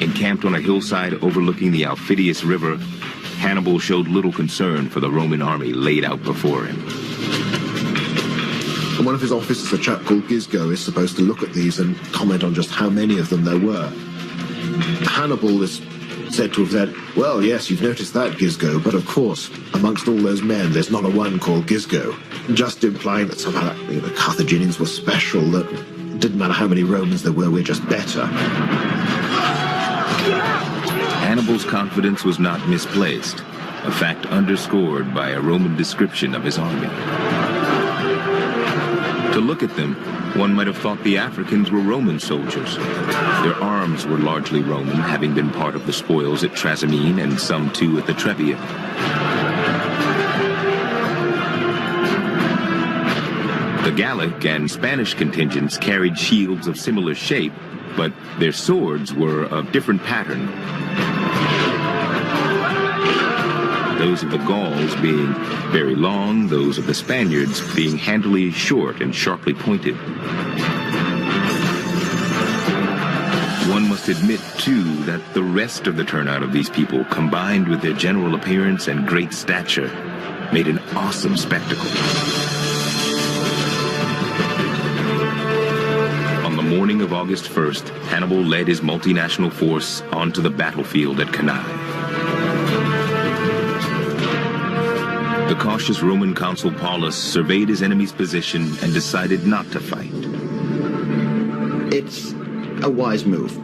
Encamped on a hillside overlooking the Aufidius River, Hannibal showed little concern for the Roman army laid out before him. And one of his officers, a chap called Gisgo, is supposed to look at these and comment on just how many of them there were. Hannibal is said to have said, well, yes, you've noticed that, Gisgo, but of course, amongst all those men, there's not a one called Gisgo. Just implying that somehow the Carthaginians were special, that it didn't matter how many Romans there were, we're just better. Hannibal's confidence was not misplaced, a fact underscored by a Roman description of his army. To look at them, one might have thought the Africans were Roman soldiers. Their arms were largely Roman, having been part of the spoils at Trasimene and some too at the Trevia. The Gallic and Spanish contingents carried shields of similar shape, but their swords were of different pattern. Those of the Gauls being very long, those of the Spaniards being handily short and sharply pointed. One must admit, too, that the rest of the turnout of these people, combined with their general appearance and great stature, made an awesome spectacle. On the morning of August 1st, Hannibal led his multinational force onto the battlefield at Cannae. The cautious Roman consul Paulus surveyed his enemy's position and decided not to fight. It's a wise move,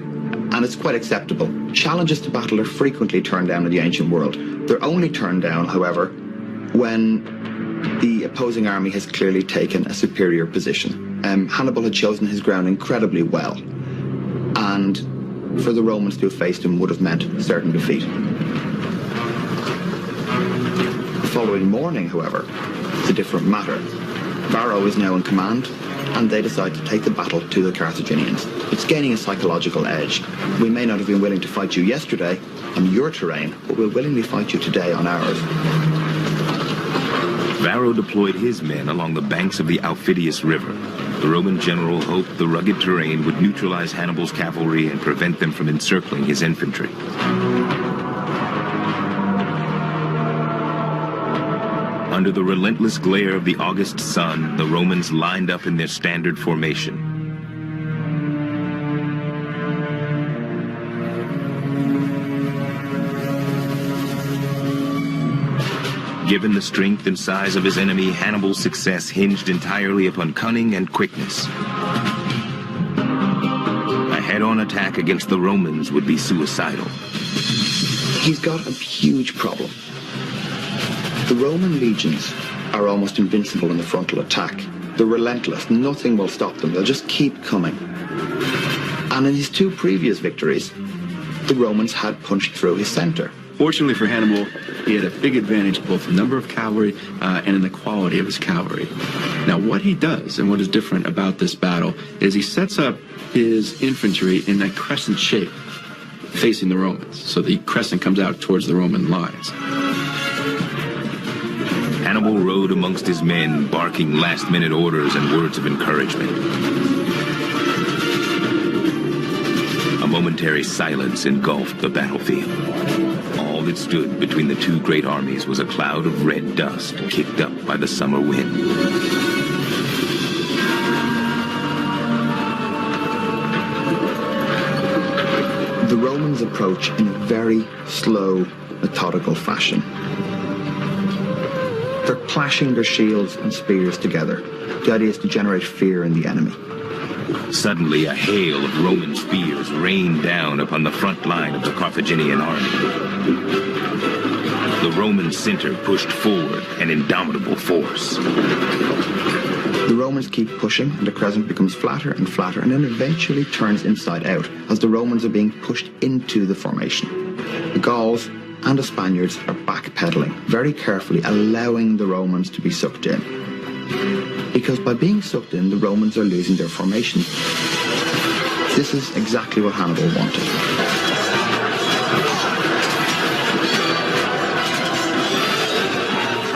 and it's quite acceptable. Challenges to battle are frequently turned down in the ancient world. They're only turned down, however, when the opposing army has clearly taken a superior position. Hannibal had chosen his ground incredibly well, and for the Romans to have faced him would have meant certain defeat. The following morning, however, it's a different matter. Varro is now in command, and they decide to take the battle to the Carthaginians. It's gaining a psychological edge. We may not have been willing to fight you yesterday on your terrain, but we'll willingly fight you today on ours. Varro deployed his men along the banks of the Aufidius River. The Roman general hoped the rugged terrain would neutralize Hannibal's cavalry and prevent them from encircling his infantry. Under the relentless glare of the August sun, the Romans lined up in their standard formation. Given the strength and size of his enemy, Hannibal's success hinged entirely upon cunning and quickness. A head-on attack against the Romans would be suicidal. He's got a huge problem. The Roman legions are almost invincible in the frontal attack. They're relentless. Nothing will stop them. They'll just keep coming. And in his two previous victories, the Romans had punched through his center. Fortunately for Hannibal, he had a big advantage both in the number of cavalry and in the quality of his cavalry. Now, what he does and what is different about this battle is he sets up his infantry in a crescent shape facing the Romans. So the crescent comes out towards the Roman lines. Hannibal rode amongst his men, barking last-minute orders and words of encouragement. A momentary silence engulfed the battlefield. All that stood between the two great armies was a cloud of red dust kicked up by the summer wind. The Romans approach in a very slow, methodical fashion. They're clashing their shields and spears together. The idea is to generate fear in the enemy. Suddenly, a hail of Roman spears rained down upon the front line of the Carthaginian army. The Roman center pushed forward, an indomitable force. The Romans keep pushing, and the crescent becomes flatter and flatter, and then eventually turns inside out as the Romans are being pushed into the formation. The Gauls and the Spaniards are backpedaling, very carefully allowing the Romans to be sucked in. Because by being sucked in, the Romans are losing their formation. This is exactly what Hannibal wanted.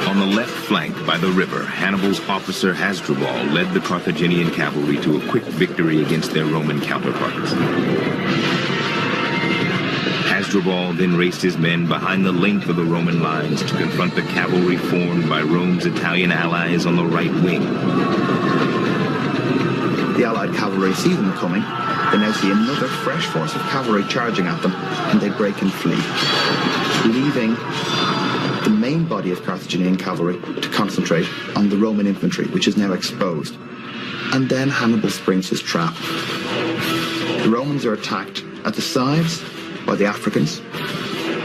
On the left flank by the river, Hannibal's officer Hasdrubal led the Carthaginian cavalry to a quick victory against their Roman counterparts. Hasdrubal then raced his men behind the length of the Roman lines to confront the cavalry formed by Rome's Italian allies on the right wing. The Allied cavalry see them coming. They now see another fresh force of cavalry charging at them, and they break and flee, leaving the main body of Carthaginian cavalry to concentrate on the Roman infantry, which is now exposed. And then Hannibal springs his trap. The Romans are attacked at the sides by the Africans.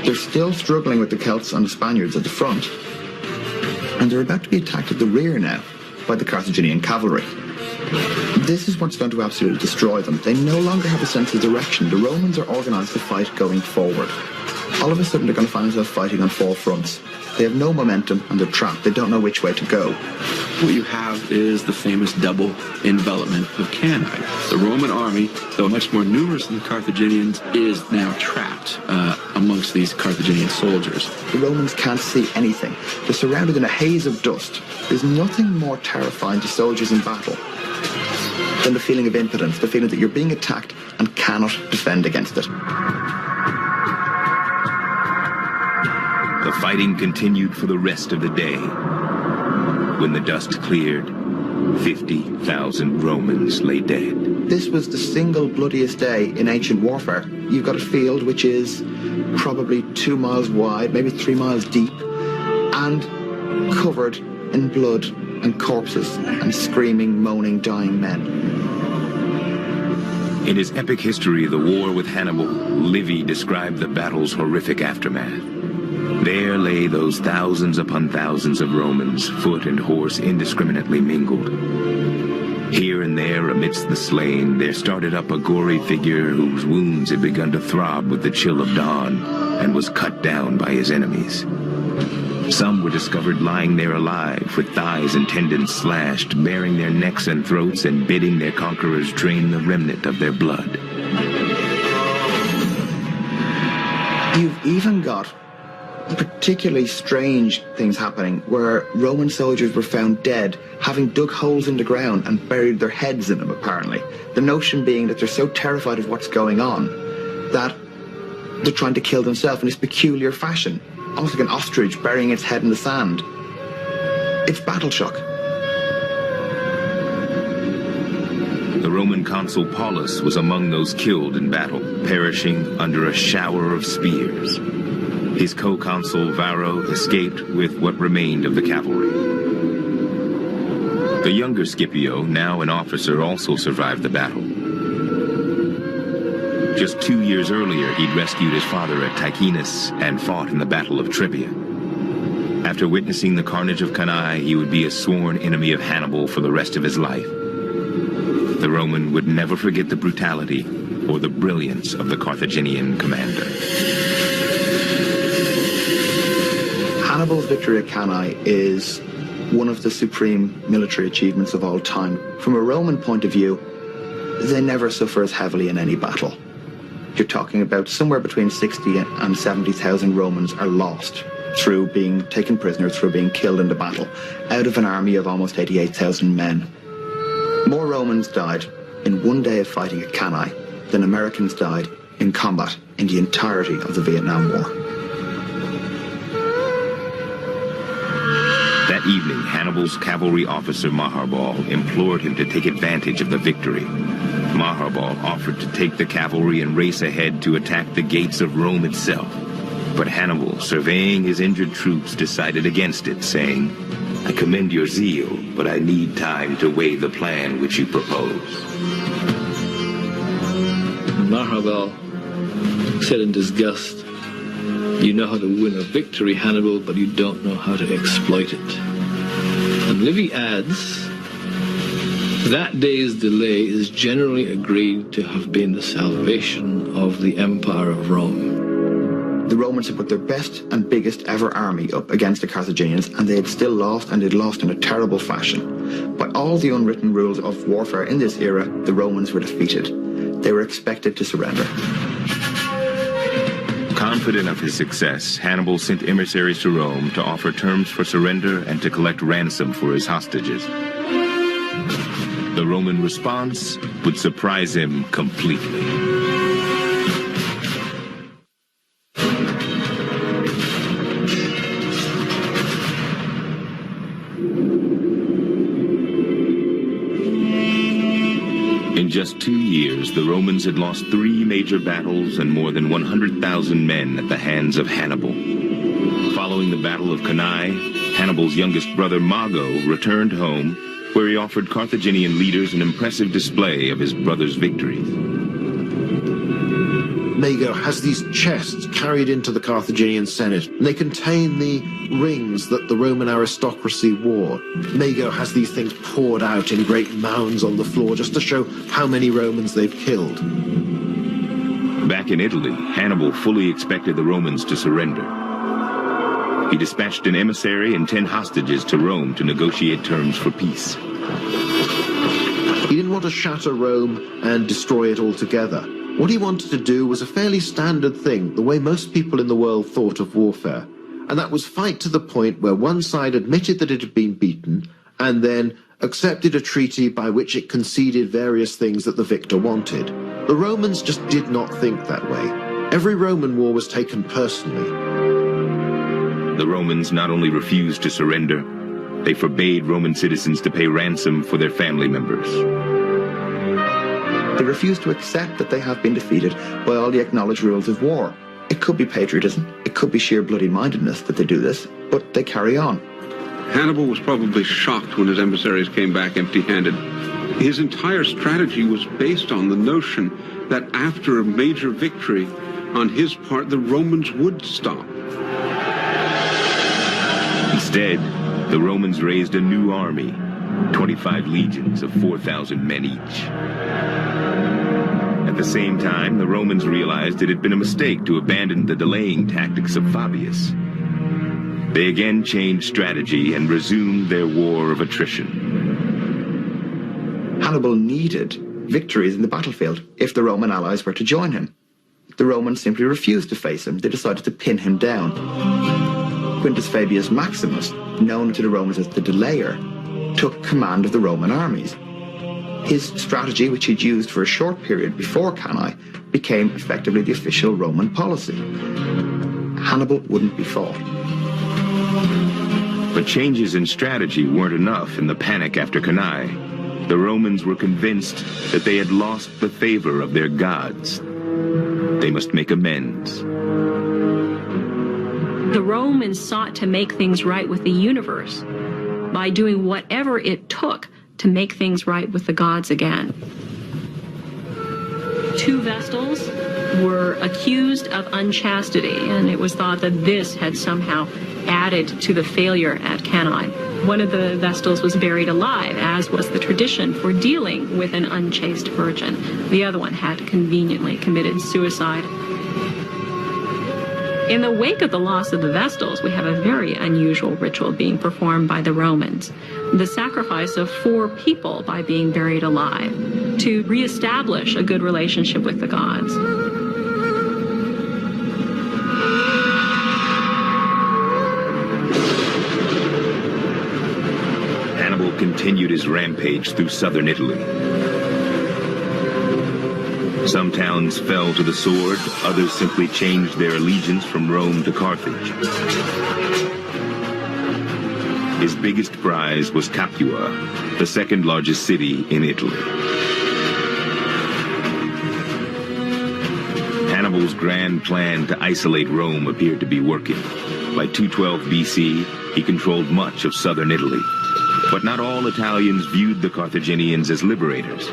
They're still struggling with the Celts and the Spaniards at the front. And they're about to be attacked at the rear now by the Carthaginian cavalry. This is what's going to absolutely destroy them. They no longer have a sense of direction. The Romans are organised to fight going forward. All of a sudden they're going to find themselves fighting on four fronts. They have no momentum and they're trapped. They don't know which way to go. What you have is the famous double envelopment of Cannae. The Roman army, though much more numerous than the Carthaginians, is now trapped amongst these Carthaginian soldiers. The Romans can't see anything. They're surrounded in a haze of dust. There's nothing more terrifying to soldiers in battle than the feeling of impotence, the feeling that you're being attacked and cannot defend against it. The fighting continued for the rest of the day. When the dust cleared, 50,000 Romans lay dead. This was the single bloodiest day in ancient warfare. You've got a field which is probably 2 miles wide, maybe 3 miles deep, and covered in blood and corpses and screaming, moaning, dying men. In his epic history, The War with Hannibal, Livy described the battle's horrific aftermath. There lay those thousands upon thousands of Romans, foot and horse indiscriminately mingled. Here and there amidst the slain, there started up a gory figure whose wounds had begun to throb with the chill of dawn and was cut down by his enemies. Some were discovered lying there alive, with thighs and tendons slashed, baring their necks and throats and bidding their conquerors drain the remnant of their blood. You've even got particularly strange things happening where Roman soldiers were found dead, having dug holes in the ground and buried their heads in them, apparently. The notion being that they're so terrified of what's going on that they're trying to kill themselves in this peculiar fashion, almost like an ostrich burying its head in the sand. It's battle shock. The Roman consul Paulus was among those killed in battle, perishing under a shower of spears. His co-consul Varro escaped with what remained of the cavalry. The younger Scipio, now an officer, also survived the battle. Just 2 years earlier, he'd rescued his father at Tychinus and fought in the Battle of Trevia. After witnessing the carnage of Cannae, he would be a sworn enemy of Hannibal for the rest of his life. The Roman would never forget the brutality or the brilliance of the Carthaginian commander. Hannibal's victory at Cannae is one of the supreme military achievements of all time. From a Roman point of view, they never suffer as heavily in any battle. You're talking about somewhere between 60 and 70,000 Romans are lost through being taken prisoner, through being killed in the battle, out of an army of almost 88,000 men. More Romans died in one day of fighting at Cannae than Americans died in combat in the entirety of the Vietnam War. That evening, Hannibal's cavalry officer Maharbal implored him to take advantage of the victory. Maharbal offered to take the cavalry and race ahead to attack the gates of Rome itself. But Hannibal, surveying his injured troops, decided against it, saying, "I commend your zeal, but I need time to weigh the plan which you propose." Maharbal said in disgust, "You know how to win a victory, Hannibal, but you don't know how to exploit it." And Livy adds, that day's delay is generally agreed to have been the salvation of the Empire of Rome. The Romans had put their best and biggest ever army up against the Carthaginians, and they had still lost, and they'd lost in a terrible fashion. By all the unwritten rules of warfare in this era, the Romans were defeated. They were expected to surrender. Confident of his success, Hannibal sent emissaries to Rome to offer terms for surrender and to collect ransom for his hostages. The Roman response would surprise him completely. In just 2 years, the Romans had lost 3 major battles and more than 100,000 men at the hands of Hannibal. Following the Battle of Cannae, Hannibal's youngest brother Mago returned home, where he offered Carthaginian leaders an impressive display of his brother's victories. Mago has these chests carried into the Carthaginian Senate, and they contain the rings that the Roman aristocracy wore. Mago has these things poured out in great mounds on the floor just to show how many Romans they've killed. Back in Italy, Hannibal fully expected the Romans to surrender. He dispatched an emissary and 10 hostages to Rome to negotiate terms for peace. He didn't want to shatter Rome and destroy it altogether. What he wanted to do was a fairly standard thing, the way most people in the world thought of warfare. And that was fight to the point where one side admitted that it had been beaten and then accepted a treaty by which it conceded various things that the victor wanted. The Romans just did not think that way. Every Roman war was taken personally. The Romans not only refused to surrender, they forbade Roman citizens to pay ransom for their family members. They refuse to accept that they have been defeated by all the acknowledged rules of war. It could be patriotism, it could be sheer bloody-mindedness that they do this, but they carry on. Hannibal was probably shocked when his emissaries came back empty-handed. His entire strategy was based on the notion that after a major victory on his part, the Romans would stop. Instead, the Romans raised a new army, 25 legions of 4,000 men each. At the same time, the Romans realized it had been a mistake to abandon the delaying tactics of Fabius. They again changed strategy and resumed their war of attrition. Hannibal needed victories in the battlefield if the Roman allies were to join him. The Romans simply refused to face him. They decided to pin him down. Quintus Fabius Maximus, known to the Romans as the Delayer, took command of the Roman armies. His strategy, which he'd used for a short period before Cannae, became effectively the official Roman policy. Hannibal wouldn't be fought. But changes in strategy weren't enough in the panic after Cannae. The Romans were convinced that they had lost the favor of their gods. They must make amends. The Romans sought to make things right with the universe by doing whatever it took to make things right with the gods again. 2 Vestals were accused of unchastity, and it was thought that this had somehow added to the failure at Cannae. One of the Vestals was buried alive, as was the tradition for dealing with an unchaste virgin. The other one had conveniently committed suicide. In the wake of the loss of the Vestals, we have a very unusual ritual being performed by the Romans. The sacrifice of 4 people by being buried alive to reestablish a good relationship with the gods. Hannibal continued his rampage through southern Italy. Some towns fell to the sword, others simply changed their allegiance from Rome to Carthage. His biggest prize was Capua, the second largest city in Italy. Hannibal's grand plan to isolate Rome appeared to be working. By 212 BC, he controlled much of southern Italy. But not all Italians viewed the Carthaginians as liberators.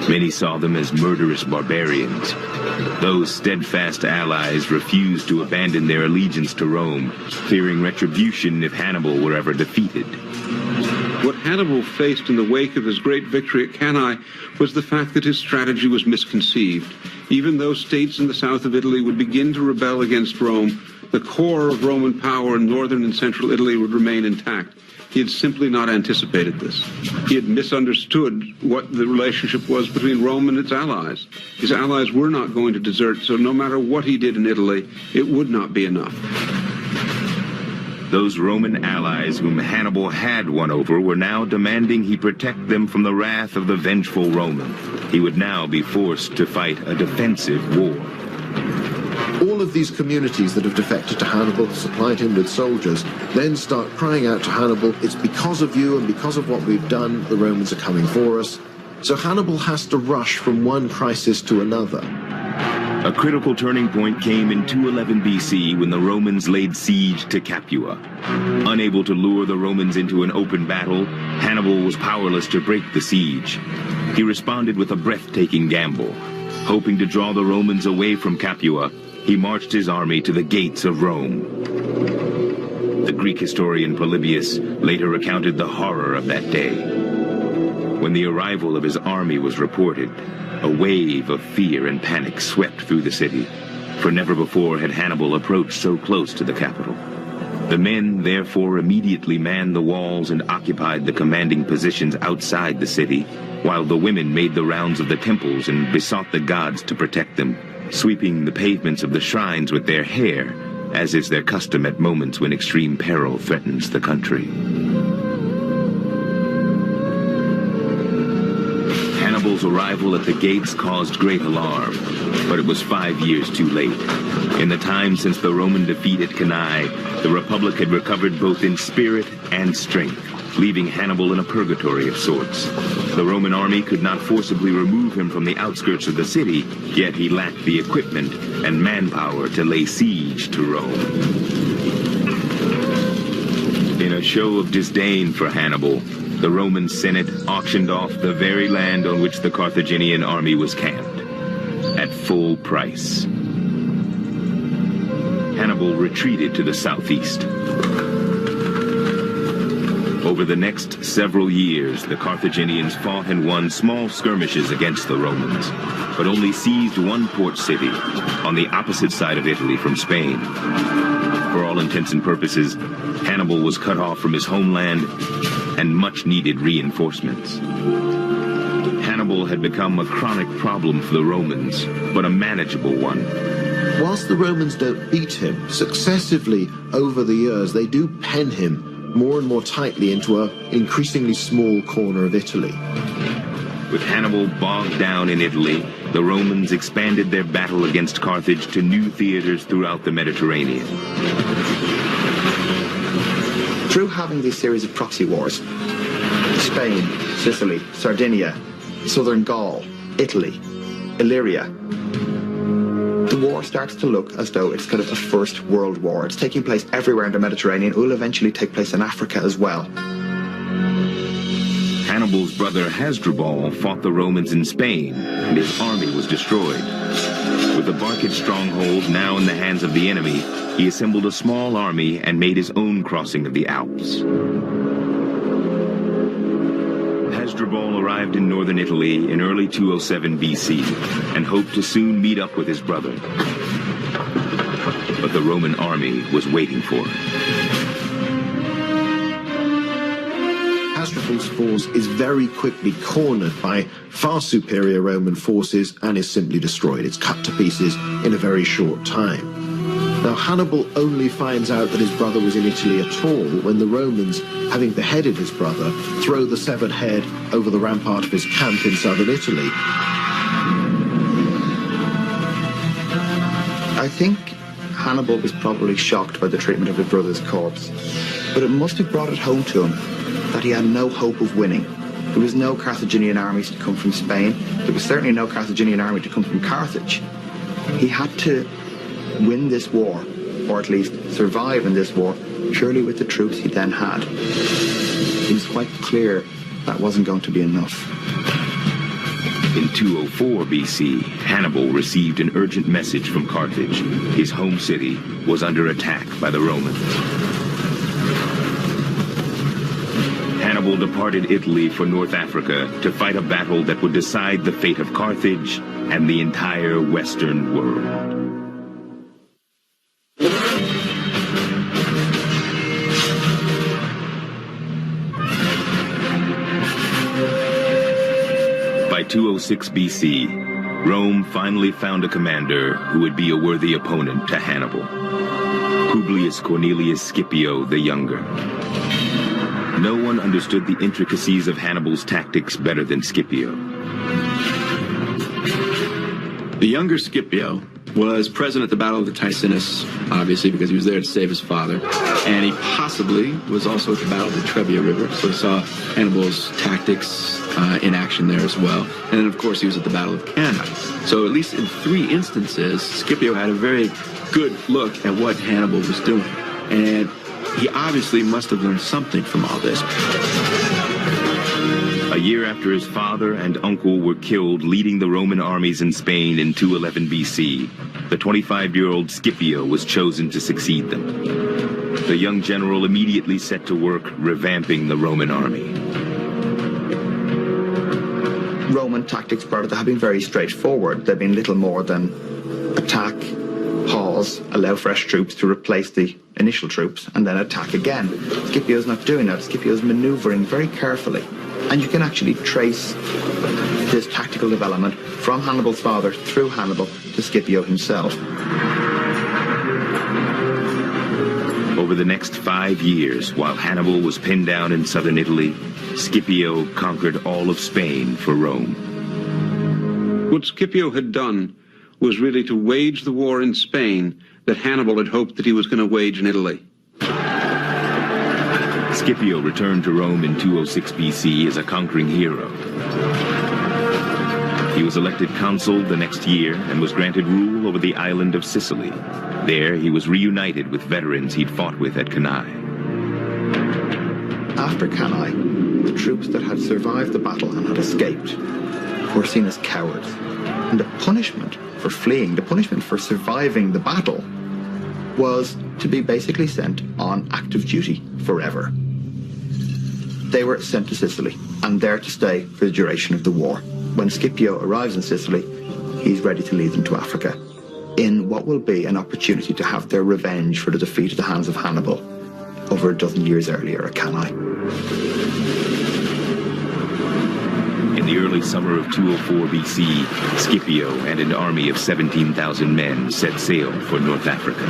Many saw them as murderous barbarians. Those steadfast allies refused to abandon their allegiance to Rome, fearing retribution if Hannibal were ever defeated. What Hannibal faced in the wake of his great victory at Cannae was the fact that his strategy was misconceived. Even though states in the south of Italy would begin to rebel against Rome, the core of Roman power in northern and central Italy would remain intact. He had simply not anticipated this. He had misunderstood what the relationship was between Rome and its allies. His allies were not going to desert, so no matter what he did in Italy, it would not be enough. Those Roman allies whom Hannibal had won over were now demanding he protect them from the wrath of the vengeful Roman. He would now be forced to fight a defensive war. All of these communities that have defected to Hannibal, supplied him with soldiers, then start crying out to Hannibal, it's because of you and because of what we've done, the Romans are coming for us. So Hannibal has to rush from one crisis to another. A critical turning point came in 211 BC when the Romans laid siege to Capua. Unable to lure the Romans into an open battle, Hannibal was powerless to break the siege. He responded with a breathtaking gamble. Hoping to draw the Romans away from Capua, he marched his army to the gates of Rome. The Greek historian Polybius later recounted the horror of that day. When the arrival of his army was reported, a wave of fear and panic swept through the city, for never before had Hannibal approached so close to the capital. The men therefore immediately manned the walls and occupied the commanding positions outside the city, while the women made the rounds of the temples and besought the gods to protect them, sweeping the pavements of the shrines with their hair, as is their custom at moments when extreme peril threatens the country. Hannibal's arrival at the gates caused great alarm, but it was 5 years too late. In the time since the Roman defeat at Cannae, the Republic had recovered both in spirit and strength, leaving Hannibal in a purgatory of sorts. The Roman army could not forcibly remove him from the outskirts of the city, yet he lacked the equipment and manpower to lay siege to Rome. In a show of disdain for Hannibal, the Roman Senate auctioned off the very land on which the Carthaginian army was camped, at full price. Hannibal retreated to the southeast. Over the next several years, the Carthaginians fought and won small skirmishes against the Romans, but only seized one port city on the opposite side of Italy from Spain. For all intents and purposes, Hannibal was cut off from his homeland and much-needed reinforcements. Hannibal had become a chronic problem for the Romans, but a manageable one. Whilst the Romans don't beat him, successively over the years they do pen him more and more tightly into an increasingly small corner of Italy. With Hannibal bogged down in Italy, the Romans expanded their battle against Carthage to new theaters throughout the Mediterranean. Through having these series of proxy wars, Spain, Sicily, Sardinia, southern Gaul, Italy, Illyria, the war starts to look as though it's kind of a first world war. It's taking place everywhere in the Mediterranean. It will eventually take place in Africa as well. Hannibal's brother Hasdrubal fought the Romans in Spain, and his army was destroyed. With the Barcid stronghold now in the hands of the enemy, he assembled a small army and made his own crossing of the Alps. Hasdrubal arrived in northern Italy in early 207 BC and hoped to soon meet up with his brother. But the Roman army was waiting for him. Hasdrubal's force is very quickly cornered by far superior Roman forces and is simply destroyed. It's cut to pieces in a very short time. Now, Hannibal only finds out that his brother was in Italy at all when the Romans, having beheaded his brother, throw the severed head over the rampart of his camp in southern Italy. I think Hannibal was probably shocked by the treatment of his brother's corpse, but it must have brought it home to him that he had no hope of winning. There was no Carthaginian armies to come from Spain. There was certainly no Carthaginian army to come from Carthage. He had to win this war, or at least survive in this war, purely with the troops he then had. It was quite clear that wasn't going to be enough. In 204 BC, Hannibal received an urgent message from Carthage. His home city was under attack by the Romans. Hannibal departed Italy for North Africa to fight a battle that would decide the fate of Carthage and the entire Western world. By 206 BC, Rome finally found a commander who would be a worthy opponent to Hannibal, Publius Cornelius Scipio the Younger. No one understood the intricacies of Hannibal's tactics better than Scipio. The younger Scipio was present at the Battle of the Tychinus, obviously because he was there to save his father, and he possibly was also at the Battle of the Trevia River, so he saw Hannibal's tactics in action there as well. And then, of course, he was at the Battle of Cannae. So at least in 3 instances, Scipio had a very good look at what Hannibal was doing, and he obviously must have learned something from all this. A year after his father and uncle were killed leading the Roman armies in Spain in 211 BC, the 25-year-old Scipio was chosen to succeed them. The young general immediately set to work revamping the Roman army. Roman tactics prior to that have been very straightforward. They've been little more than attack, pause, allow fresh troops to replace the initial troops, and then attack again. Scipio's not doing that. Scipio's maneuvering very carefully. And you can actually trace this tactical development from Hannibal's father through Hannibal to Scipio himself. Over the next 5 years, while Hannibal was pinned down in southern Italy, Scipio conquered all of Spain for Rome. What Scipio had done was really to wage the war in Spain that Hannibal had hoped that he was going to wage in Italy. Scipio returned to Rome in 206 BC as a conquering hero. He was elected consul the next year and was granted rule over the island of Sicily. There, he was reunited with veterans he'd fought with at Cannae. After Cannae, the troops that had survived the battle and had escaped were seen as cowards. And the punishment for fleeing, the punishment for surviving the battle, was to be basically sent on active duty forever. They were sent to Sicily and there to stay for the duration of the war. When Scipio arrives in Sicily, he's ready to lead them to Africa. in what will be an opportunity to have their revenge for the defeat at the hands of Hannibal over a dozen years earlier at Cannae. In the early summer of 204 BC, Scipio and an army of 17,000 men set sail for North Africa.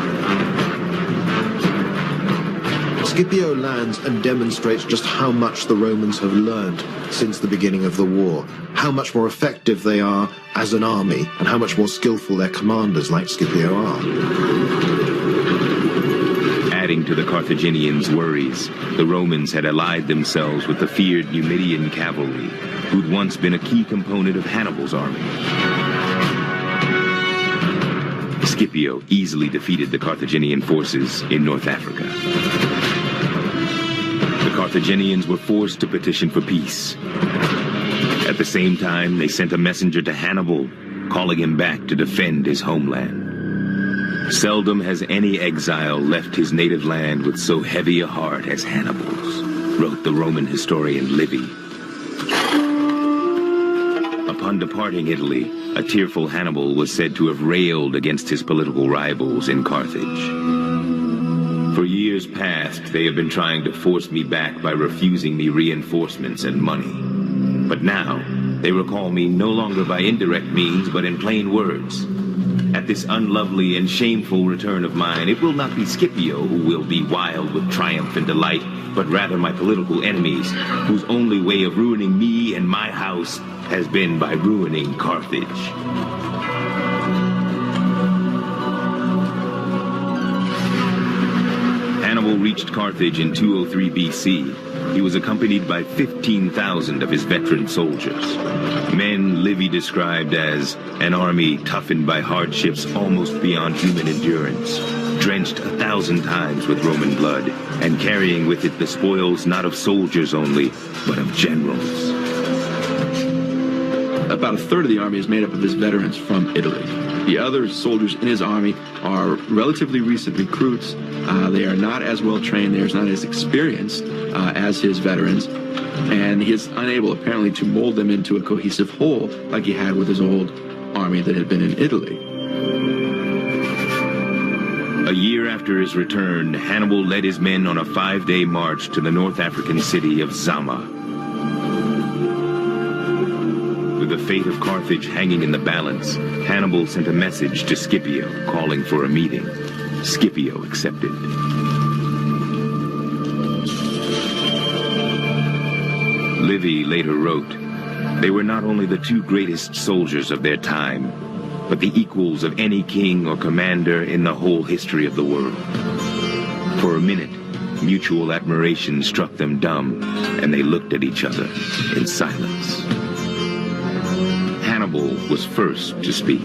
Scipio lands and demonstrates just how much the Romans have learned since the beginning of the war, how much more effective they are as an army, and how much more skillful their commanders like Scipio are. Adding to the Carthaginians' worries, the Romans had allied themselves with the feared Numidian cavalry, who'd once been a key component of Hannibal's army. Scipio easily defeated the Carthaginian forces in North Africa. The Carthaginians were forced to petition for peace. At the same time, they sent a messenger to Hannibal, calling him back to defend his homeland. Seldom has any exile left his native land with so heavy a heart as Hannibal's, wrote the Roman historian Livy. Upon departing Italy, a tearful Hannibal was said to have railed against his political rivals in Carthage. For years past, they have been trying to force me back by refusing me reinforcements and money. But now, they recall me no longer by indirect means, but in plain words. At this unlovely and shameful return of mine, it will not be Scipio who will be wild with triumph and delight, but rather my political enemies, whose only way of ruining me and my house has been by ruining Carthage. Hannibal reached Carthage in 203 BC. He was accompanied by 15,000 of his veteran soldiers. Men Livy described as an army toughened by hardships almost beyond human endurance, drenched 1,000 times with Roman blood, and carrying with it the spoils not of soldiers only, but of generals. About a third of the army is made up of his veterans from Italy. The other soldiers in his army are relatively recent recruits. They are not as well trained, they are not as experienced as his veterans, and he is unable apparently to mold them into a cohesive whole like he had with his old army that had been in Italy. A year after his return, Hannibal led his men on a 5-day march to the North African city of Zama. With the fate of Carthage hanging in the balance, Hannibal sent a message to Scipio calling for a meeting. Scipio accepted. Livy later wrote, "They were not only the two greatest soldiers of their time, but the equals of any king or commander in the whole history of the world." For a minute, mutual admiration struck them dumb, and they looked at each other in silence. Hannibal was first to speak.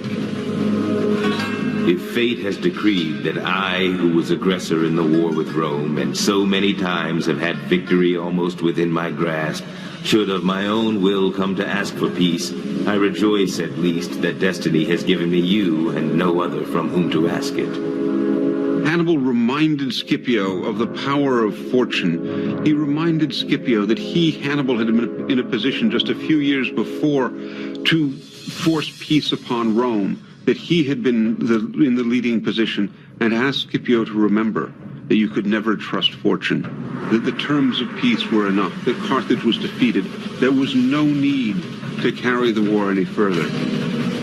"If fate has decreed that I, who was aggressor in the war with Rome, and so many times have had victory almost within my grasp, should of my own will come to ask for peace, I rejoice at least that destiny has given me you and no other from whom to ask it." Hannibal reminded Scipio of the power of fortune. He reminded Scipio that he, Hannibal, had been in a position just a few years before to force peace upon Rome, that he had been in the leading position, and asked Scipio to remember that you could never trust fortune, that the terms of peace were enough, that Carthage was defeated, there was no need to carry the war any further.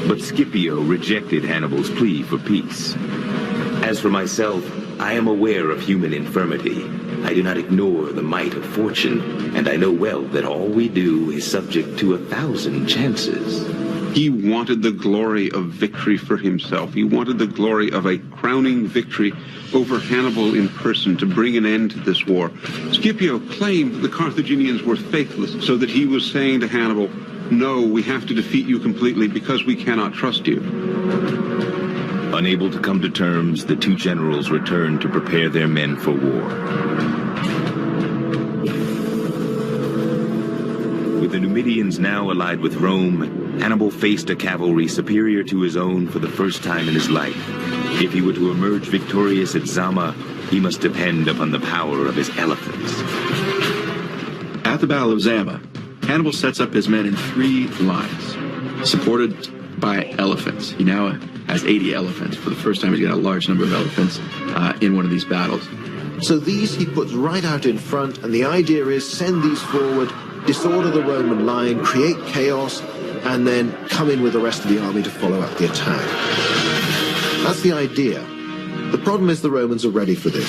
But Scipio rejected Hannibal's plea for peace. "As for myself, I am aware of human infirmity. I do not ignore the might of fortune, and I know well that all we do is subject to 1,000 chances." He wanted the glory of victory for himself. He wanted the glory of a crowning victory over Hannibal in person to bring an end to this war. Scipio claimed the Carthaginians were faithless, so that he was saying to Hannibal, "No, we have to defeat you completely because we cannot trust you." Unable to come to terms, the two generals returned to prepare their men for war. With the Numidians now allied with Rome, Hannibal faced a cavalry superior to his own for the first time in his life. If he were to emerge victorious at Zama, he must depend upon the power of his elephants. At the Battle of Zama, Hannibal sets up his men in 3 lines, supported by elephants. He now has 80 elephants. For the first time, he's got a large number of elephants in one of these battles. So these he puts right out in front, and the idea is send these forward, disorder the Roman line, create chaos, and then come in with the rest of the army to follow up the attack. That's the idea. The problem is the Romans are ready for this.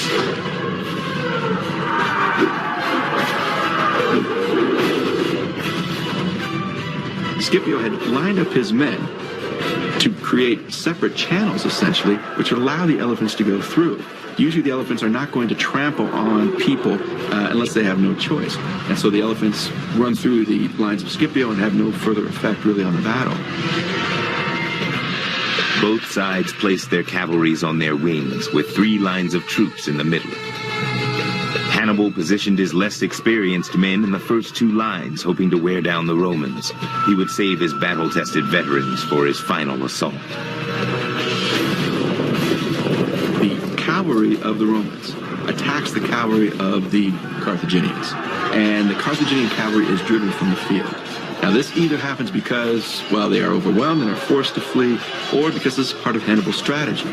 Scipio had lined up his men to create separate channels, essentially, which would allow the elephants to go through. Usually the elephants are not going to trample on people unless they have no choice. And so the elephants run through the lines of Scipio and have no further effect really on the battle. Both sides placed their cavalries on their wings, with 3 lines of troops in the middle. Hannibal positioned his less experienced men in the first 2 lines, hoping to wear down the Romans. He would save his battle-tested veterans for his final assault. The cavalry of the Romans attacks the cavalry of the Carthaginians, and the Carthaginian cavalry is driven from the field. Now this either happens because, well, they are overwhelmed and are forced to flee, or because this is part of Hannibal's strategy.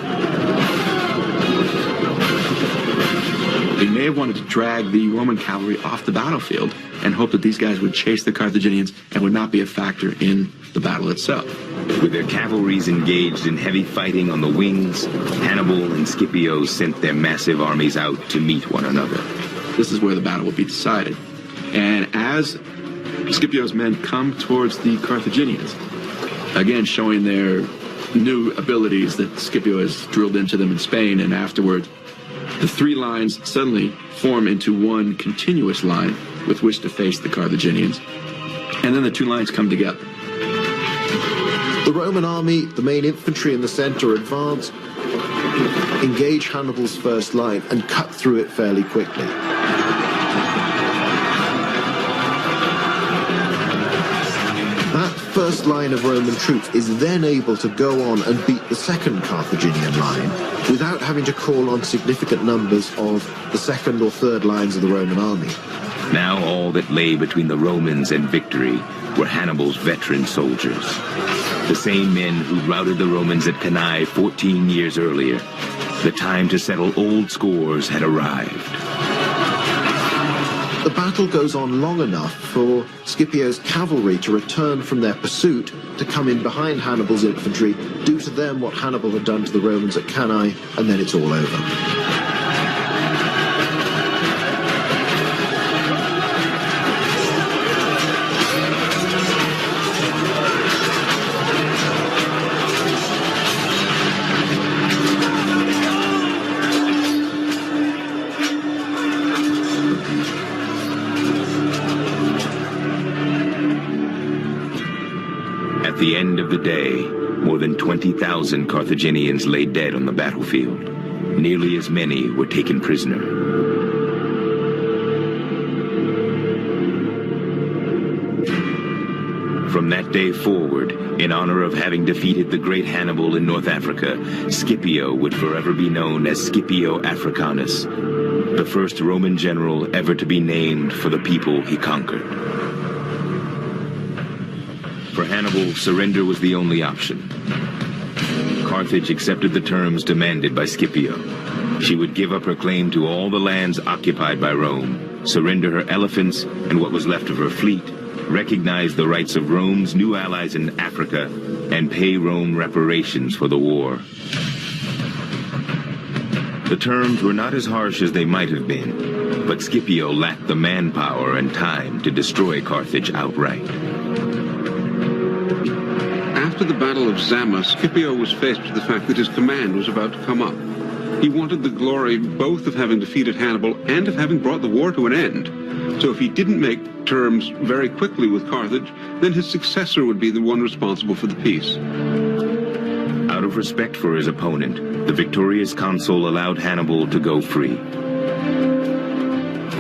They may have wanted to drag the Roman cavalry off the battlefield and hope that these guys would chase the Carthaginians and would not be a factor in the battle itself. With their cavalries engaged in heavy fighting on the wings, Hannibal and Scipio sent their massive armies out to meet one another. This is where the battle will be decided. And as Scipio's men come towards the Carthaginians, again showing their new abilities that Scipio has drilled into them in Spain, and afterward, the 3 lines suddenly form into one continuous line with which to face the Carthaginians. And then the 2 lines come together. The Roman army, the main infantry in the center, advance, engage Hannibal's first line, and cut through it fairly quickly. That first line of Roman troops is then able to go on and beat the second Carthaginian line without having to call on significant numbers of the second or third lines of the Roman army. Now all that lay between the Romans and victory were Hannibal's veteran soldiers. The same men who routed the Romans at Cannae 14 years earlier. The time to settle old scores had arrived. The battle goes on long enough for Scipio's cavalry to return from their pursuit to come in behind Hannibal's infantry, do to them what Hannibal had done to the Romans at Cannae, and then it's all over. At the end of the day, more than 20,000 Carthaginians lay dead on the battlefield. Nearly as many were taken prisoner. From that day forward, in honor of having defeated the great Hannibal in North Africa, Scipio would forever be known as Scipio Africanus, the first Roman general ever to be named for the people he conquered. For Hannibal, surrender was the only option. Carthage accepted the terms demanded by Scipio. She would give up her claim to all the lands occupied by Rome, surrender her elephants and what was left of her fleet, recognize the rights of Rome's new allies in Africa, and pay Rome reparations for the war. The terms were not as harsh as they might have been, but Scipio lacked the manpower and time to destroy Carthage outright. After the Battle of Zama, Scipio was faced with the fact that his command was about to come up. He wanted the glory both of having defeated Hannibal and of having brought the war to an end. So if he didn't make terms very quickly with Carthage, then his successor would be the one responsible for the peace. Out of respect for his opponent, the victorious consul allowed Hannibal to go free.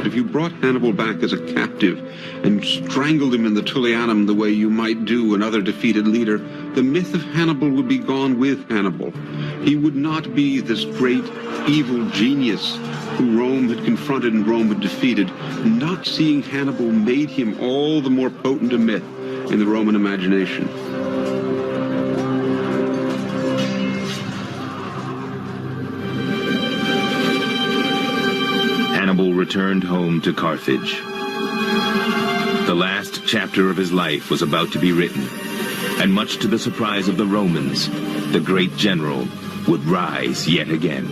If you brought Hannibal back as a captive and strangled him in the Tullianum the way you might do another defeated leader, the myth of Hannibal would be gone with Hannibal. He would not be this great evil genius who Rome had confronted and Rome had defeated. Not seeing Hannibal made him all the more potent a myth in the Roman imagination. returned home to Carthage. The last chapter of his life was about to be written, and much to the surprise of the Romans, the great general would rise yet again.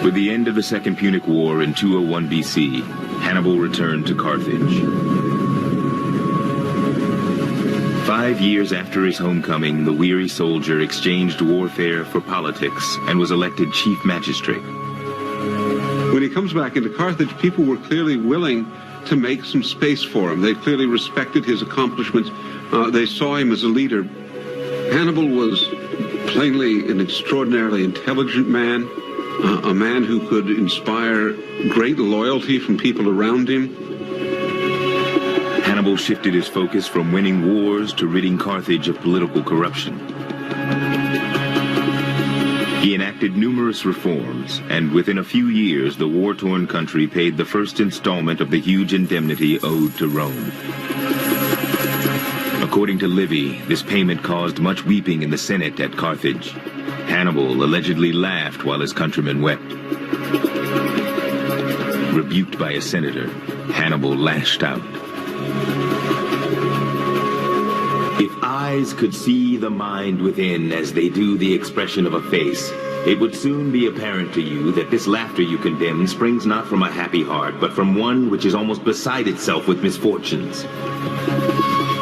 With the end of the Second Punic War in 201 BC, Hannibal returned to Carthage. 5 years after his homecoming, the weary soldier exchanged warfare for politics and was elected chief magistrate. When he comes back into Carthage, people were clearly willing to make some space for him. They clearly respected his accomplishments. They saw him as a leader. Hannibal was plainly an extraordinarily intelligent man, a man who could inspire great loyalty from people around him. Hannibal shifted his focus from winning wars to ridding Carthage of political corruption. He enacted numerous reforms, and within a few years, the war-torn country paid the first installment of the huge indemnity owed to Rome. According to Livy, this payment caused much weeping in the Senate at Carthage. Hannibal allegedly laughed while his countrymen wept. Rebuked by a senator, Hannibal lashed out. If eyes could see the mind within as they do the expression of a face, it would soon be apparent to you that this laughter you condemn springs not from a happy heart, but from one which is almost beside itself with misfortunes.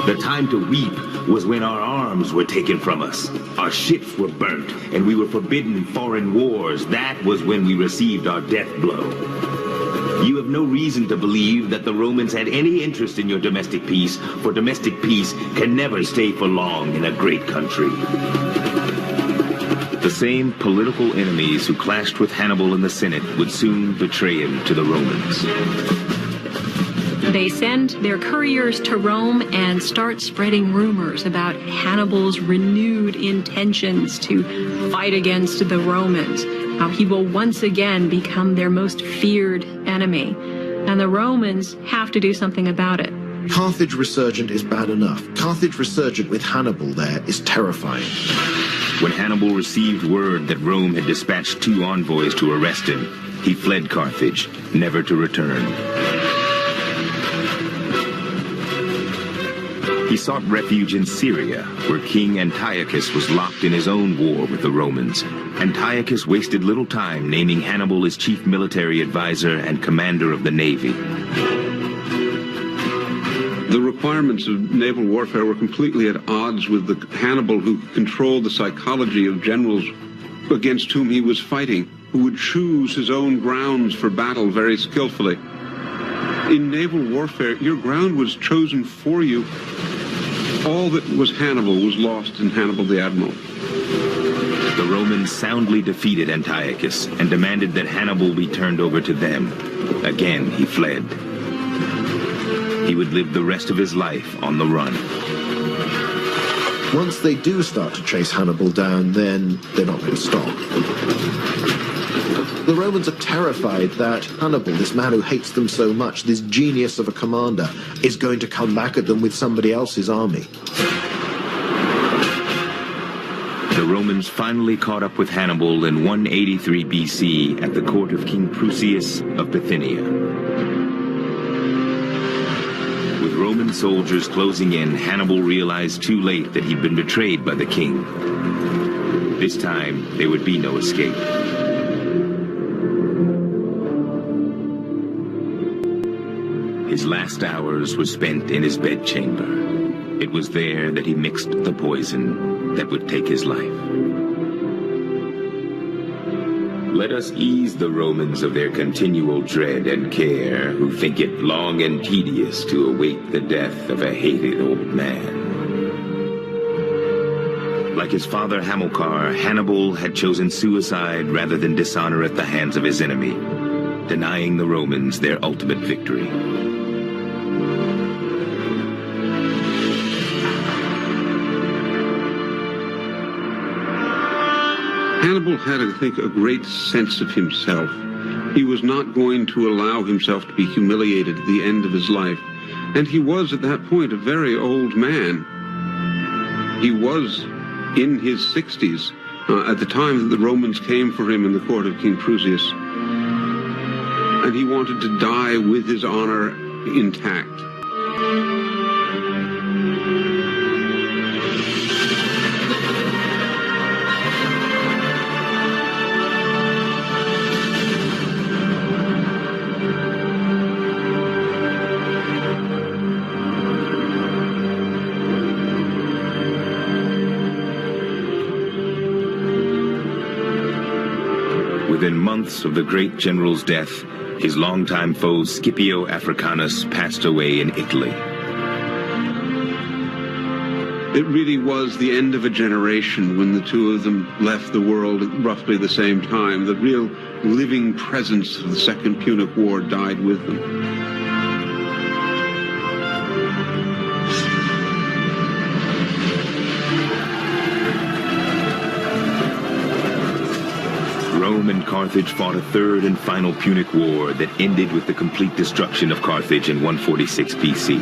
The time to weep was when our arms were taken from us, our ships were burnt, and we were forbidden foreign wars. That was when we received our death blow. You have no reason to believe that the Romans had any interest in your domestic peace, for domestic peace can never stay for long in a great country. The same political enemies who clashed with Hannibal in the Senate would soon betray him to the Romans. They send their couriers to Rome and start spreading rumors about Hannibal's renewed intentions to fight against the Romans, how he will once again become their most feared enemy. And the Romans have to do something about it. Carthage resurgent is bad enough. Carthage resurgent with Hannibal there is terrifying. When Hannibal received word that Rome had dispatched 2 envoys to arrest him, he fled Carthage, never to return. He sought refuge in Syria, where King Antiochus was locked in his own war with the Romans. Antiochus wasted little time naming Hannibal his chief military advisor and commander of the navy. The requirements of naval warfare were completely at odds with the Hannibal who controlled the psychology of generals against whom he was fighting, who would choose his own grounds for battle very skillfully. In naval warfare, your ground was chosen for you. All that was Hannibal was lost in Hannibal the Admiral. The Romans soundly defeated Antiochus and demanded that Hannibal be turned over to them. Again, he fled. He would live the rest of his life on the run. Once they do start to chase Hannibal down, then they're not going to stop. The Romans are terrified that Hannibal, this man who hates them so much, this genius of a commander, is going to come back at them with somebody else's army. The Romans finally caught up with Hannibal in 183 BC at the court of King Prusias of Bithynia. With Roman soldiers closing in, Hannibal realized too late that he'd been betrayed by the king. This time, there would be no escape. His last hours were spent in his bedchamber. It was there that he mixed the poison that would take his life. Let us ease the Romans of their continual dread and care, who think it long and tedious to await the death of a hated old man. Like his father Hamilkar, Hannibal had chosen suicide rather than dishonor at the hands of his enemy, denying the Romans their ultimate victory. Hannibal had, I think, a great sense of himself. He was not going to allow himself to be humiliated at the end of his life. And he was, at that point, a very old man. He was in his 60s at the time that the Romans came for him in the court of King Prusias. And he wanted to die with his honor intact. Within months of the great general's death, his longtime foe Scipio Africanus passed away in Italy. It really was the end of a generation when the two of them left the world at roughly the same time. The real living presence of the Second Punic War died with them. Rome and Carthage fought a third and final Punic War that ended with the complete destruction of Carthage in 146 BC.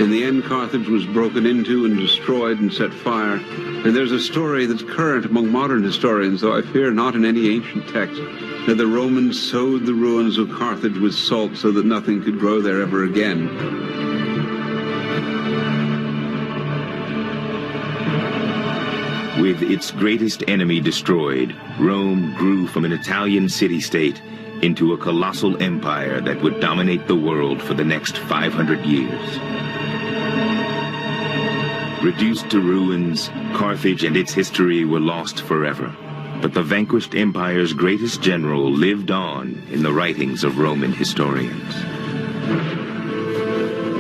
In the end, Carthage was broken into and destroyed and set fire. And there's a story that's current among modern historians, though I fear not in any ancient text, that the Romans sowed the ruins of Carthage with salt so that nothing could grow there ever again. With its greatest enemy destroyed, Rome grew from an Italian city-state into a colossal empire that would dominate the world for the next 500 years. Reduced to ruins, Carthage and its history were lost forever. But the vanquished empire's greatest general lived on in the writings of Roman historians.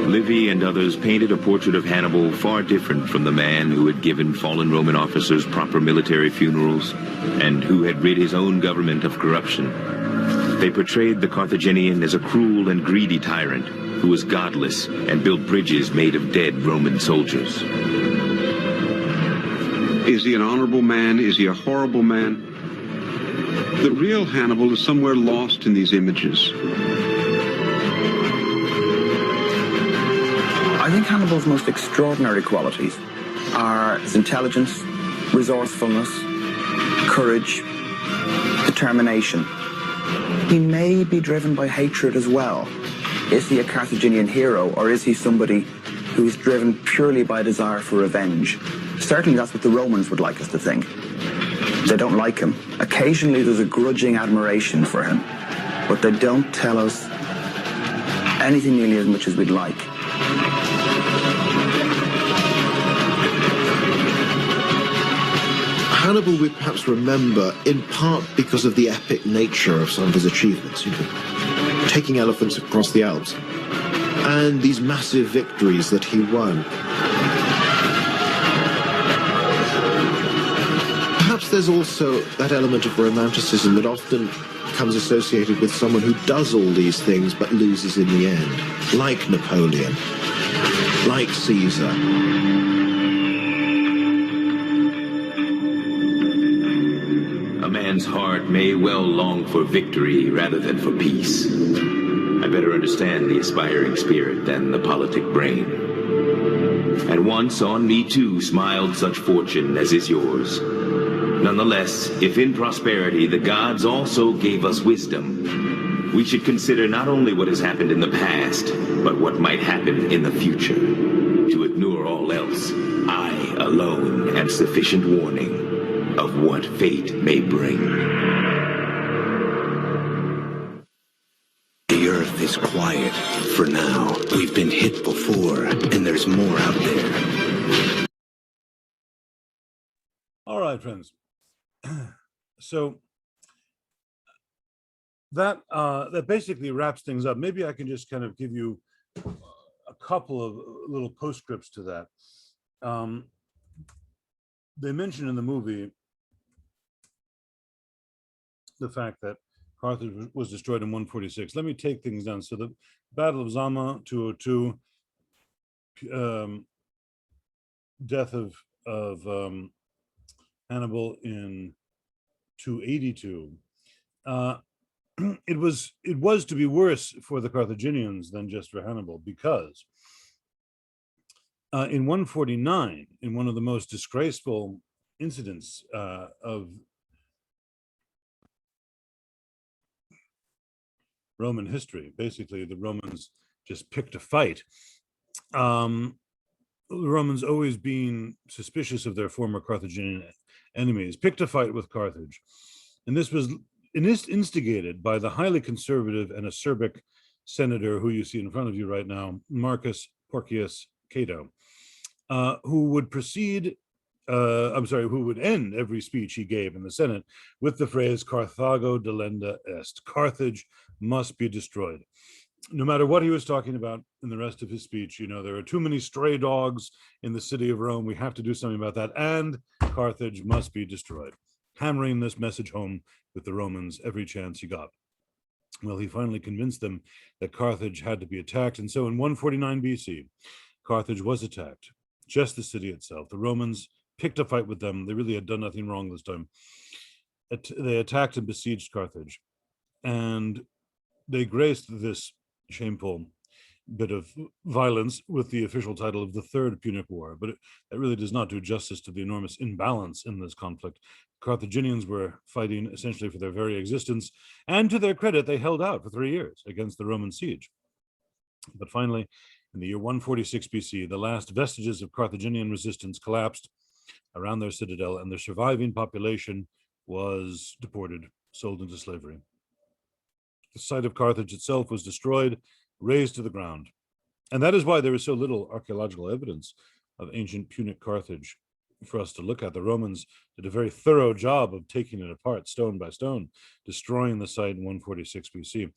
Livy and others painted a portrait of Hannibal far different from the man who had given fallen Roman officers proper military funerals and who had rid his own government of corruption. They portrayed the Carthaginian as a cruel and greedy tyrant who was godless and built bridges made of dead Roman soldiers. Is he an honorable man? Is he a horrible man? The real Hannibal is somewhere lost in these images. I think Hannibal's most extraordinary qualities are his intelligence, resourcefulness, courage, determination. He may be driven by hatred as well. Is he a Carthaginian hero, or is he somebody who is driven purely by a desire for revenge? Certainly that's what the Romans would like us to think. They don't like him. Occasionally there's a grudging admiration for him, but they don't tell us anything nearly as much as we'd like. Hannibal we perhaps remember in part because of the epic nature of some of his achievements, taking elephants across the Alps, and these massive victories that he won. Perhaps there's also that element of romanticism that often becomes associated with someone who does all these things but loses in the end, like Napoleon, like Caesar. A man's heart may well long for victory rather than for peace. I better understand the aspiring spirit than the politic brain. And once on me too smiled such fortune as is yours. Nonetheless, if in prosperity the gods also gave us wisdom, we should consider not only what has happened in the past, but what might happen in the future. To ignore all else, I alone am sufficient warning of what fate may bring. The earth is quiet for now. We've been hit before, and there's more out there. All right, friends. So that basically wraps things up. Maybe I can just kind of give you a couple of little postscripts to that. They mention in the movie the fact that Carthage was destroyed in 146. Let me take things down. So the Battle of Zama, 202, death of Hannibal in 282. It was to be worse for the Carthaginians than just for Hannibal, because in 149, in one of the most disgraceful incidents of Roman history, basically the Romans just picked a fight. The Romans, always being suspicious of their former Carthaginian enemies, picked a fight with Carthage. And this was instigated by the highly conservative and acerbic senator who you see in front of you right now, Marcus Porcius Cato, who would who would end every speech he gave in the Senate with the phrase, Carthago delenda est, Carthage must be destroyed. No matter what he was talking about in the rest of his speech, there are too many stray dogs in the city of Rome. We have to do something about that. And Carthage must be destroyed, hammering this message home with the Romans every chance he got. Well, he finally convinced them that Carthage had to be attacked. And so in 149 BC, Carthage was attacked, just the city itself. The Romans picked a fight with them. They really had done nothing wrong this time. They attacked and besieged Carthage. And they graced this shameful bit of violence with the official title of the Third Punic War, but that really does not do justice to the enormous imbalance in this conflict. Carthaginians were fighting essentially for their very existence, and to their credit, they held out for 3 years against the Roman siege. But finally, in the year 146 BC, the last vestiges of Carthaginian resistance collapsed around their citadel, and their surviving population was deported, sold into slavery. The site of Carthage itself was destroyed, razed to the ground. And that is why there is so little archaeological evidence of ancient Punic Carthage for us to look at. The Romans did a very thorough job of taking it apart stone by stone, destroying the site in 146 BC.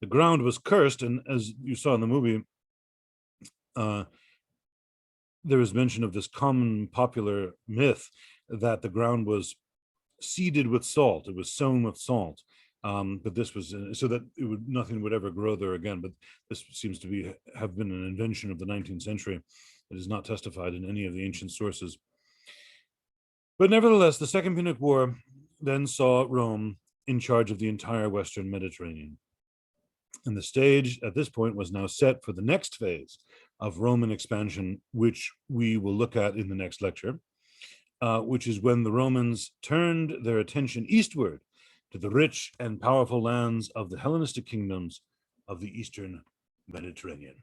The ground was cursed, and as you saw in the movie, there is mention of this common popular myth that the ground was seeded with salt. It was sown with salt. But this was so that nothing would ever grow there again. But this seems to have been an invention of the 19th century. It is not testified in any of the ancient sources. But nevertheless, the Second Punic War then saw Rome in charge of the entire Western Mediterranean. And the stage at this point was now set for the next phase of Roman expansion, which we will look at in the next lecture, which is when the Romans turned their attention eastward to the rich and powerful lands of the Hellenistic kingdoms of the Eastern Mediterranean.